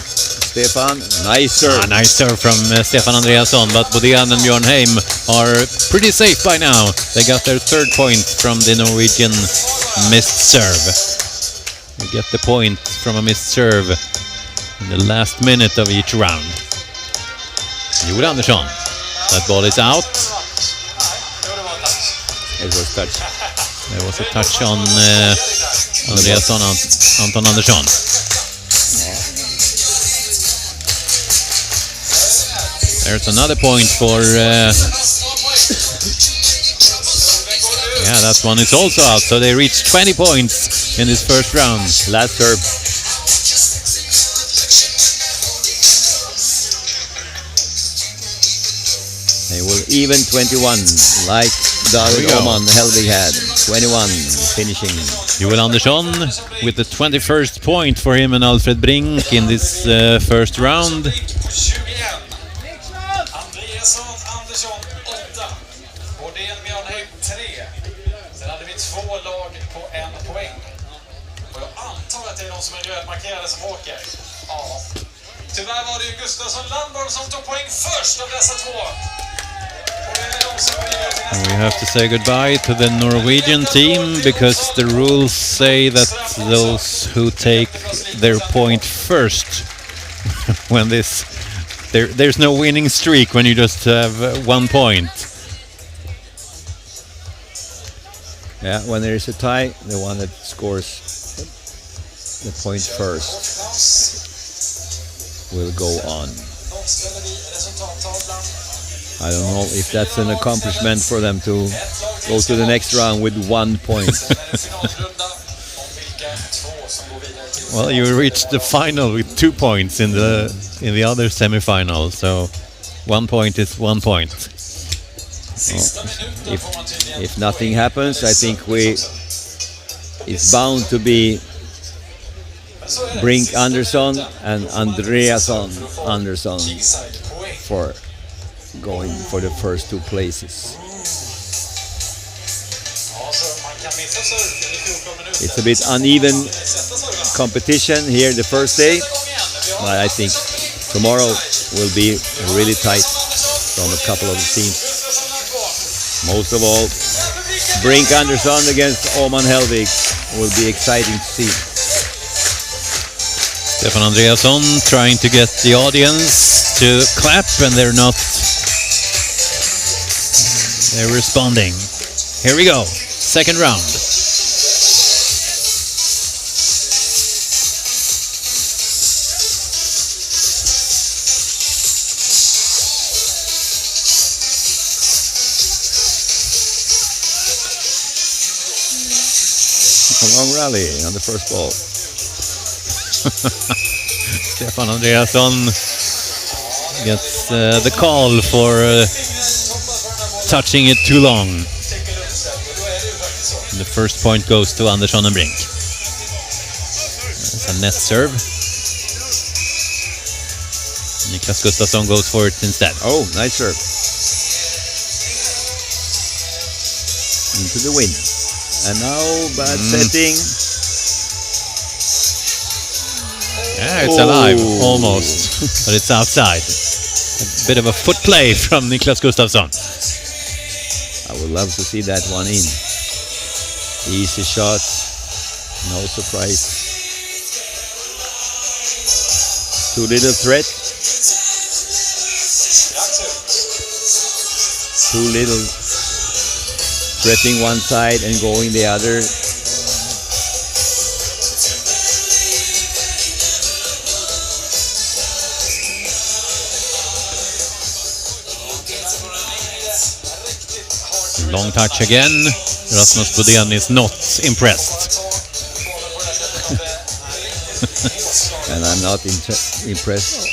Stefan, nice serve. Nice serve from Stefan Andreasson, but Bodian and Björnheim are pretty safe by now. They got their 3rd point from the Norwegian missed serve. They get the point from a missed serve in the last minute of each round. Joel Andersson. That ball is out. It was touch. There was a touch on Andreasson, Anton Andersson. There's another point for... yeah, that one is also out. So they reached 20 points in this first round. Last serve. They will even 21, like David Oman Helvig had. 21 finishing. Joel Andersson with the 21st point for him and Alfred Brink in this first round. Tyvärr var det ju Gustafsson Landborg som tog poäng först av dessa två. And we have to say goodbye to the Norwegian team because the rules say that those who take their point first when there's no winning streak when you just have 1 point. Yeah, when there is a tie, the one that scores the point first will go on. I don't know if that's an accomplishment for them to go to the next round with 1 point. Well, you reached the final with 2 points in the other semi-final, so 1 point is 1 point. Well, if nothing happens, I think it's bound to be Brink Andersson and Andreasson Andersson for going for the first two places. It's a bit uneven competition here the first day, but I think tomorrow will be really tight from a couple of teams. Most of all, Brink Andersson against Oman Helvig will be exciting to see. Stefan Andreasson trying to get the audience to clap, and they're not. They're responding. Here we go. Second round. A long rally on the first ball. Stefan Andreasson gets the call for touching it too long. The first point goes to Andersson and Brink. That's a net serve. Niklas Gustafsson goes for it instead. Oh, nice serve. Into the wind. And now bad setting. Yeah, it's alive, almost, but it's outside. A bit of a foot play from Niklas Gustafsson. I would love to see that one in. Easy shot, no surprise. Too little threat. Too little threatening one side and going the other. Long touch again. Rasmus Bodén is not impressed. And I'm not impressed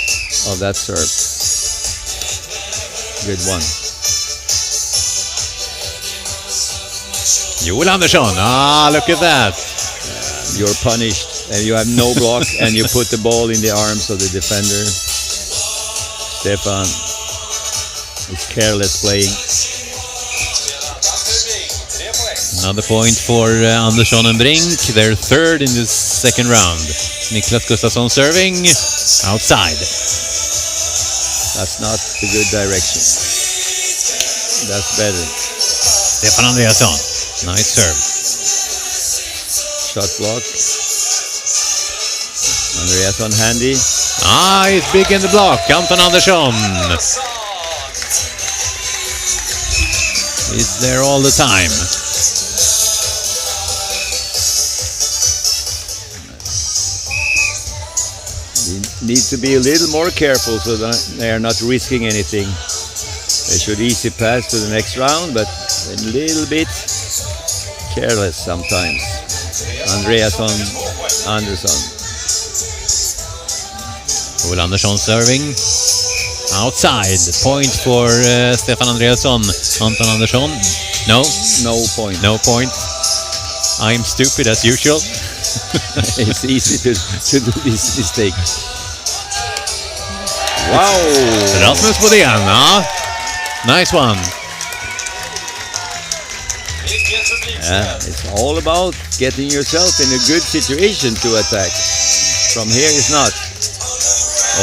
of that serve. Good one. Joel Andersson, look at that. You're punished and you have no block and you put the ball in the arms of the defender. Stefan is careless playing. Another point for Andersson and Brink. They're third in this second round. Niklas Gustafsson serving outside. That's not the good direction. That's better. Stefan Andreasson, nice serve. Shot block. Andreasson handy. He's big in the block. Anton Andersson. He's there all the time. Need to be a little more careful so that they are not risking anything. They should easy pass to the next round, but a little bit careless sometimes. Andreasson Andersson. Joel Andersson serving outside. Point for Stefan Andreasson. Anton Andersson. No point. I'm stupid as usual. It's easy to do this mistake. Wow! Rasmus Bodén, nice one. Yeah, it's all about getting yourself in a good situation to attack. From here it's not.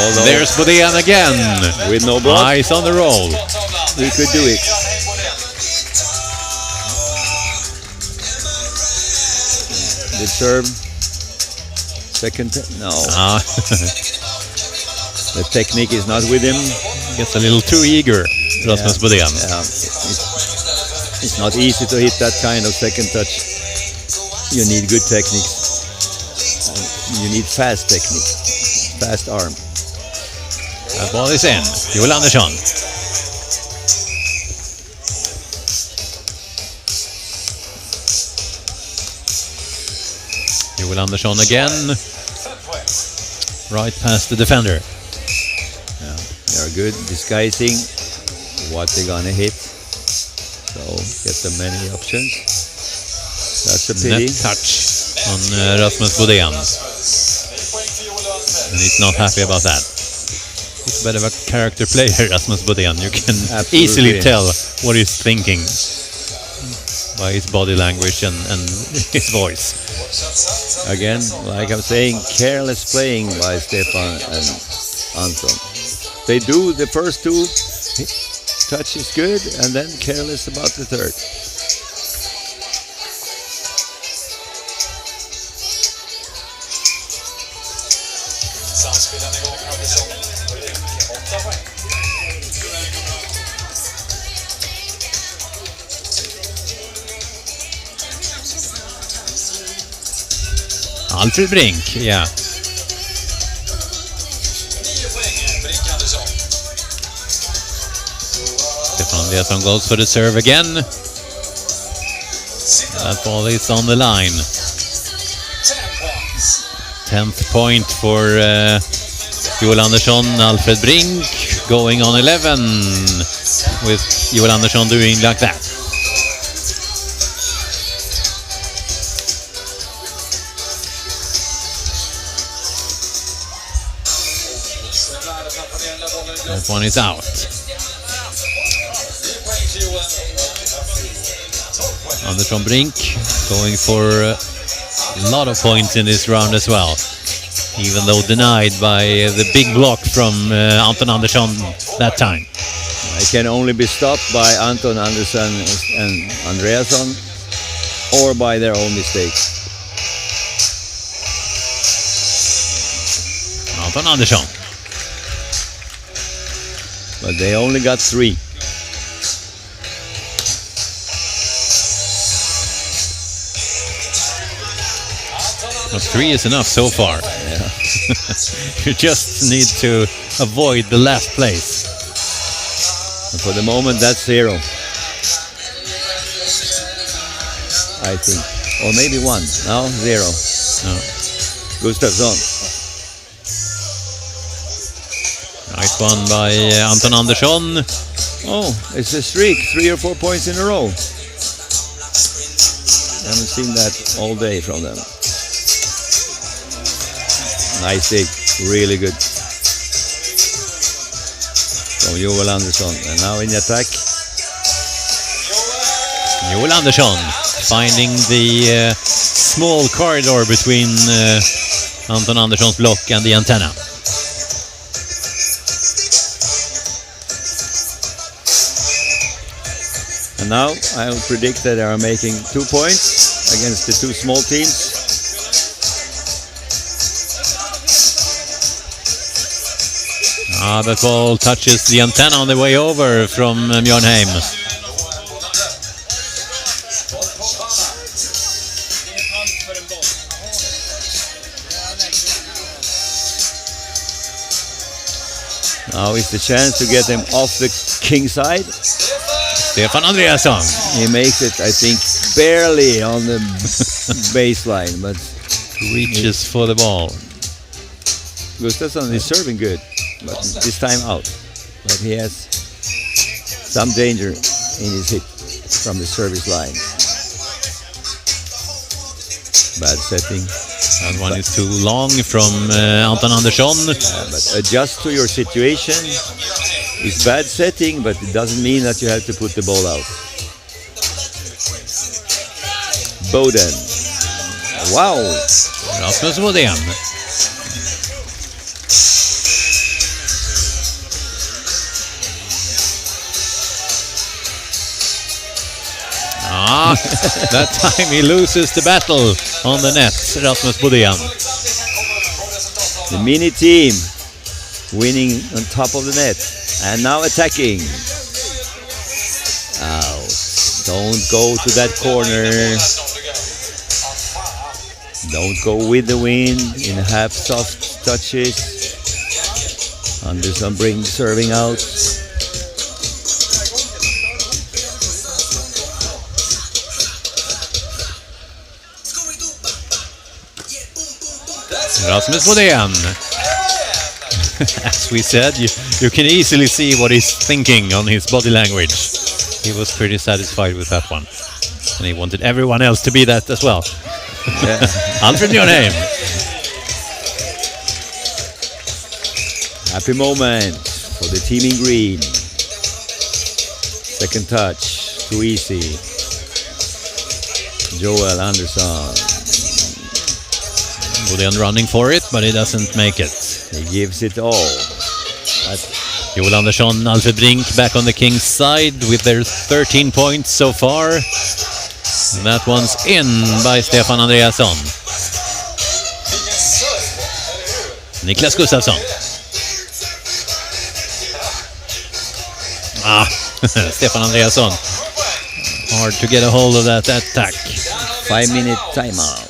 Although there's Bodén again. With no block. Eyes on the roll. We could do it. The serve. Second. No. The technique is not with him. Gets a little too eager, Rasmus Bodén. Yeah. It's not easy to hit that kind of second touch. You need good techniques. You need fast technique. Fast arm. That ball is in. Joel Andersson. Joel Andersson again. Right past the defender. Yeah, they are good disguising what they're gonna hit. So get them many options. That's a pity. Net touch on Rasmus Bodén. And he's not happy about that. He's a bit of a character player, Rasmus Bodén. You can easily tell what he's thinking by his body language and his voice. Again, like I'm saying, careless playing by Stefan and Anton. They do the first two touches good, and then careless about the third. Alfred Brink, yeah. Stefan Andreasson goes for the serve again. That ball is on the line. 10th point for Joel Andersson. Alfred Brink going on 11 with Joel Andersson doing like that. That one is out. Andersson Brink going for a lot of points in this round as well, even though denied by the big block from Anton Andersson that time. It can only be stopped by Anton Andersson and Andreasson, or by their own mistakes. Anton Andersson. But they only got 3. Well, 3 is enough so far. Yeah. You just need to avoid the last place. And for the moment, that's 0. I think. Or maybe 1. No, 0. No. Gustafsson. Nice one by Anton Andersson. Oh, it's a streak. 3 or 4 points in a row. Haven't seen that all day from them. Nice dig. Really good. From Joel Andersson. And now in attack. Joel Andersson finding the small corridor between Anton Andersson's block and the antenna. And now I'll predict that they are making 2 points against the 2 small teams. That ball touches the antenna on the way over from Mjörnheim. Now is the chance to get them off the king side. Stefan Andreasson. He makes it, I think, barely on the baseline, but reaches for the ball. Gustafsson is serving good, but this time out. But he has some danger in his hit from the service line. Bad setting. That one is too long from Anton Andersson. But adjust to your situation. It's bad setting, but it doesn't mean that you have to put the ball out. Boden. Wow. Rasmus Bodén. That time he loses the battle on the net, Rasmus Bodén. The mini team winning on top of the net and now attacking. Out. Don't go to that corner. Don't go with the wind in half soft touches. Andersson Brink serving out. Rasmus Bodén. As we said, you can easily see what he's thinking on his body language. He was pretty satisfied with that one. And he wanted everyone else to be that as well. Yeah. Alfred Mjörnheim. Happy moment for the team in green. Second touch, too easy. Joel Anderson. Bodén running for it, but he doesn't make it. He gives it all. Joel Andersson, Alfred Brink back on the Kings side with their 13 points so far. And that one's in by Stefan Andreasson. Niklas Gustafsson. Stefan Andreasson. Hard to get a hold of that attack. 5-minute timeout.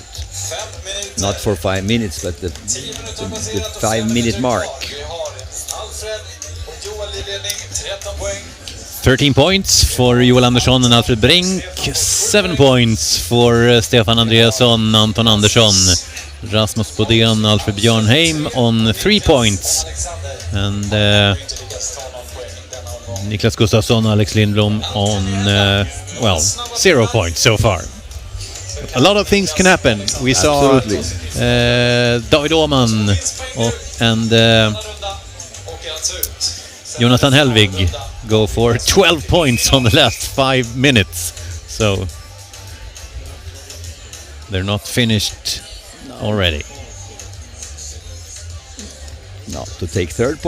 Not for 5 minutes, but the 5-minute mark. 13 points for Joel Andersson and Alfred Brink. 7 points for Stefan Andreasson, Anton Andersson, Rasmus Bodén, Alfred Björnheim on 3 points. And Niklas Gustafsson, Alex Lindblom on, 0 points so far. A lot of things can happen. We saw David Åhman and Jonathan Helvig go for 12 points on the last 5 minutes. So they're not finished already. No, to take third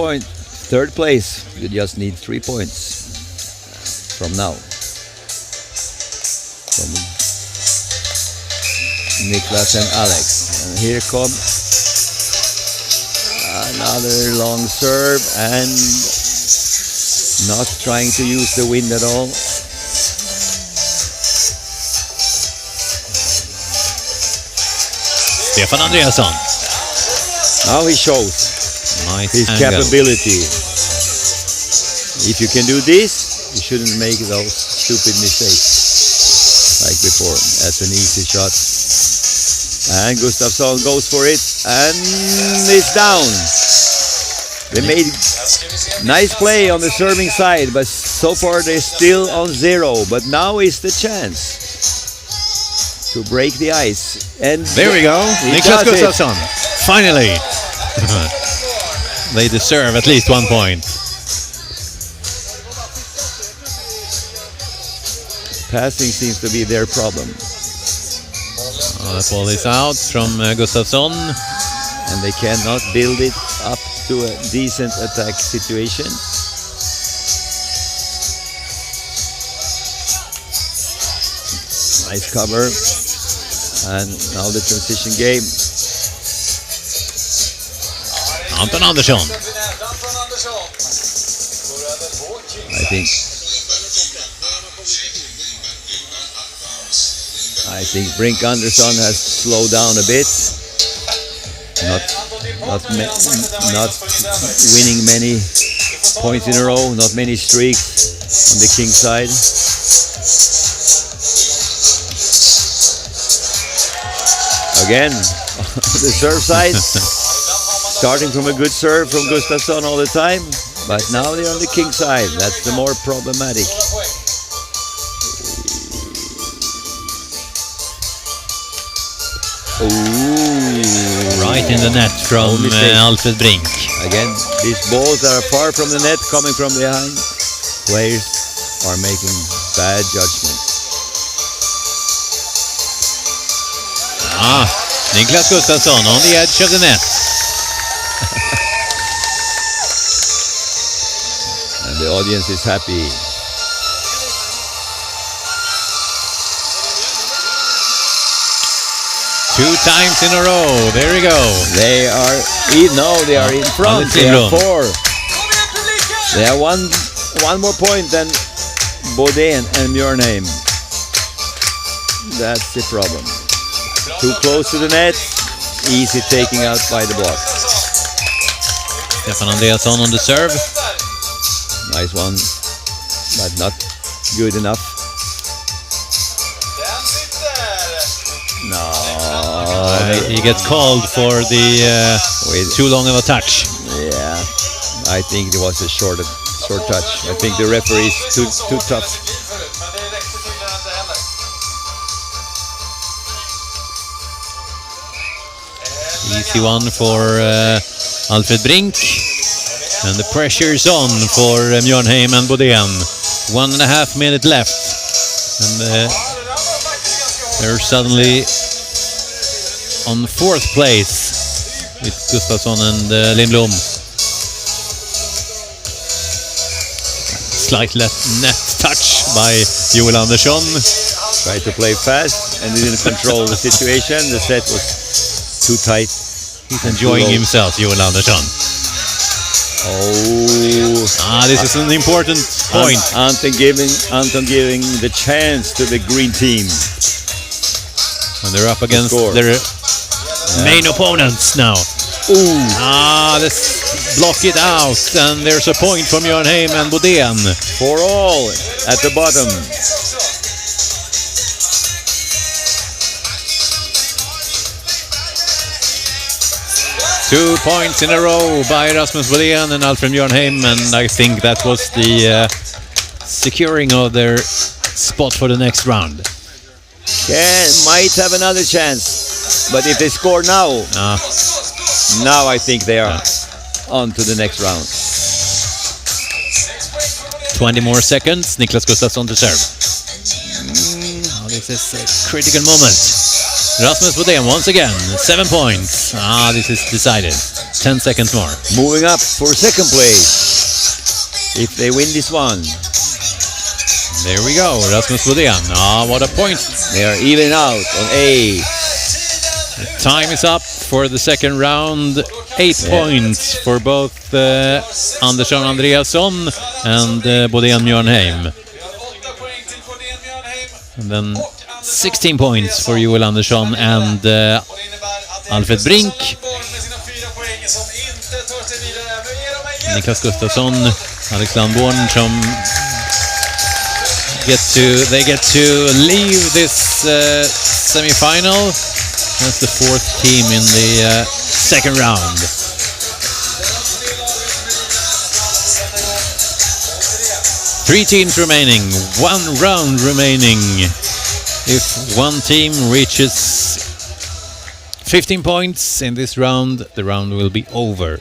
place, you just need 3 points from now. From Niklas and Alex. And here comes another long serve and not trying to use the wind at all. Stefan Andreasson. Now he shows his capability. If you can do this, you shouldn't make those stupid mistakes like before. That's an easy shot. And Gustafsson goes for it and it's down. They made nice play on the serving side, but so far they're still on 0. But now is the chance to break the ice. And there we go. Niklas Gustafsson. Finally. They deserve at least 1 point. Passing seems to be their problem. That ball is out from Gustafsson. And they cannot build it up to a decent attack situation. Nice cover. And now the transition game. Anton Andersson. I think Brink Andersson has slowed down a bit. Not winning many points in a row, not many streaks on the King side. Again, on the serve side, starting from a good serve from Gustafsson all the time, but now they're on the King side. That's the more problematic. Ooh. Right in the net from Alfred Brink. Again, these balls are far from the net, coming from behind. Players are making bad judgments. Niklas Gustafsson on the edge of the net. And the audience is happy. Two times in a row. There we go. They are in front. They have 4. They have one more point than Bodén and Björnheim. That's the problem. Too close to the net. Easy taking out by the block. Stefan Andreasson on the serve. Nice one, but not good enough. No. He gets called for the too long of a touch. Yeah, I think it was a short touch. I think the referee is too tough. Easy one for Alfred Brink. And the pressure's on for Mjörnheim and Bodén. 1.5 minutes left. And they're suddenly on 4th place with Gustafsson and Lindblom. Slight net touch by Joel Andersson. Tried to play fast and didn't control the situation. The set was too tight. He's enjoying himself, Joel Andersson. Oh, this is an important point. Anton giving the chance to the green team. When they're up against their main opponents now. Let's block it out, and there's a point from Mjörnheim and Bodén. For all at the bottom. 2 points in a row by Rasmus Bodén and Alfred Mjörnheim, and I think that was the securing of their spot for the next round. Might have another chance, but if they score now, now I think they are on to the next round. 20 more seconds. Niklas Gustafsson to serve. This is a critical moment. Rasmus Bodén once again, 7 points. This is decided. 10 seconds more. Moving up for second place if they win this one. There we go, Rasmus Bodén. What a point. They are even out on A. Time is up for the second round. 8 points for both Andersson Andreasson and Bodén Mjörnheim. And then 16 points for Joel Andersson and Alfred Brink. Niklas Gustafsson, Alex Landborn they get to leave this semi-final as the 4th team in the second round. Three teams remaining, 1 round remaining. If one team reaches 15 points in this round, the round will be over.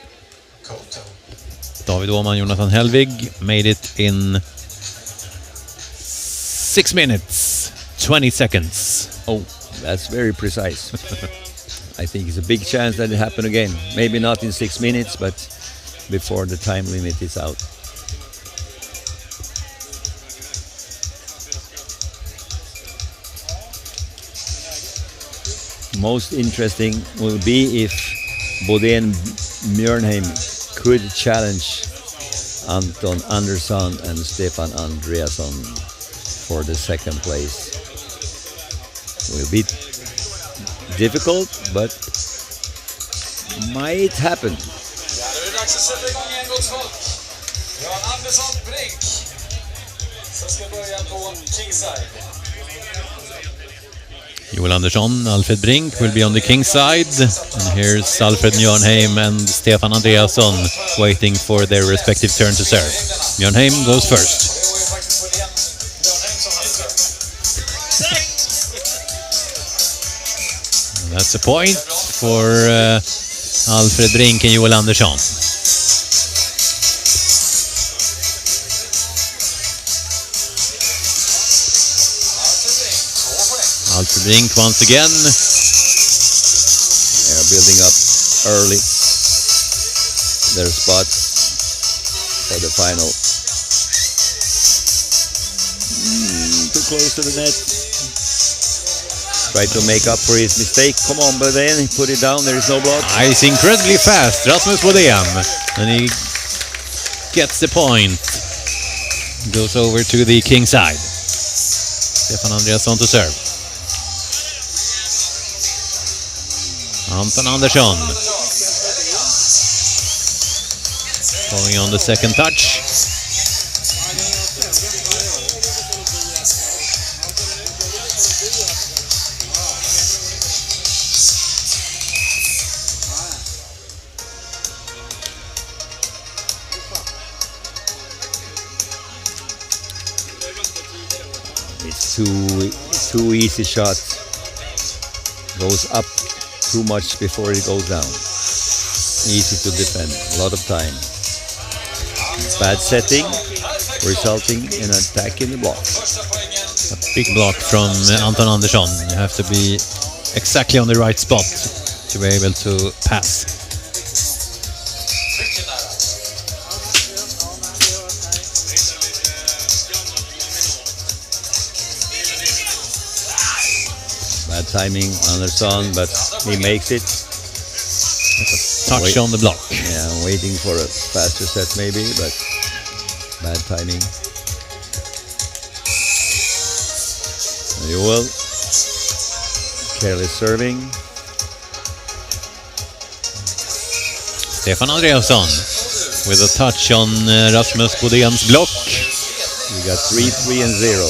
David Åhman, Jonathan Helvig made it in 6 minutes, 20 seconds. Oh, that's very precise. I think it's a big chance that it happen again. Maybe not in 6 minutes, but before the time limit is out. Most interesting will be if Bodén Mjörnheim could challenge Anton Andersson and Stefan Andreasson for the second place. Will be difficult, but might happen. Joel Andersson, Alfred Brink will be on the king side, and here's Alfred Mjörnheim and Stefan Andreasson waiting for their respective turn to serve. Mjörnheim goes first. And that's a point for Alfred Brink and Joel Andersson. Alfred Brink once again. They're building up early their spot for the final. Too close to the net. Tried to make up for his mistake. Come on, but then he put it down. There is no block. He's incredibly fast, Rasmus Bodén, and he gets the point. Goes over to the king side. Stefan Andreasson to serve. Anton Andersson going on the second touch. It's too easy shot. Goes up too much before it goes down. Easy to defend, a lot of time. Bad setting, resulting in an attack in the block. A big block from Anton Andersson. You have to be exactly on the right spot to be able to pass. Bad timing, Andersson, but he makes it. Touch on the block. Yeah, waiting for a faster set maybe, but bad timing. Joel, careless serving. Stefan Andreasson with a touch on Rasmus Bodéns block. We got 3-3 and 0.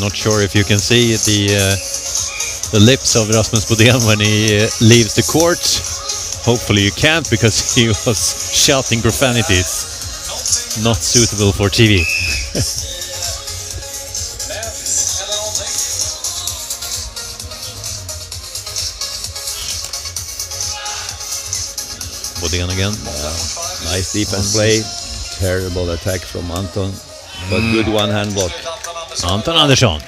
Not sure if you can see the lips of Rasmus Bodén when he leaves the court. Hopefully you can't, because he was shouting profanities. Not suitable for TV. Bodén again. Nice defense play. Terrible attack from Anton, but good one-hand block. Anton Andersson.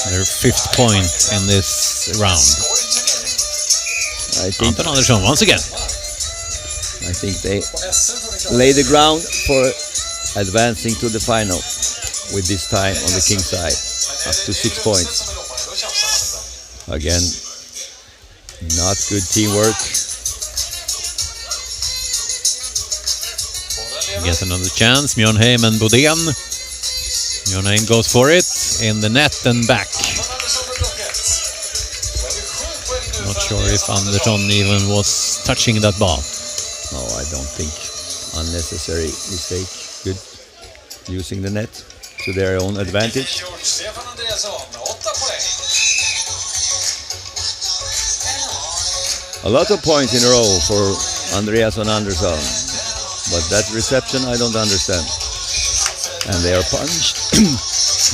Their 5th point in this round. I think Anton Andersson once again. I think they lay the ground for advancing to the final with this time on the king side, up to 6 points. Again, not good teamwork. Get another chance. Mjörnheim and Bodén. Mjörnheim goes for it in the net and back. Not sure if Andersson even was touching that ball. No, I don't think. Unnecessary mistake. Good. Using the net to their own advantage. A lot of points in a row for Andreasson Andersson. But that reception I don't understand. And they are punished.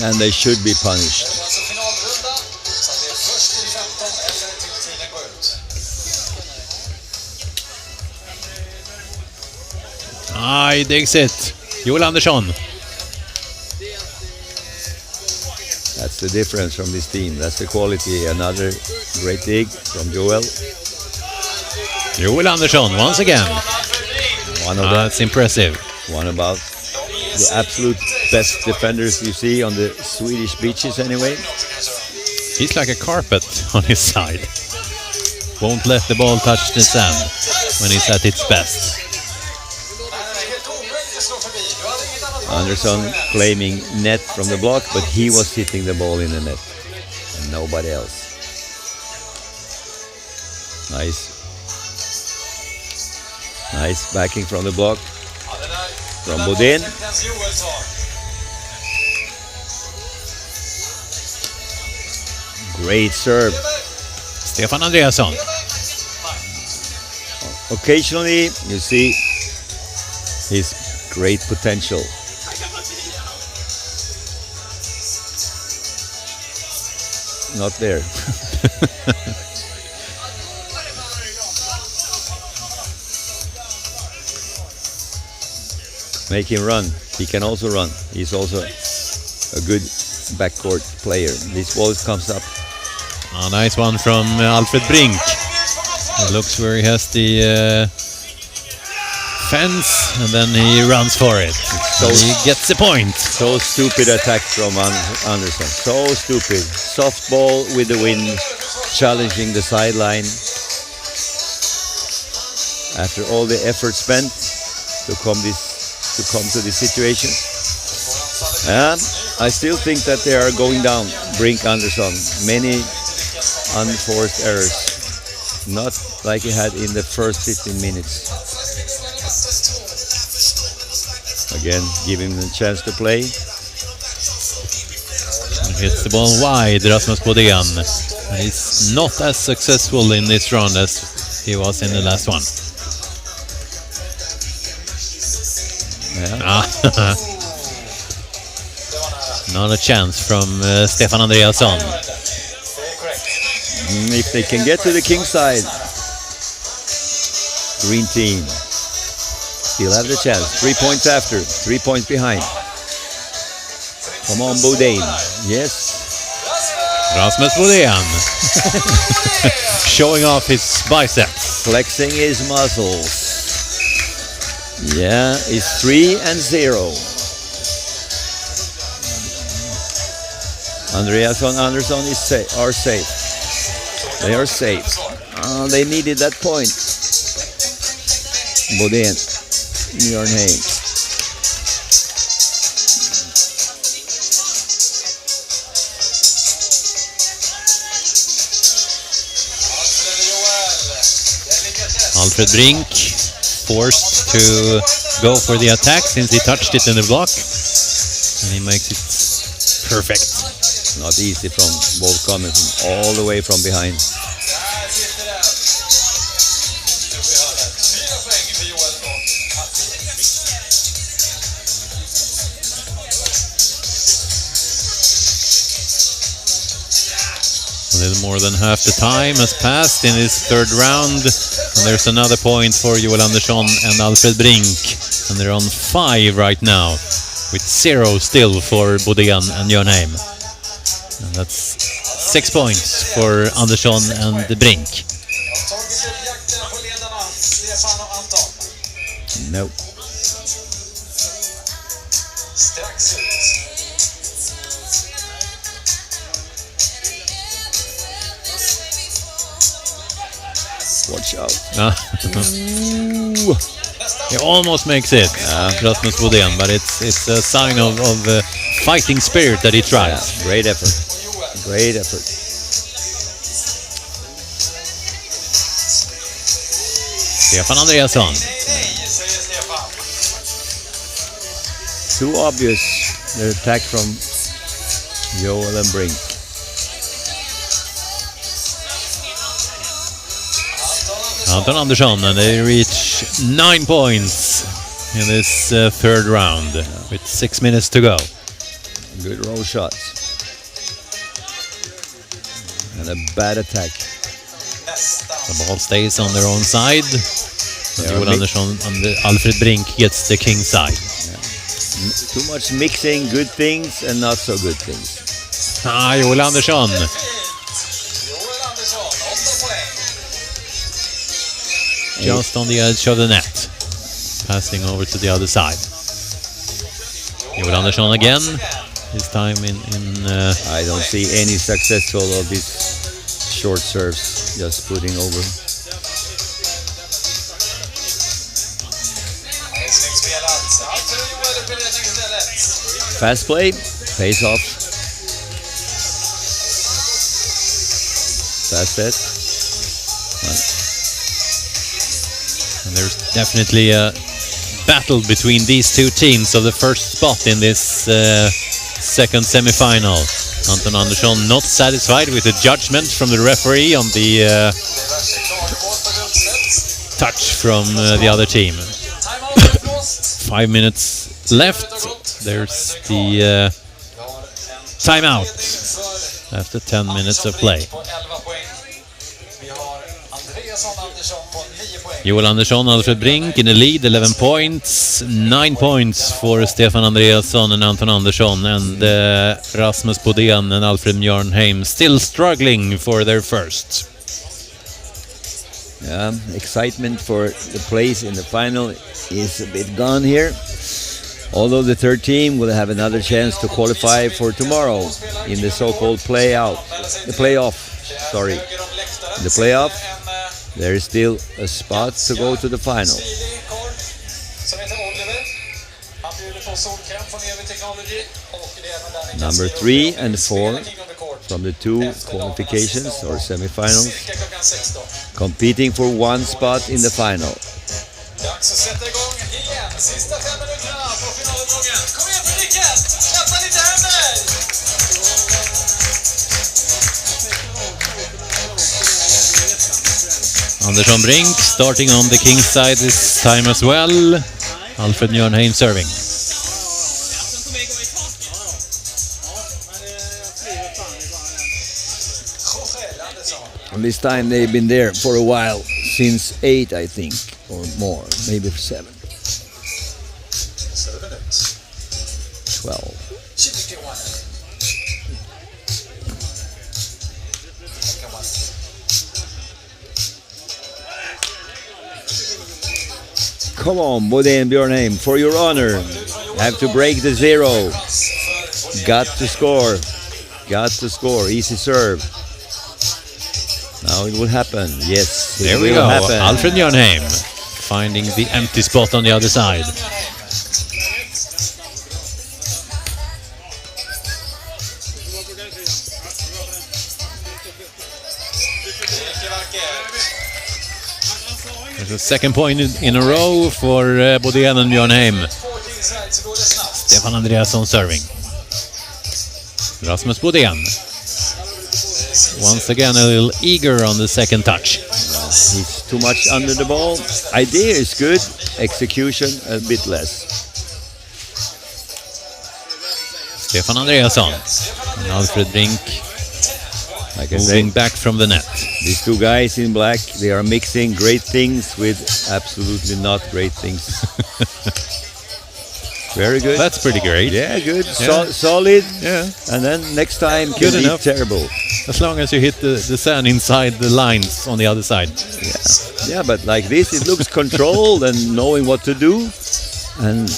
And they should be punished. He digs it. Joel Andersson. That's the difference from this team. That's the quality. Another great dig from Joel. Joel Andersson once again. That's impressive. One about the absolute best defenders you see on the Swedish beaches anyway. He's like a carpet on his side. Won't let the ball touch the sand when he's at its best. Andersson claiming net from the block, but he was hitting the ball in the net and nobody else. Nice backing from the block from Bodén. Great serve. Stefan Andreasson. Occasionally you see his great potential. Not there. Make him run. He can also run. He's also a good backcourt player. This ball comes up. A nice one from Alfred Brink. It looks where he has the fence, and then he runs for it. So he gets the point. So stupid attack from Andersson. So stupid. Soft ball with the wind, challenging the sideline. After all the effort spent to come to this situation. And I still think that they are going down. Brink, Andersson. Many unforced errors. Not like he had in the first 15 minutes. Again, give him the chance to play. Hits the ball wide, Rasmus Bodén. He's not as successful in this round as he was in the last one. Yeah. Not a chance from Stefan Andreasson. If they can get to the king side, green team still have the chance. 3 points after, 3 points behind. Come on, Bodén. Yes. Rasmus Bodén. Showing off his biceps. Flexing his muscles. Yeah, it's 3-0. Andreasson, Andersson are safe. They are safe. They needed that point. Bodén, Mjörnheim. Alfred Brink forced to go for the attack since he touched it in the block. And he makes it perfect. Not easy from both coming from all the way from behind. A little more than half the time has passed in this third round. And there's another point for Joel Andersson and Alfred Brink. And they're on 5 right now, with 0 still for Bodén and Mjörnheim. And that's 6 points for Andersson and Brink. Nope. Watch out. He almost makes it, Rasmus Bodén, but it's a sign of fighting spirit that he tries. Yeah, great effort. Great effort. Stefan Andreasson. Too obvious, the attack from Joel and Brink. Anton Andersson, and they reach 9 points in this third round with 6 minutes to go. Good roll shots. And a bad attack. The ball stays on their own side. Joel Andersson and Alfred Brink gets the king side. Yeah. Too much mixing good things and not so good things. Joel Andersson. Just on the edge of the net. Passing over to the other side. Joel Andersson again. This time in I don't see any successful of these short serves. Just putting over. Fast play. Pays off. Fast set. And there's definitely a battle between these two teams of the first spot in this second semi-final. Anton Andersson not satisfied with the judgment from the referee on the touch from the other team. 5 minutes left. There's the timeout after 10 minutes of play. Joel Andersson, Alfred Brink in the lead, 11 points, 9 points for Stefan Andreasson and Anton Andersson, and Rasmus Bodén and Alfred Mjörnheim still struggling for their first. Yeah, excitement for the place in the final is a bit gone here. Although the third team will have another chance to qualify for tomorrow in the so-called playoff. In the playoff, there is still a spot to go to the final. Number 3 and 4 from the 2 qualifications or semi-finals, competing for 1 spot in the final. Andersson Brink starting on the king's side this time as well. Alfred Mjörnheim serving. And this time they've been there for a while, since 8 I think, or more, maybe 7. 12. Come on, Bodé and Björnheim, for your honor. Have to break the 0. Got to score. Got to score. Easy serve. Now it will happen. Yes, there we go. Happen. Alfred Björnheim finding the empty spot on the other side. There's a second point in a row for Bodén and Björnheim. Stefan Andreasson serving. Rasmus Bodén. Once again a little eager on the second touch. He's too much under the ball. Idea is good, execution a bit less. Stefan Andreasson and Alfred Brink Like I moving said, back from the net. these two guys in black, they are mixing great things with absolutely not great things. Very good. That's pretty great. Yeah, good. Yeah. Solid. Yeah. And then next time Good can be enough. terrible. As long as you hit the sand inside the lines on the other side. Yeah, but like this, it looks controlled and knowing what to do. And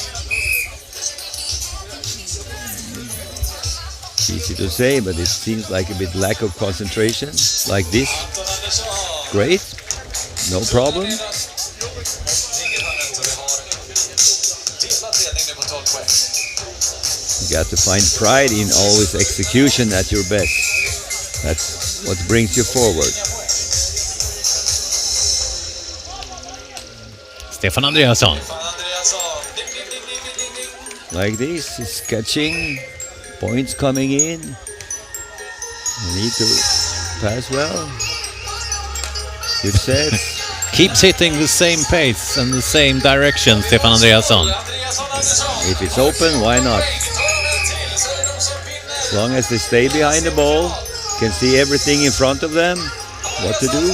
easy to say, but it seems like a bit lack of concentration. Like this. Great. No problem. You got to find pride in always execution at your best. That's what brings you forward. Stefan Andreasson. Like this, is catching, points coming in. You need to pass well. Good sets. Keeps hitting the same pace and the same direction, Stefan Andreasson. If it's open, why not? As long as they stay behind the ball, can see everything in front of them, what to do.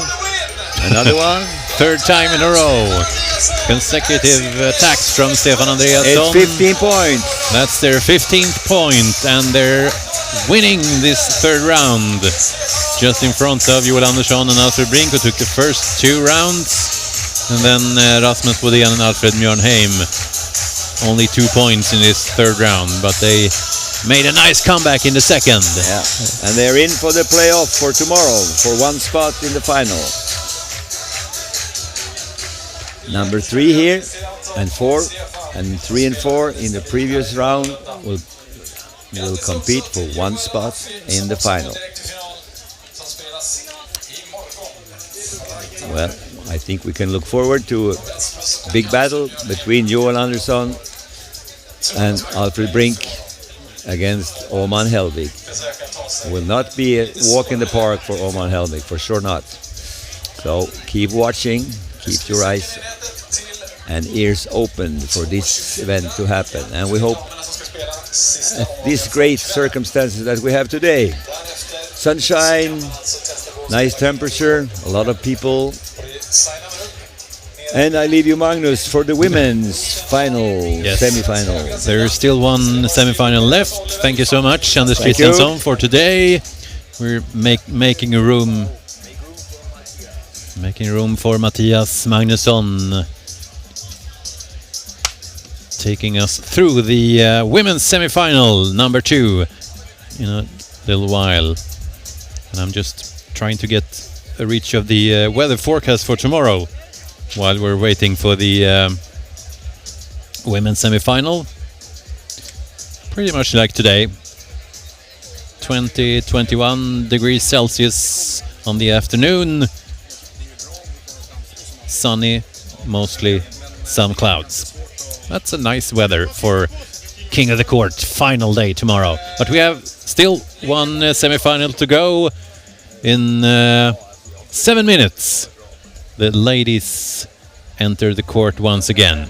Another one. Third time in a row. Consecutive attacks from Stefan Andreasson. It's 15 points. That's their 15th point, and they're winning this third round. Just in front of Joel Andersson and Alfred Brink, who took the first 2 rounds. And then Rasmus Bodén and Alfred Björnheim. Only 2 points in this third round, but they made a nice comeback in the second. Yeah, and they're in for the playoff for tomorrow, for 1 spot in the final. Number 3 here, and 4, and 3 and 4 in the previous round will compete for 1 spot in the final. Well, I think we can look forward to a big battle between Joel Andersson and Alfred Brink against Oman Helvig. It will not be a walk in the park for Oman Helvig, for sure not. So keep watching, keep your eyes and ears open for this event to happen. And we hope at these great circumstances that we have today. Sunshine, nice temperature, a lot of people. And I leave you, Magnus, for the women's final, semi-final. There's still one semi-final left. Thank you so much, Anders Thank Christiansson, you. for today. We're making room for Mattias Magnusson, taking us through the women's semi-final number 2 in a little while. And I'm just trying to get a reach of the weather forecast for tomorrow while we're waiting for the women's semi-final. Pretty much like today. 20-21 degrees Celsius on the afternoon. Sunny, mostly some clouds. That's a nice weather for King of the Court final day tomorrow. But we have still one semi-final to go in 7 minutes. The ladies enter the court once again.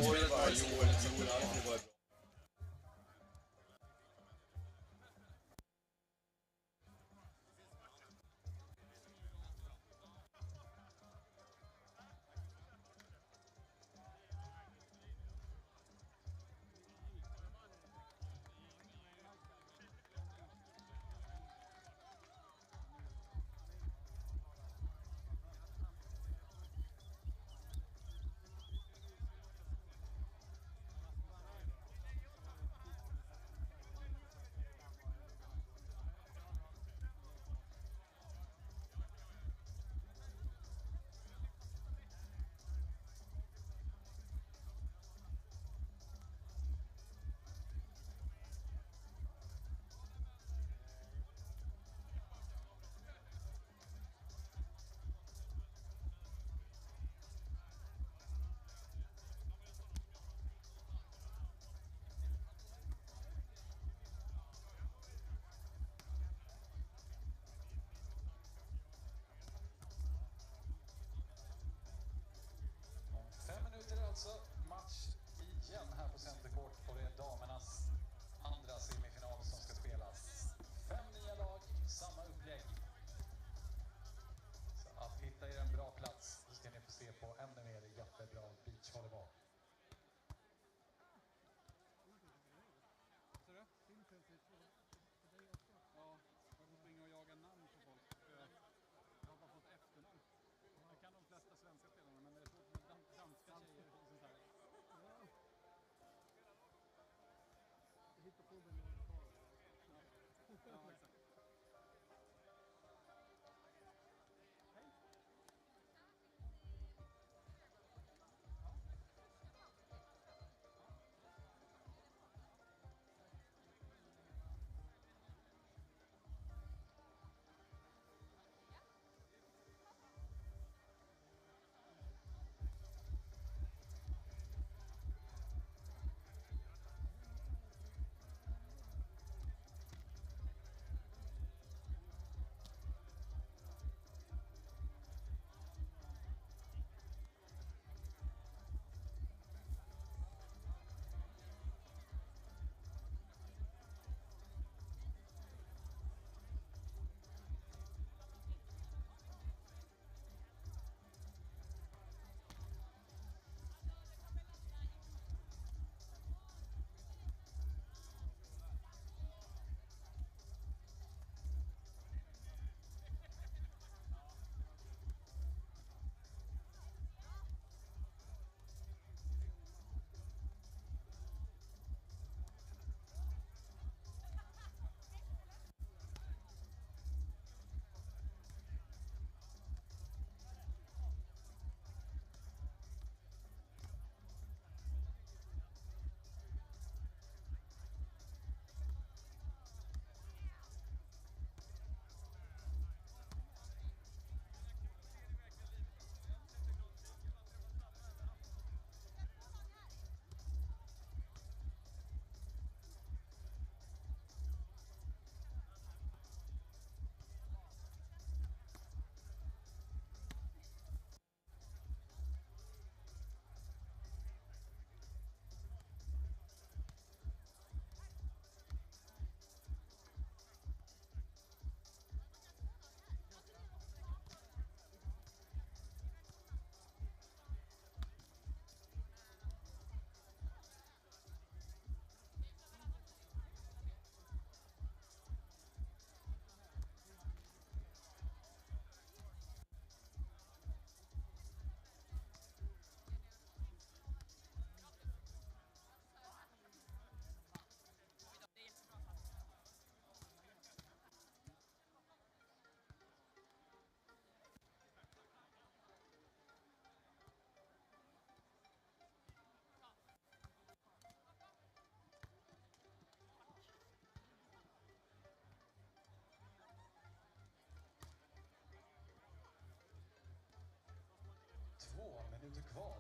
kvar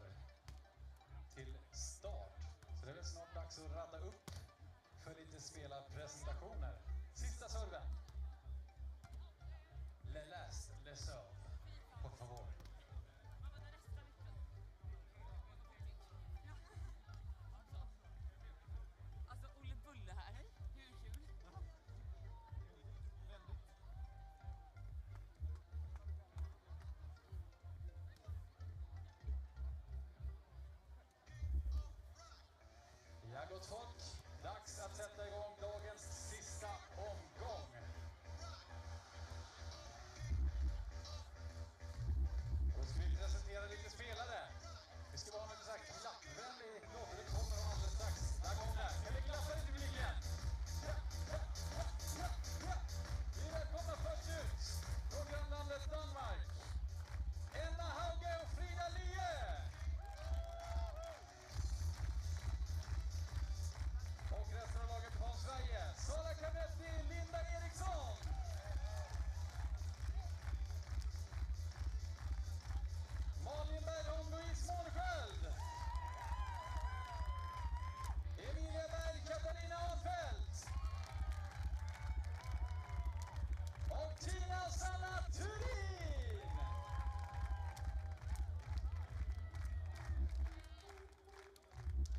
till start. Så det är väl snart dags att radda upp för lite spelarpresentationer. Sista serven. Le last, le serve. Por favor. Alltså Olle Bulle här. Hur kul? Ja, gott folk. Dags att sätta igång dagens sista omgång. Och då ska vi presentera lite spelare. Vi ska vara med så här klappvänlig låter. Det kommer alldeles strax. Där kommer det. Kan vi klappa lite med liken? Vi välkomna först ut från grannlandet Danmark. Enna Hauge och Frida Lie. Och resten av laget från Sverige. Sara Kametti, Linda Eriksson. Malin Bergholm, Louise Månsköld. Emilia Berg, Katarina Ahlfeldt. Och Tina Sanna Turin.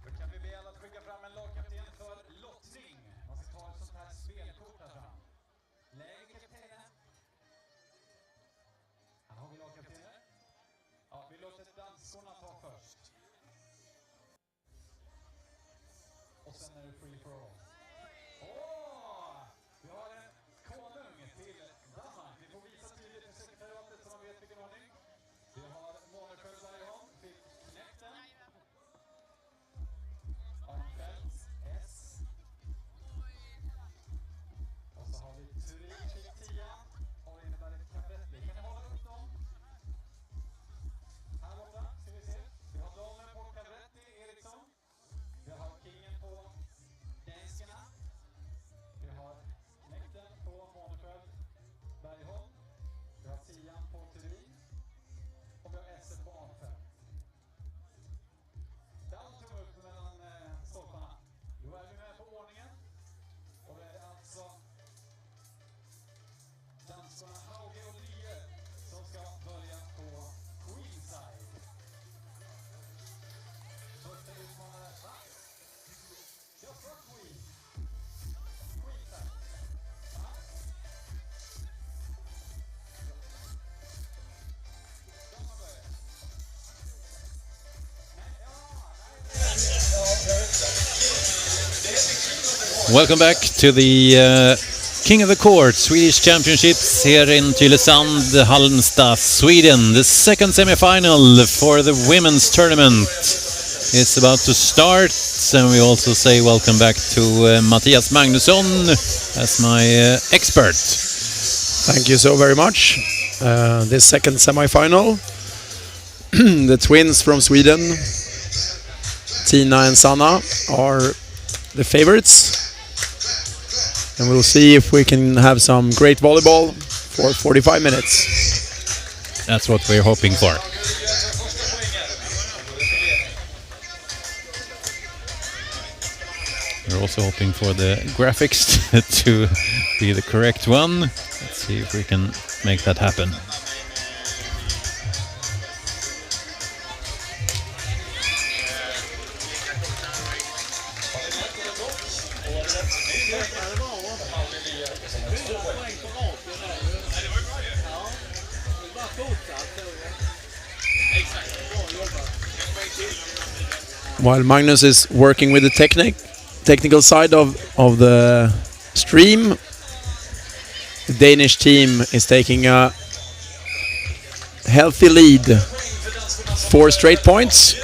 Då kan vi be alla att skicka fram en lagkapten för lottning. Man ska ta ett sånt här spelkort här fram. Läge kaptenen. Här har vi lagkaptener. Ja, vi låter danskorna ta först. Och sen är det free for all. Vi har en konung till Danmark. Vi får visa tydligt i sekretariatet så man vet vilken ordning. Vi har Månesköld Bergholm, fick knäckten. Arnfeldt, S. Och så har vi Turin, fick 10. Och det innebär ett Kametti. Kan ni hålla upp dem? Här borta, ska vi se. Vi har Dolmen på Kametti, Eriksson. Vi har Kingen på danskarna. Vi har Knäckten på Månesköld Bergholm. Vi har 10 på Turin. Och vi har S på Arnfeldt. Down tumme upp mellan stolparna. Då är vi med på ordningen. Och då är det alltså dansarna Hauge och Lie som ska börja på Queenside. Första utmanare, va? Jag sa Queen. Queenside. Va? Ska man börja? Nej, Welcome back to the King of the Court Swedish Championships here in Tylösand, Halmstad, Sweden. The second semi-final for the women's tournament is about to start, and we also say welcome back to Mattias Magnusson as my expert. Thank you so very much. This second semi-final, the twins from Sweden, Tina and Sanna, are the favorites. And we'll see if we can have some great volleyball for 45 minutes. That's what we're hoping for. We're also hoping for the graphics to be the correct one. Let's see if we can make that happen. While Magnus is working with the technical side of the stream, the Danish team is taking a healthy lead. 4 straight points.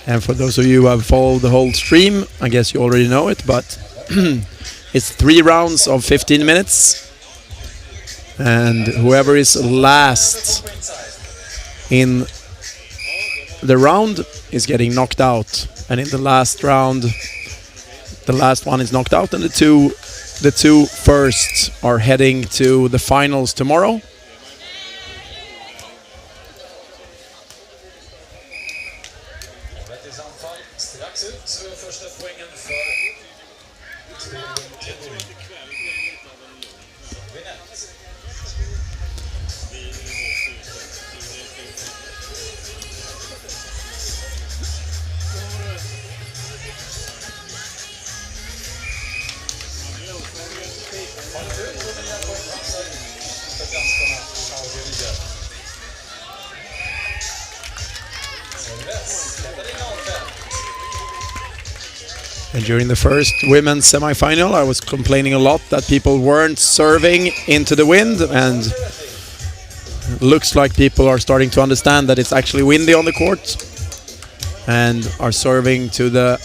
And for those of you who have followed the whole stream, I guess you already know it, but it's 3 rounds of 15 minutes. And whoever is last in the round is getting knocked out. And in the last round, The last one is knocked out, and the two first are heading to the finals tomorrow. And during the first women's semi-final, I was complaining a lot that people weren't serving into the wind, and it looks like people are starting to understand that it's actually windy on the court and are serving to the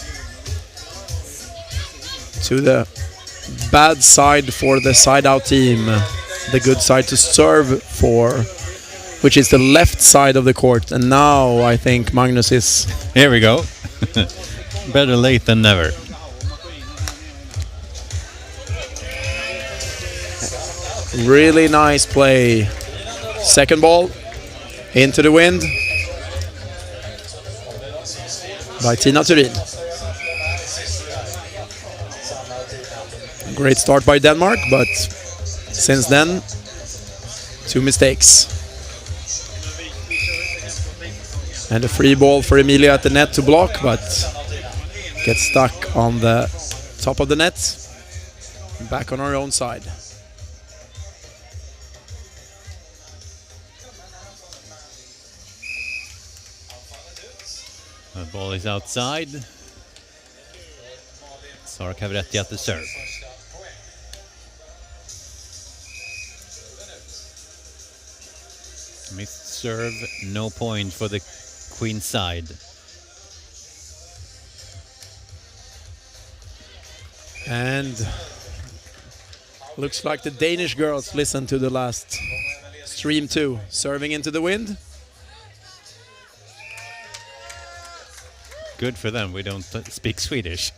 bad side for the side-out team, the good side to serve for, which is the left side of the court. And now I think Magnus is... Here we go. Better late than never. Really nice play. Second ball into the wind by Tina Turin. Great start by Denmark, but since then, 2 mistakes. And a free ball for Emilia at the net to block, but gets stuck on the top of the net. Back on our own side. The ball is outside. Sara Cavretti at the serve. Missed serve, no point for the Queen side. And looks like the Danish girls listened to the last stream too. Serving into the wind. Good for them, we don't speak Swedish.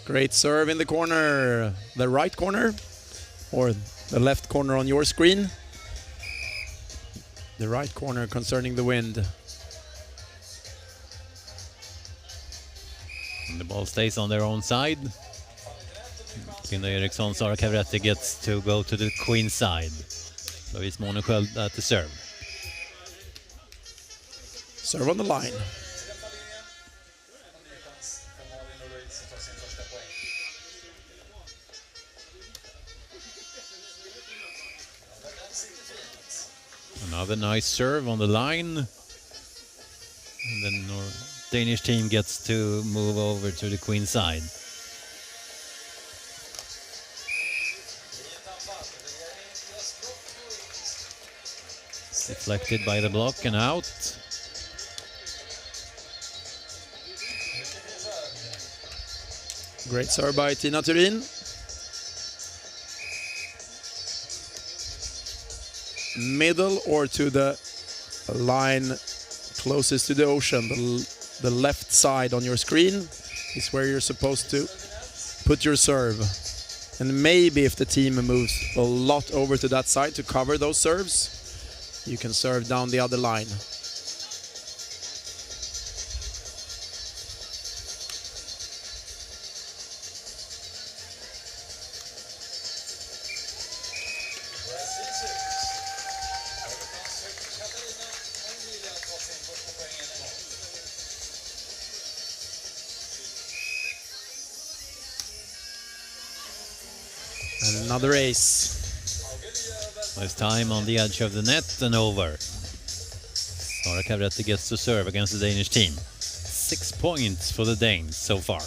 Great serve in the corner, the right corner, or the left corner on your screen. The right corner concerning the wind. And the ball stays on their own side. Linda Eriksson, Sara Cavretti gets to go to the Queen side. Louise Monesköld at the serve. Serve on the line. Another nice serve on the line. And then our Danish team gets to move over to the Queen side. Deflected by the block and out. Great serve by Tina Turin. Middle or to the line closest to the ocean. The left side on your screen is where you're supposed to put your serve. And maybe if the team moves a lot over to that side to cover those serves, you can serve down the other line. And another ace. This time on the edge of the net and over. Sara Cavretti gets to serve against the Danish team. 6 points for the Danes so far.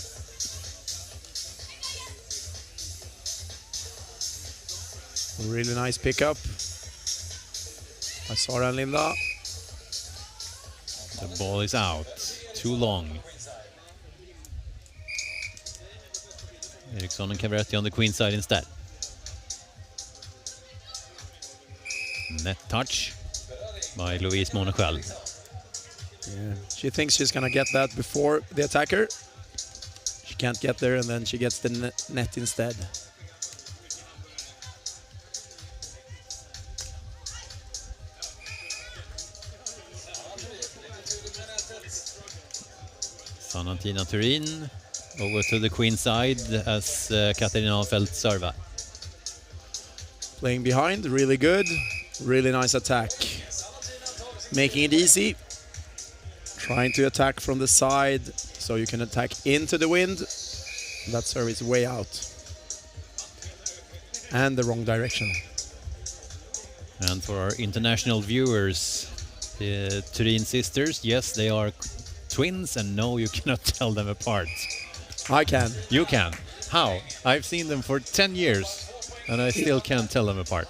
Really nice pickup by Sara and Linda. The ball is out. Too long. Eriksson and Cavretti on the Queen side instead. Net touch by Louise Monesköld. Yeah. She thinks she's gonna get that before the attacker. She can't get there, and then she gets the net instead. Sanna-Tina Turin over to the queen side as Katarina Felt serva. Playing behind, really good. Really nice attack. Making it easy. Trying to attack from the side so you can attack into the wind. That serve is way out. And the wrong direction. And for our international viewers, the Turin sisters, yes, they are twins, and no, you cannot tell them apart. I can. You can. How? I've seen them for 10 years, and I still can't tell them apart.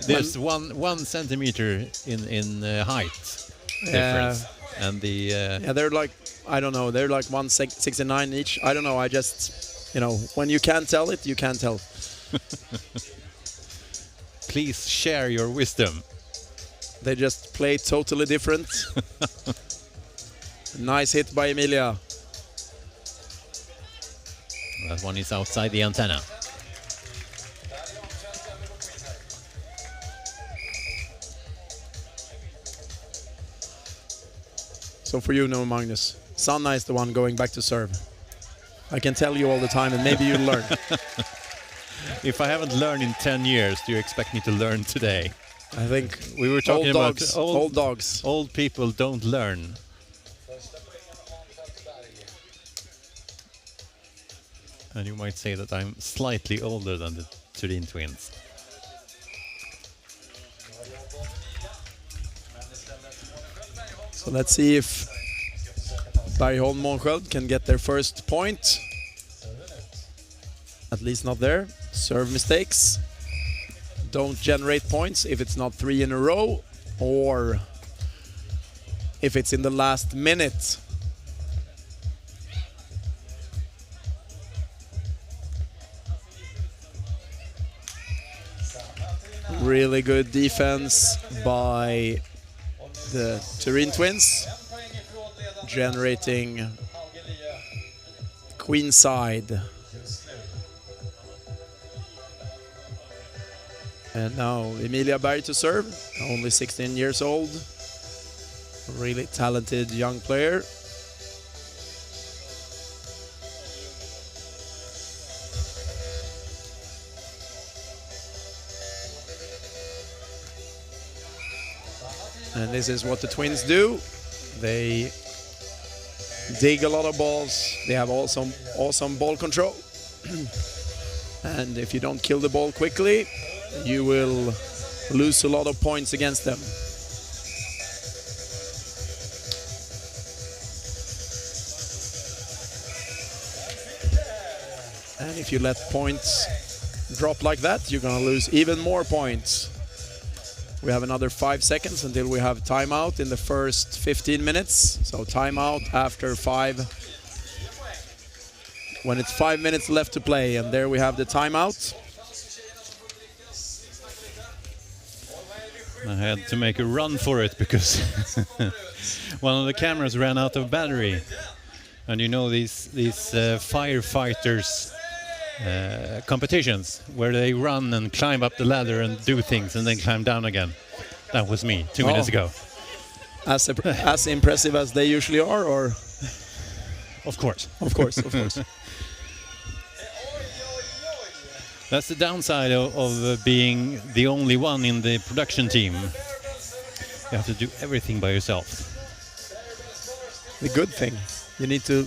There's one centimeter in height difference, and the yeah, they're like, I don't know, they're like 169 each. I don't know. I just, you know, when you can't tell it, you can't tell. Please share your wisdom. They just play totally different. Nice hit by Emilia. That one is outside the antenna. So for you, no, Magnus, Sanna is the one going back to serve. I can tell you all the time, and maybe you'll learn. If I haven't learned in 10 years, do you expect me to learn today? I think we were talking about old dogs. Old people don't learn. And you might say that I'm slightly older than the Turin twins. So let's see if Bergholm Månsköld can get their first point. At least not there. Serve mistakes don't generate points if it's not 3 in a row or if it's in the last minute. Really good defense by the Turin twins, generating queen side. And now Emilia Berg to serve, only 16 years old. Really talented young player. And this is what the twins do. They dig a lot of balls. They have awesome ball control. And if you don't kill the ball quickly, you will lose a lot of points against them. And if you let points drop like that, you're gonna lose even more points. We have another 5 seconds until we have timeout in the first 15 minutes. So timeout after 5. When it's 5 minutes left to play, and there we have the timeout. I had to make a run for it because one of the cameras ran out of battery. And you know these firefighters competitions where they run and climb up the ladder and do things and then climb down again. That was me 2 minutes ago. As impressive as they usually are, or? Of course. Of course, of course. That's the downside of being the only one in the production team. You have to do everything by yourself. The good thing. You need to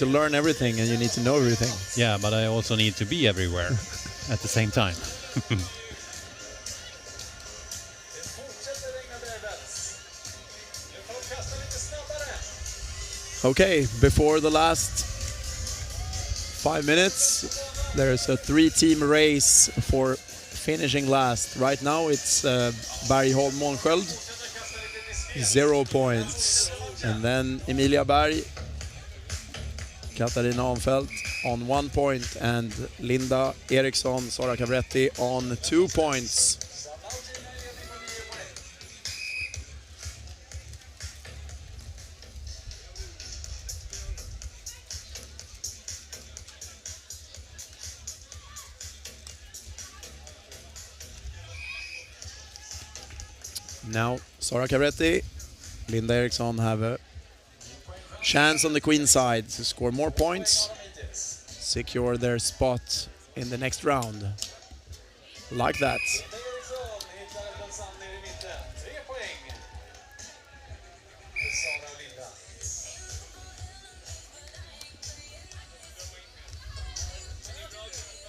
learn everything and you need to know everything. Yeah, but I also need to be everywhere at the same time. Okay, before the last 5 minutes, there's a 3-team race for finishing last. Right now it's Bergholm Månsköld, 0 points. And then Emilia Berg, Katarina Anfelt on 1 point, and Linda Eriksson, Sara Cavretti on 2 points. Now Sara Cavretti, Linda Eriksson have a chance on the queen side to score more points, secure their spot in the next round. Like that.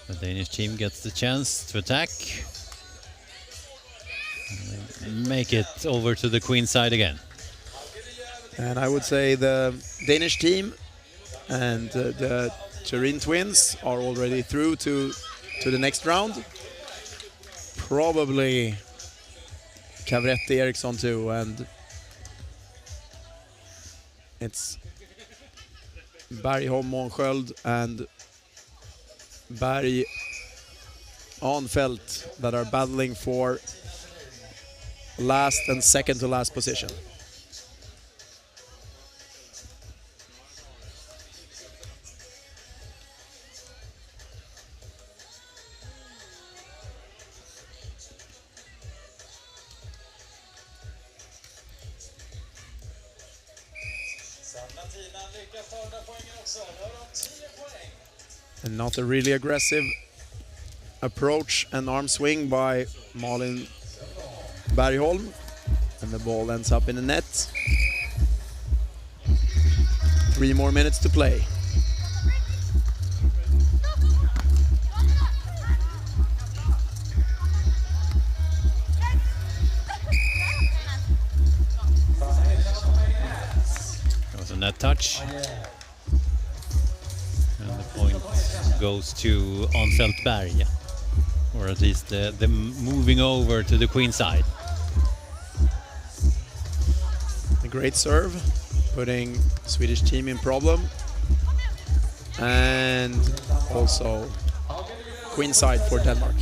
The Danish team gets the chance to attack. Make it over to the queen side again. And I would say the Danish team and the Turin twins are already through to the next round. Probably Cavretti, Eriksson too, and it's Bergholm, Månsköld and Berg Anfelt that are battling for last and second to last position. And not a really aggressive approach and arm swing by Malin Bergholm. And the ball ends up in the net. 3 more minutes to play. That was a net touch. And the point goes to Anfelt Berg, or at least the moving over to the queen side. A great serve, putting Swedish team in problem. And also queen side for Denmark.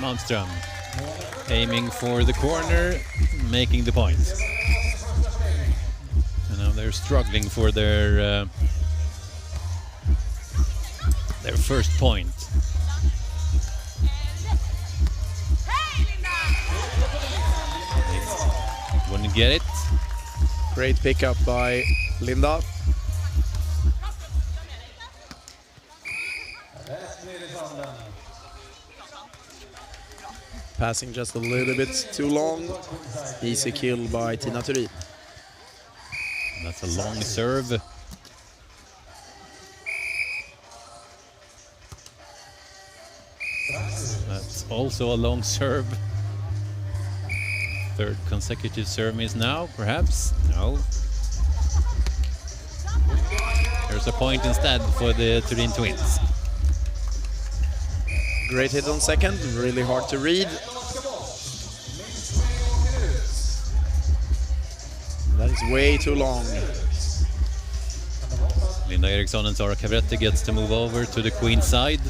Malmström aiming for the corner, making the point. And now they're struggling for their first point. They wouldn't get it. Great pickup by Linda. Passing just a little bit too long. Easy kill by Tina Turin. That's a long serve. That's also a long serve. Third consecutive serve miss now, perhaps? No. There's a point instead for the Turin twins. Great hit on second, really hard to read. That is way too long. Linda Eriksson and Sara Cavretti gets to move over to the queen side.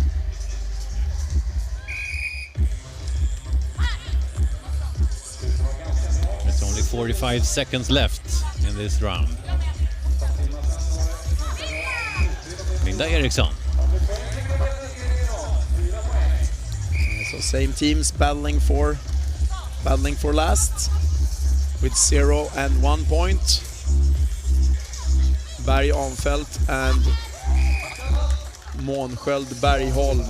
There's only 45 seconds left in this round. Linda Eriksson. So same teams battling for last with 0 and 1 point. Berg Anfelt and Månsköld Bergholm.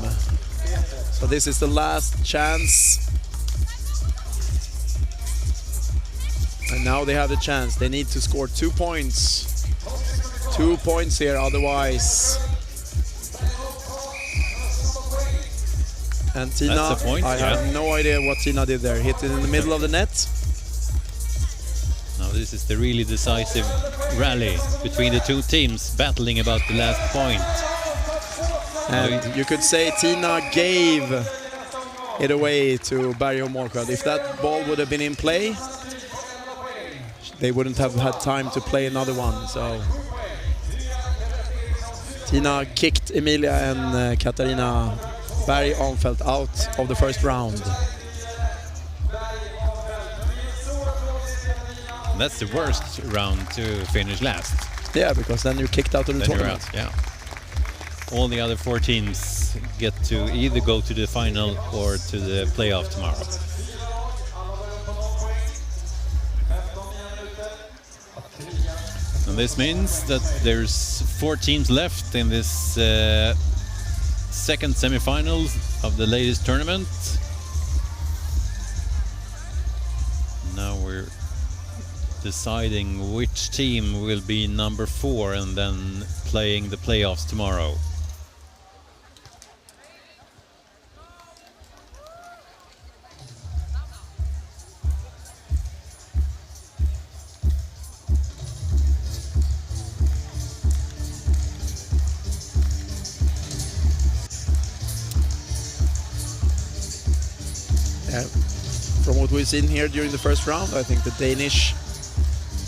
So this is the last chance. And now they have the chance. They need to score 2 points. 2 points here, otherwise. And Tina, that's a point, I have no idea what Tina did there. Hit it in the middle of the net. Now this is the really decisive rally between the two teams battling about the last point. And you could say Tina gave it away to Berg och Månsköld. If that ball would have been in play, they wouldn't have had time to play another one. So Tina kicked Emilia and Katarina Berg Anfelt out of the first round. That's the worst round to finish last. Yeah, because then you're kicked out of the Then you're tournament. out, yeah. All the other 4 teams get to either go to the final or to the playoff tomorrow. And this means that there's 4 teams left in this second semi-final of the latest tournament. Now we're deciding which team will be number 4 and then playing the playoffs tomorrow. From what we've seen here during the first round, I think the Danish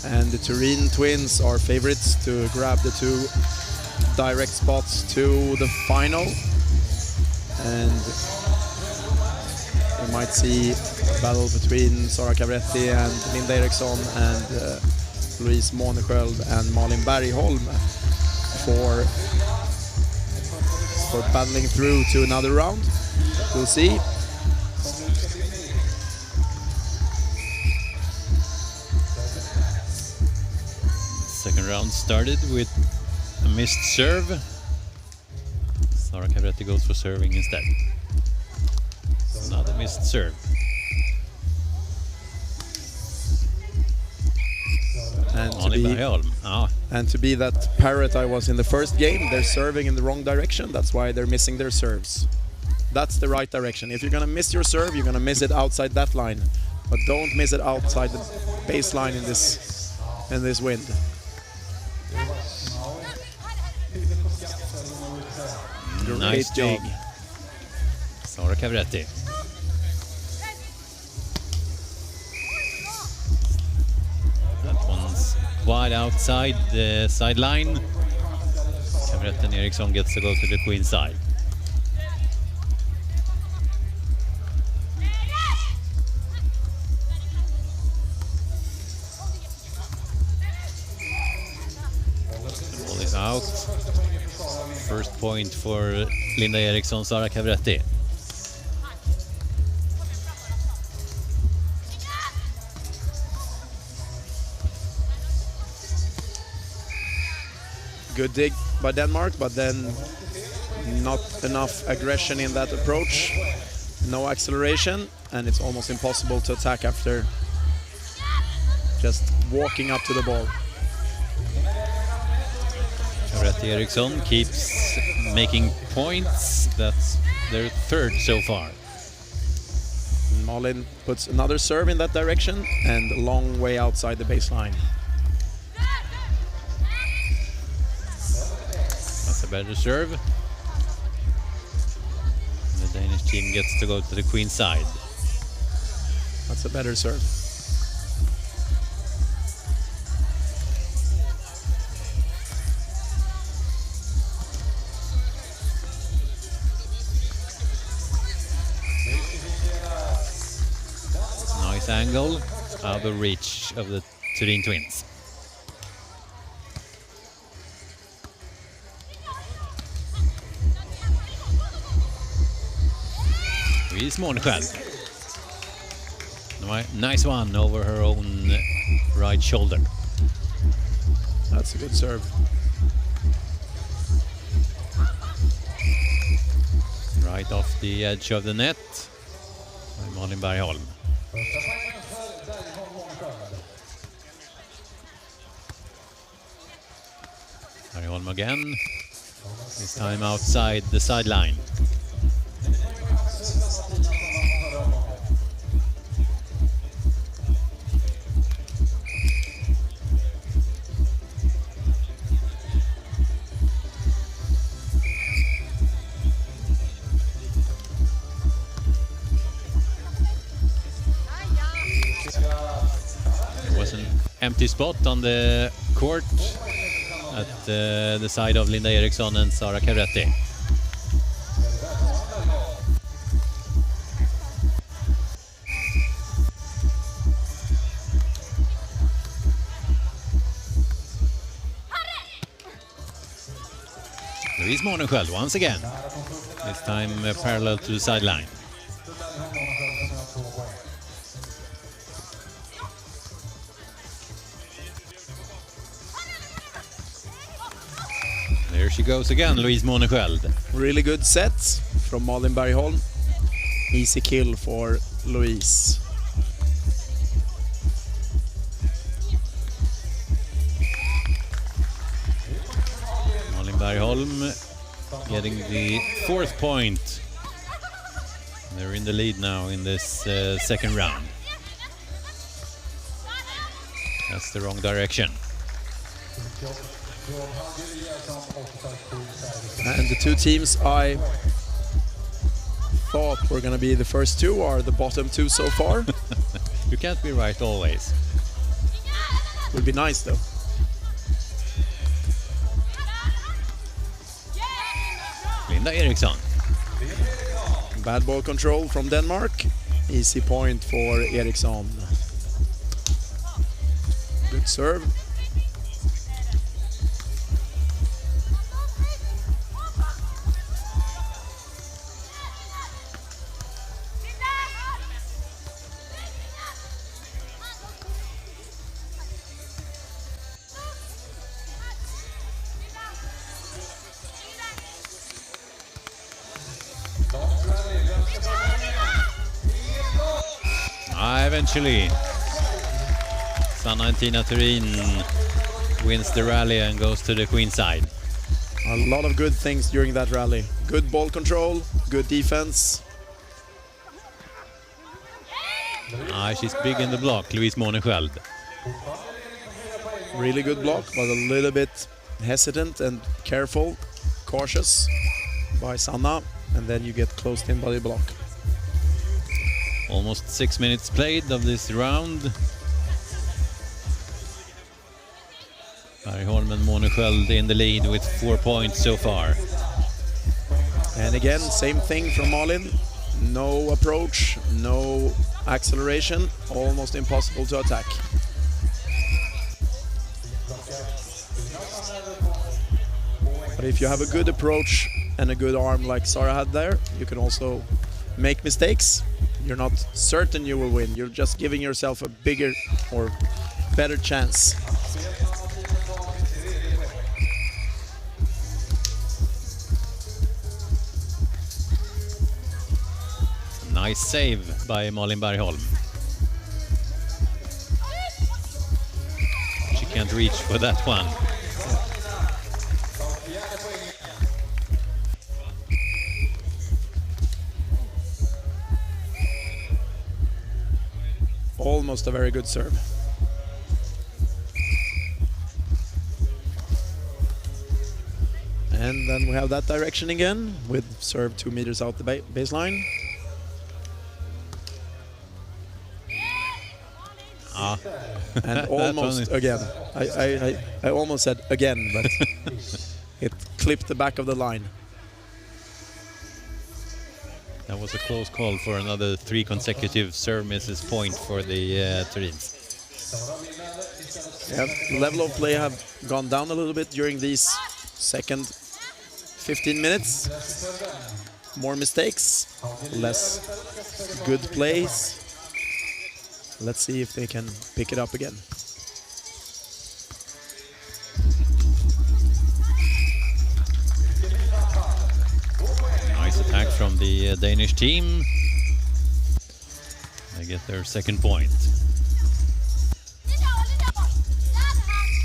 and the Turin twins are favorites to grab the 2 direct spots to the final. And we might see a battle between Sara Cavretti and Linda Eriksson and Louise Månesköld and Malin Bergholm for battling through to another round. We'll see. Second round started with a missed serve. Sara Cavretti goes for serving instead. Another missed serve. And to be that parrot I was in the first game, they're serving in the wrong direction. That's why they're missing their serves. That's the right direction. If you're gonna miss your serve, you're gonna miss it outside that line, but don't miss it outside the baseline in this wind. Nice job, Sara Cavretti. That one's wide outside the sideline. Cavretti and Eriksson gets to go to the queen side. The ball is out. First point for Linda Eriksson, Sara Cavretti. Good dig by Denmark, but then not enough aggression in that approach. No acceleration, and it's almost impossible to attack after just walking up to the ball. Cavretti Eriksson keeps making points. That's their 3rd so far. Malin puts another serve in that direction and a long way outside the baseline. That's a better serve. And the Danish team gets to go to the queen side. That's a better serve. Nice angle, out of reach of the Turin twins. Louise Månesköld. Nice one over her own right shoulder. That's a good serve. Right off the edge of the net by Malin Bergholm. Bergholm again, this time outside the sideline. There was an empty spot on the court at the side of Linda Eriksson and Sara Cavretti. Louise Månesköld once again. This time parallel to the sideline. There she goes again, Louise Månesköld. Really good set from Malin Bergholm. Easy kill for Louise. Malin Bergholm getting the 4th point. They're in the lead now in this second round. That's the wrong direction. And the two teams I thought were going to be the first two are the bottom two so far. You can't be right always. Would be nice though. Linda Eriksson. Bad ball control from Denmark. Easy point for Eriksson. Good serve. Eventually, Sanna and Tina Turin wins the rally and goes to the queen side. A lot of good things during that rally. Good ball control, good defense. She's big in the block, Louise Månesköld. Really good block, but a little bit hesitant and careful, cautious by Sanna, and then you get closed in by the block. Almost 6 minutes played of this round. Bergholm and Månesköld in the lead with 4 points so far. And again, same thing from Malin. No approach, no acceleration, almost impossible to attack. But if you have a good approach and a good arm like Sara had there, you can also make mistakes. You're not certain you will win. You're just giving yourself a bigger or better chance. Nice save by Malin Bergholm. She can't reach for that one. Almost a very good serve. And then we have that direction again with serve 2 meters out the baseline. And almost again. I almost said again, but it clipped the back of the line. That was a close call for another 3 consecutive serve misses point for the Turins. Yeah, the level of play have gone down a little bit during these second 15 minutes. More mistakes, less good plays. Let's see if they can pick it up again. Nice attack from the Danish team. They get their second point.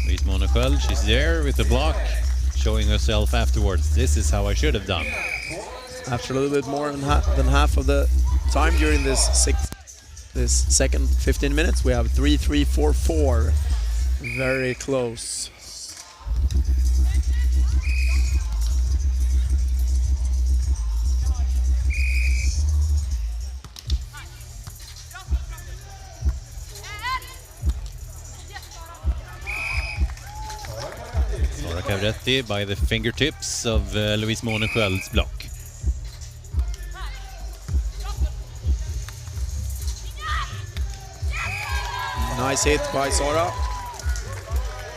Louise Månesköld, she's there with the block, showing herself afterwards. This is how I should have done. After a little bit more than half of the time during this second 15 minutes, we have 3-3-4-4. Very close. Sara Cavretti by the fingertips of Louise Månesköld's block. Nice hit by Sara.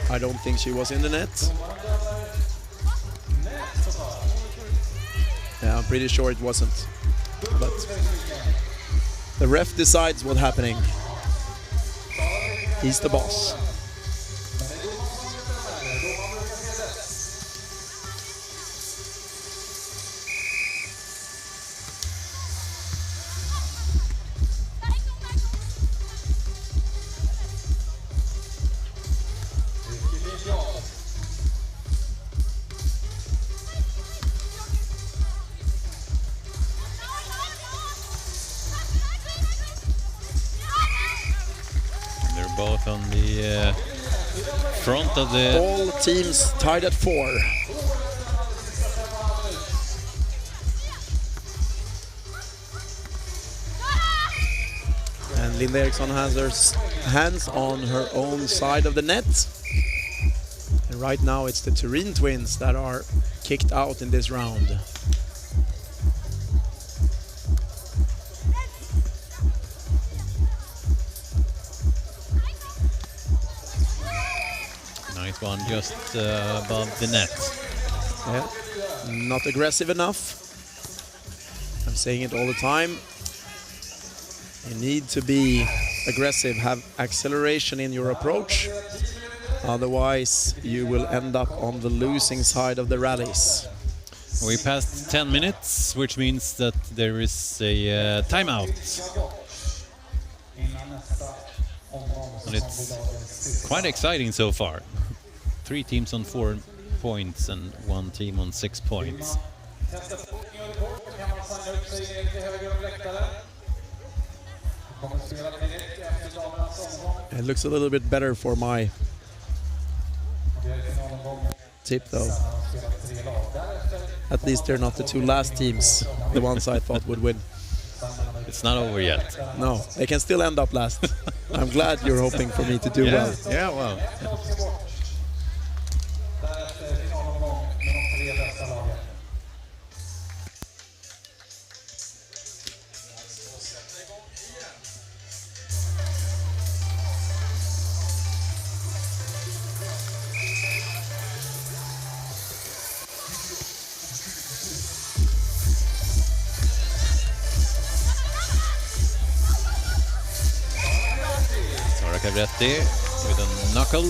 I don't think she was in the net. I'm pretty sure it wasn't. But the ref decides what's happening. He's the boss. Both on the front of the... All teams tied at 4. And Linda Eriksson has her hands on her own side of the net. And right now it's the Turin twins that are kicked out in this round. Nice one, just above the net. Yeah, not aggressive enough. I'm saying it all the time. You need to be aggressive, have acceleration in your approach. Otherwise, you will end up on the losing side of the rallies. We passed 10 minutes, which means that there is a timeout. And it's quite exciting so far. 3 teams on 4 points and 1 team on 6 points. It looks a little bit better for my tip though. At least they're not the 2 last teams, the ones I thought would win. It's not over yet. No, they can still end up last. I'm glad you're hoping for me to do well. Yeah, well. Cavretti with a knuckle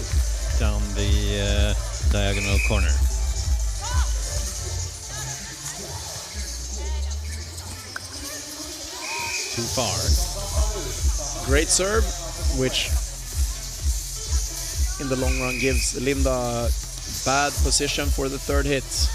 down the diagonal corner. Too far. Great serve, which in the long run gives Linda bad position for the 3rd hit.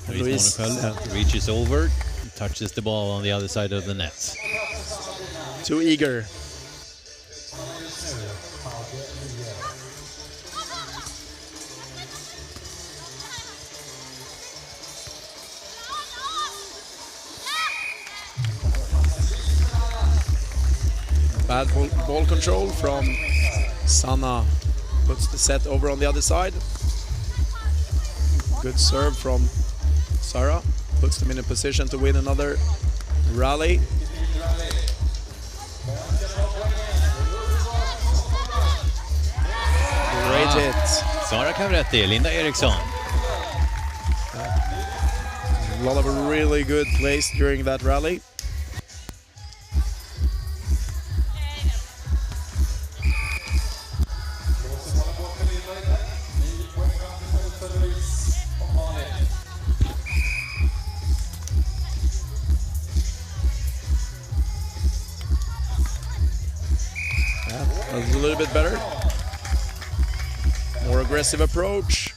Louise Monaco reaches over, touches the ball on the other side of the net. Too eager. Bad ball control from Sanna. Puts the set over on the other side. Good serve from Sarah. Puts them in a position to win another rally. Great hit. Sara Cavretti, Linda Eriksson. A lot of really good plays during that rally. A little bit better. More aggressive approach.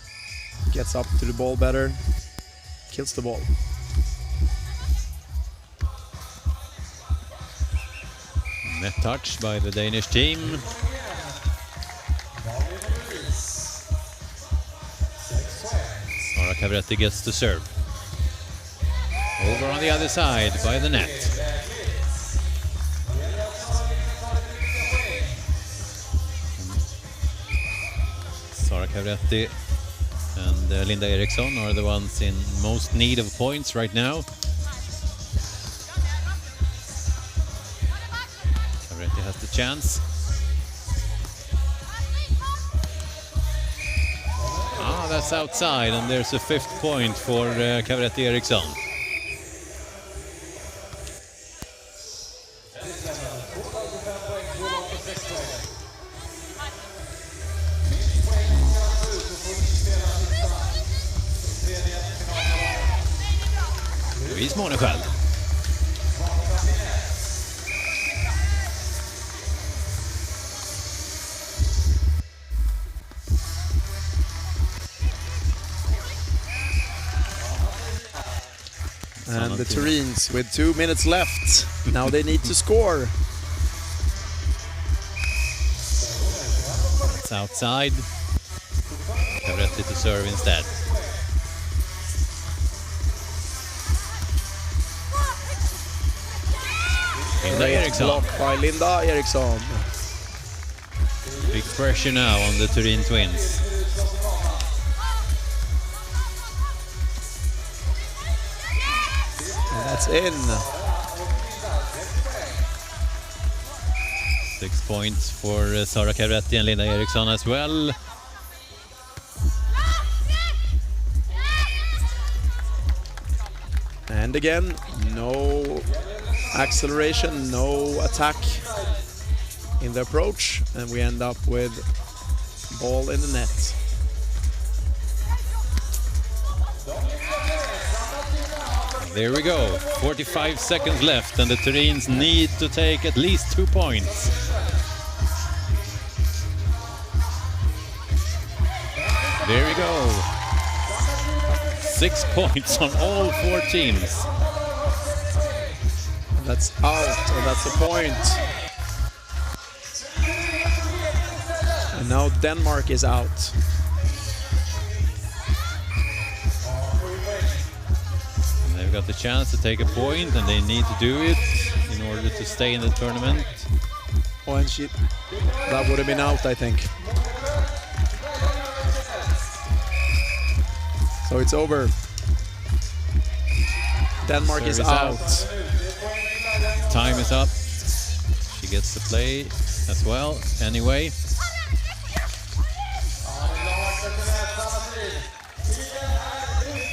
Gets up to the ball better. Kills the ball. Net touch by the Danish team. Sara Cavretti gets to serve. Over on the other side by the net. Sara Cavretti and Linda Eriksson are the ones in most need of points right now. Cavretti has the chance. that's outside, and there's a 5th point for Kavretti Eriksson. Louise Månesköld. And the Tureens with 2 minutes left. Now they need to score. It's outside. Kavretti to serve instead. Linda Eriksson. Blocked by Linda Eriksson. Big pressure now on the Tureen twins. And that's in. 6 points for Sara Kavretti and Linda Eriksson as well. And again, no acceleration, no attack in the approach, and we end up with ball in the net. There we go. 45 seconds left, and the Tureens need to take at least 2 points. There we go. 6 points on all 4 teams. That's out, and that's the point. And now Denmark is out. And they've got the chance to take a point, and they need to do it in order to stay in the tournament. Oh, and shit. That would have been out, I think. So it's over. Denmark is out. Time is up. She gets to play as well anyway.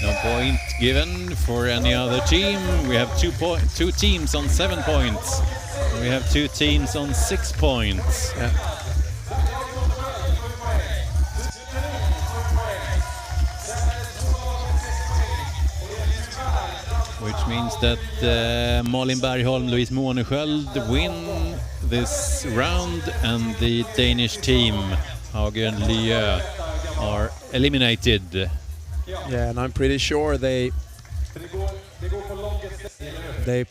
No point given for any other team. We have 2 teams on 7 points. We have 2 teams on 6 points. Yeah. Which means that Malin Bergholm, Louise Månesköld win this round, and the Danish team, Hagen Lieu, are eliminated. Yeah, and I'm pretty sure they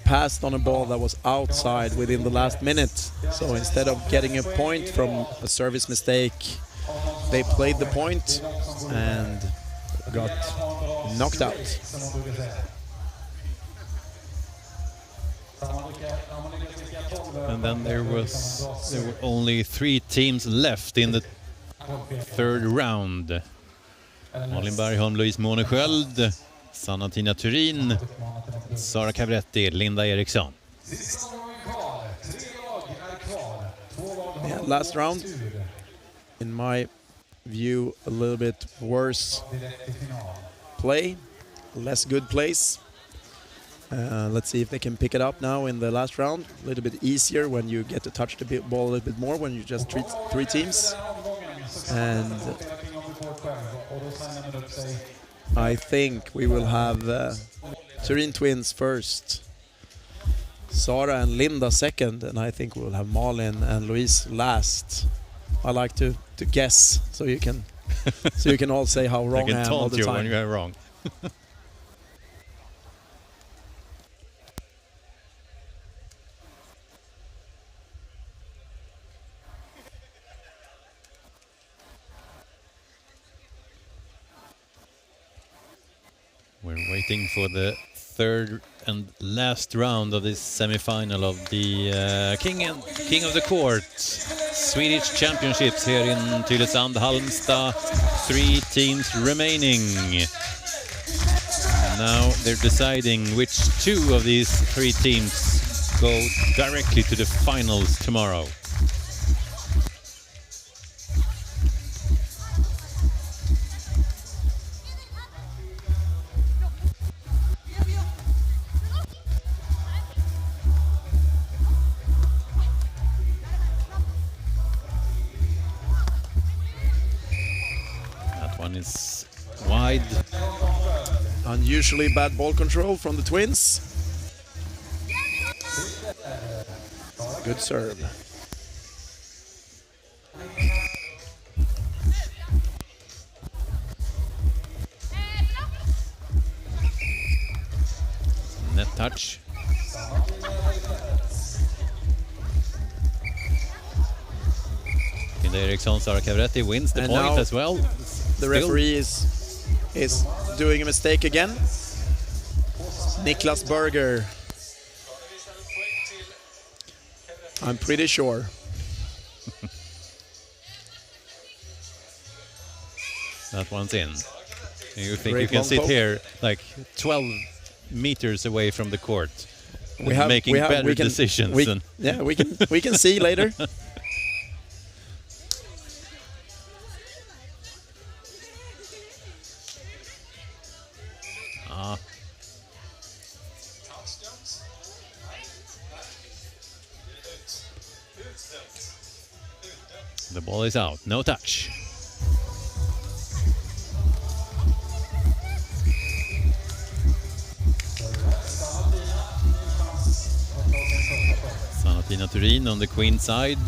passed on a ball that was outside within the last minute. So instead of getting a point from a service mistake, they played the point and got knocked out. And then there were only 3 teams left in the 3rd round. Malin Bergholm, Louise Månesköld, Sanna-Tina Tureen, Sara Kavretti, Linda Eriksson. Yeah, last round, in my view, a little bit worse play, less good plays. Let's see if they can pick it up now in the last round. A little bit easier when you get to touch the ball a little bit more when you just treat 3 teams. And I think we will have Tureen twins first, Sara and Linda second, and I think we'll have Malin and Louise last. I like to guess, so you can all say how wrong I am all the time. When you are wrong. We're waiting for the 3rd and last round of this semi-final of the King of the Court Swedish Championships here in Tylösand, Halmstad. 3 teams remaining. Now they're deciding which 2 of these 3 teams go directly to the finals tomorrow. is wide. Unusually bad ball control from the twins. Good serve. Net touch. Linda Eriksson, Sara Cavretti wins the And point now as well. The referee is doing a mistake again. Niklas Berger. I'm pretty sure. That one's in. You think Great you can long sit poke. here like 12 meters away from the court, making we better can, decisions. Yeah, we can see later. The ball is out, no touch. Sanatina Turin on the queen side,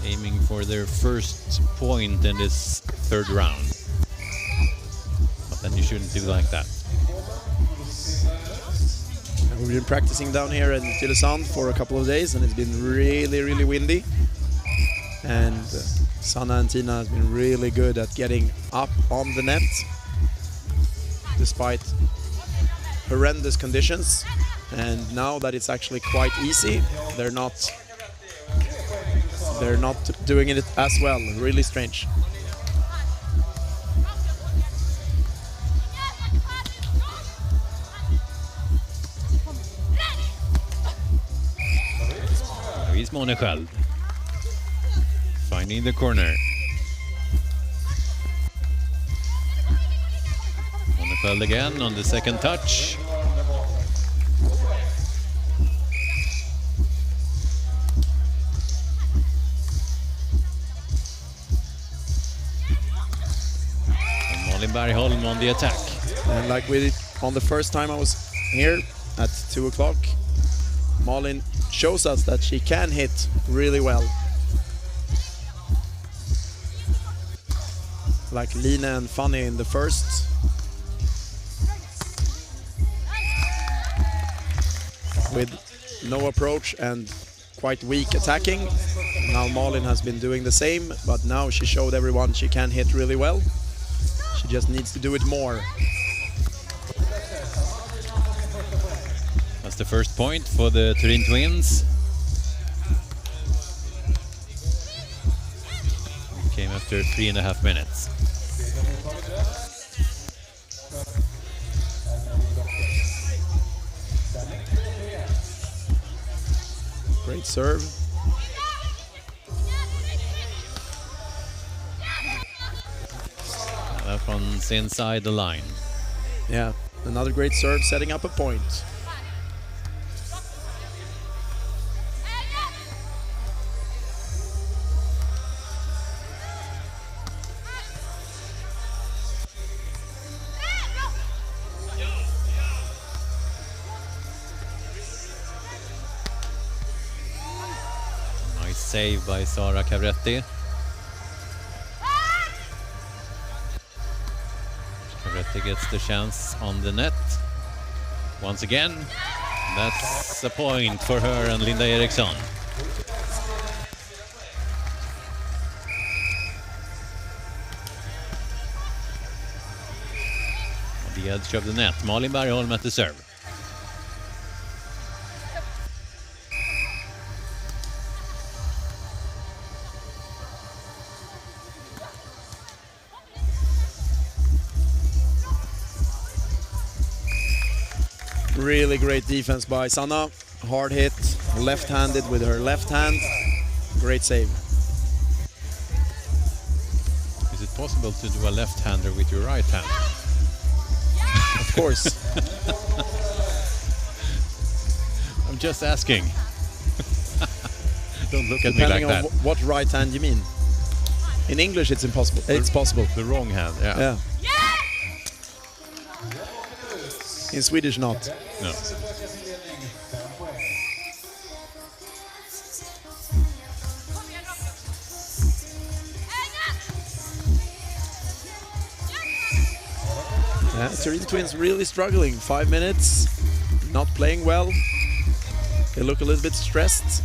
aiming for their first point in this third round. But then you shouldn't do like that. We've been practicing down here in Tylösand for a couple of days, and it's been really, really windy. And Sanna and Tina has been really good at getting up on the net, despite horrendous conditions. And now that it's actually quite easy, they're not doing it as well. Really strange. Louise Monesköld finding the corner. Monesköld again on the second touch. And Malin Bergholm on the attack. And like we did on the first time I was here at 2 o'clock, Malin shows us that she can hit really well. Like Lina and Fanny in the first. With no approach and quite weak attacking. Now Malin has been doing the same, but now she showed everyone she can hit really well. She just needs to do it more. That's the first point for the Turin twins. It came after 3.5 minutes. Great serve. That one's inside the line. Yeah, another great serve setting up a point. Nice save by Sara Cavretti. Cavretti gets the chance on the net. Once again, that's a point for her and Linda Eriksson. On the edge of the net, Malin Bergholm at the serve. Really great defense by Sanna. Hard hit, left-handed with her left hand. Great save. Is it possible to do a left-hander with your right hand? Of course. I'm just asking. Don't look at me Depending like on that. what right hand you mean. In English, it's impossible. It's possible. The wrong hand, yeah. In Swedish, not. No. Turin Twins really struggling. 5 minutes, not playing well. They look a little bit stressed.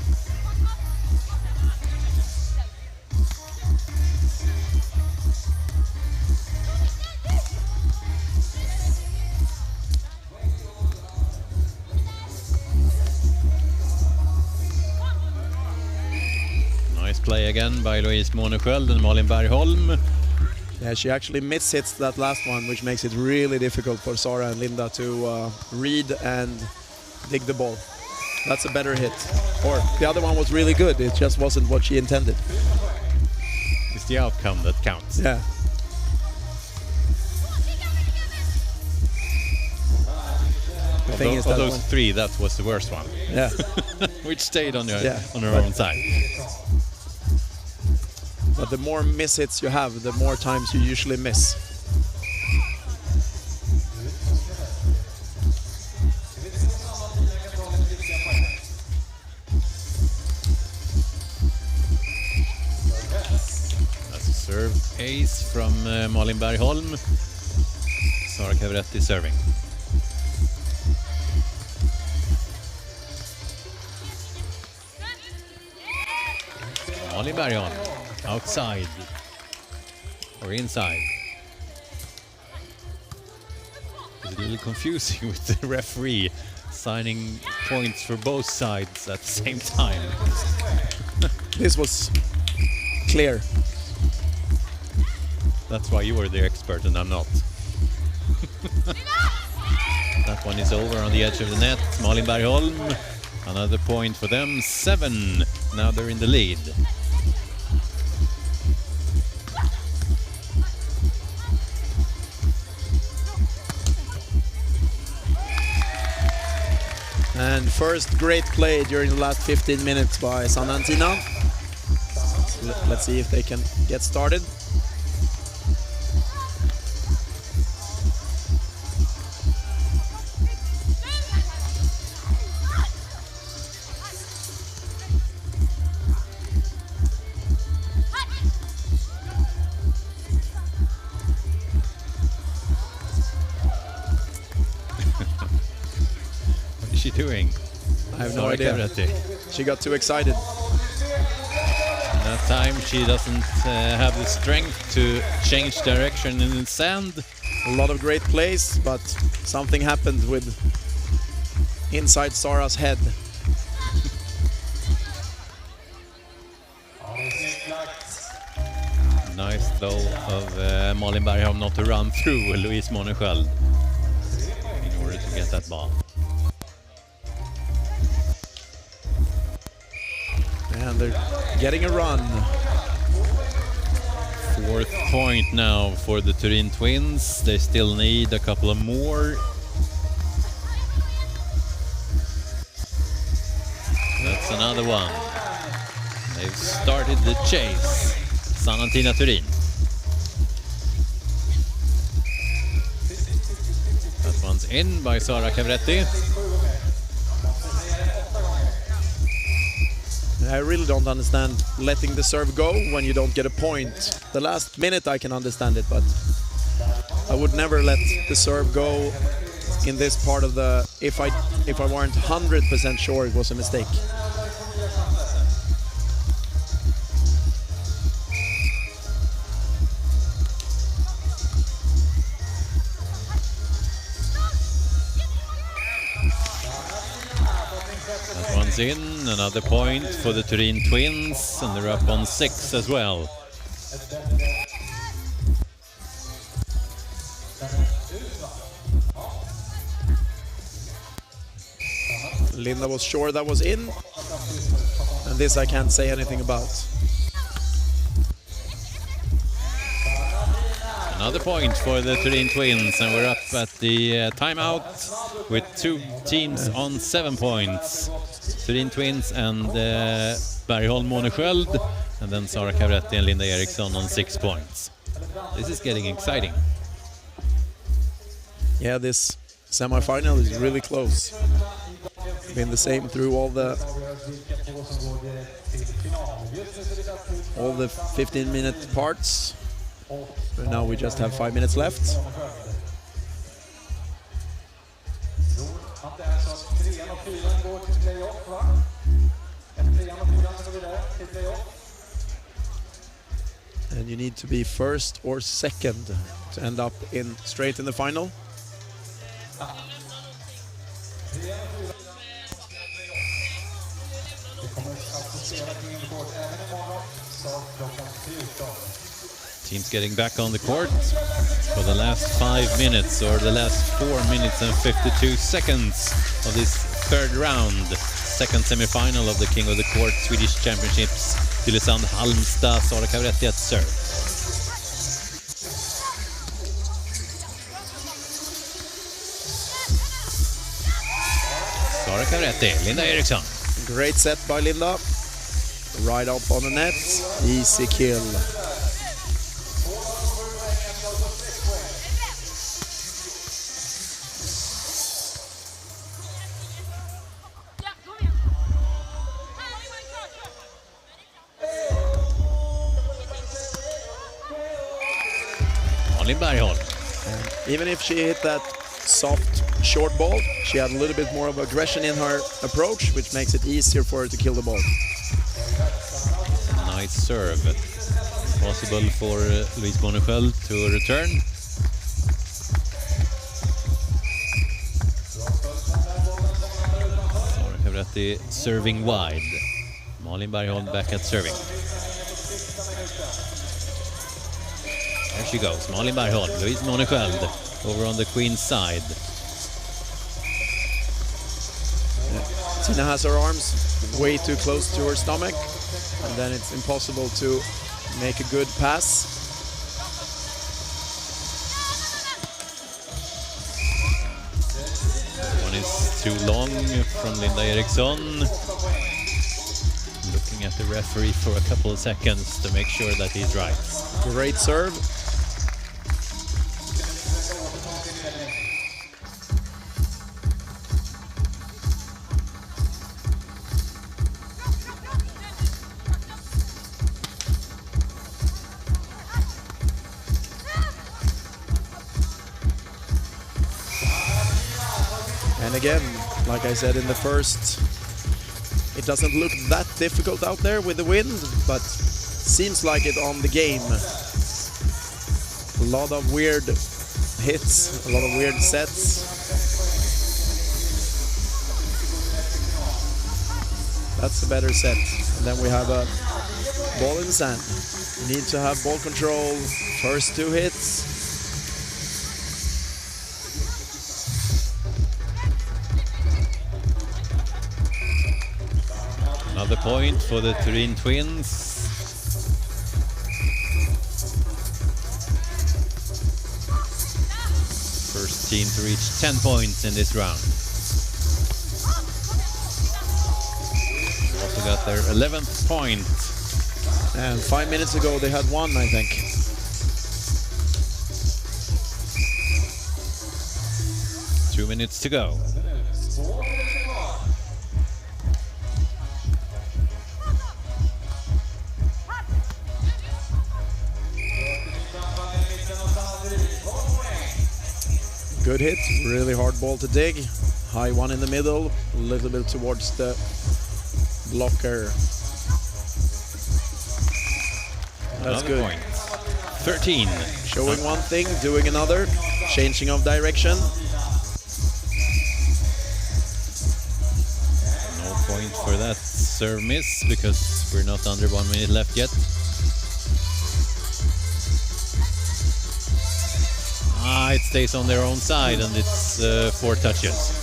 Nice play again by Louise Månesköld and Malin Bergholm. Yeah, she actually mishits that last one, which makes it really difficult for Sara and Linda to read and dig the ball. That's a better hit. Or the other one was really good, it just wasn't what she intended. It's the outcome that counts. Yeah. The thing is of that those three, that was the worst one. Yeah. Which stayed on, on her own side. But the more miss-hits you have, the more times you usually miss. That's a serve ace from Malin Bergholm. Sara Cavretti serving. Malin Bergholm. Outside or inside. It's a little confusing with the referee signing points for both sides at the same time. This was clear. That's why you were the expert and I'm not. That one is over on the edge of the net. Malin Bergholm, another point for them. 7. Now they're in the lead. And first great play during the last 15 minutes by Sanantina. Let's see if they can get started. She doing? I have no idea. Cavretti. She got too excited. That time she doesn't have the strength to change direction in the sand. A lot of great plays, but something happened with inside Sara's head. Nice though of Malin Bergholm not to run through Louise Månesköld in order to get that ball. And they're getting a run. 4th point now for the Turin Twins. They still need a couple of more. That's another one. They've started the chase. Sanantina Turin. That one's in by Sara Cavretti. I really don't understand letting the serve go when you don't get a point. The last minute I can understand it, but I would never let the serve go in this part of the, if I weren't 100% sure it was a mistake. That one's in, another point for the Turin Twins, and they're up on 6 as well. Linda was sure that was in, and this I can't say anything about. Another point for the Turin Twins, and we're up at the timeout with 2 teams on 7 points. Turin Twins and Bergholm Månesköld, And then Sara Cavretti and Linda Eriksson on 6 points. This is getting exciting. Yeah, this semi-final is really close. Been the same through all the 15-minute parts. But now we just have 5 minutes left. And you need to be first or second to end up straight in the final. Teams getting back on the court for the last 5 minutes, or the last 4 minutes and 52 seconds of this third round. Second semi-final of the King of the Court Swedish Championships. Tylösand, Halmstad, Sara Cavretti at serve. Sara Cavretti, Linda Eriksson. Great set by Linda. Right up on the net. Easy kill. Even if she hit that soft, short ball, she had a little bit more of aggression in her approach, which makes it easier for her to kill the ball. Nice serve. Possible for Louise Bonnechel to return. Sara Cavretti serving wide. Malin Bergholm back at serving. There she goes, Malin Bergholm, Louise Bonnechel over on the Queen's side. Tina has her arms way too close to her stomach, and then it's impossible to make a good pass. One is too long from Linda Eriksson. Looking at the referee for a couple of seconds to make sure that he's right. Great serve. And again, like I said in the first, it doesn't look that difficult out there with the wind, but seems like it on the game. A lot of weird hits, a lot of weird sets. That's a better set. And then we have a ball in the sand. You need to have ball control, first 2 hits. Another point for the Turin Twins. First team to reach 10 points in this round. Also got their 11th point. And 5 minutes ago they had 1, I think. Two minutes to go. Good hit, really hard ball to dig. High one in the middle, a little bit towards the blocker. That's Another good. point. 13. Showing one thing, doing another, changing of direction. No point for that serve miss because we're not under 1 minute left yet. It stays on their own side and it's 4 touches.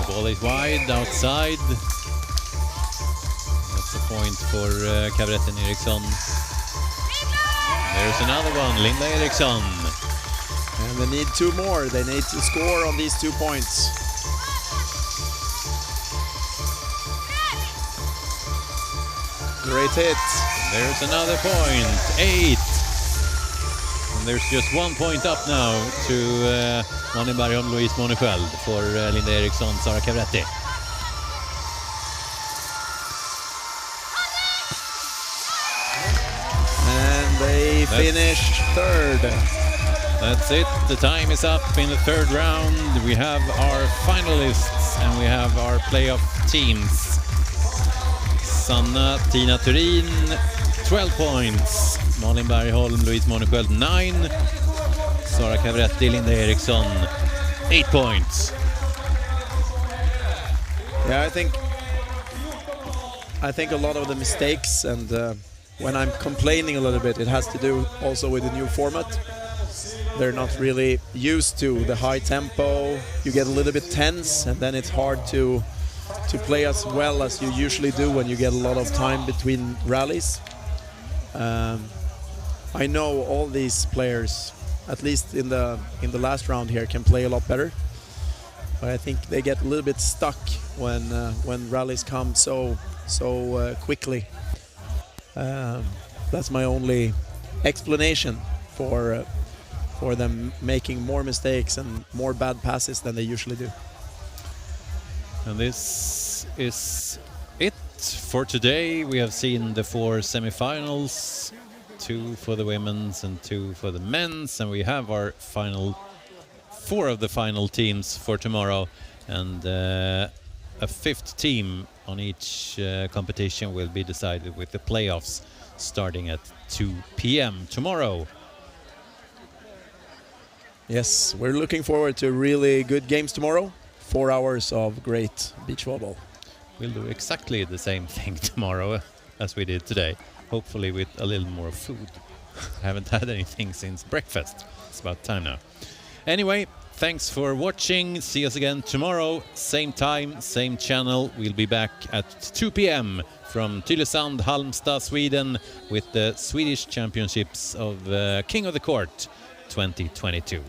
Ball is wide outside. That's a point for Kaveretten Eriksson. There's another one, Linda Eriksson. And they need 2 more. They need to score on these 2 points. Great hit. There's another point, 8. And there's just 1 point up now to Malin Bergholm, Louise Monesköld for Linda Eriksson, Sara Kaveretti. And they finish 3rd. That's it. The time is up in the 3rd round. We have our finalists and we have our playoff teams. Sanna Tina Turin, 12 points. Malin Bergholm, Louise Monesköld, 9. Sara Kaveretti, Linda Eriksson, 8 points. Yeah, I think a lot of the mistakes, and when I'm complaining a little bit, it has to do also with the new format. They're not really used to the high tempo. You get a little bit tense, and then it's hard to play as well as you usually do when you get a lot of time between rallies. I know all these players, at least in the last round here, can play a lot better. But I think they get a little bit stuck when rallies come so quickly. That's my only explanation for them making more mistakes and more bad passes than they usually do. And this is it for today. We have seen the 4 semifinals, 2 for the women's and 2 for the men's, and we have our 4 of the final teams for tomorrow, and a 5th team on each competition will be decided with the playoffs starting at 2 p.m. tomorrow. Yes, we're looking forward to really good games tomorrow. 4 hours of great beach volleyball. We'll do exactly the same thing tomorrow as we did today, hopefully with a little more food. I haven't had anything since breakfast. It's about time now. Anyway, thanks for watching. See us again tomorrow, same time, same channel. We'll be back at 2 p.m. from Tylösand, Halmstad, Sweden, with the Swedish Championships of King of the Court 2022.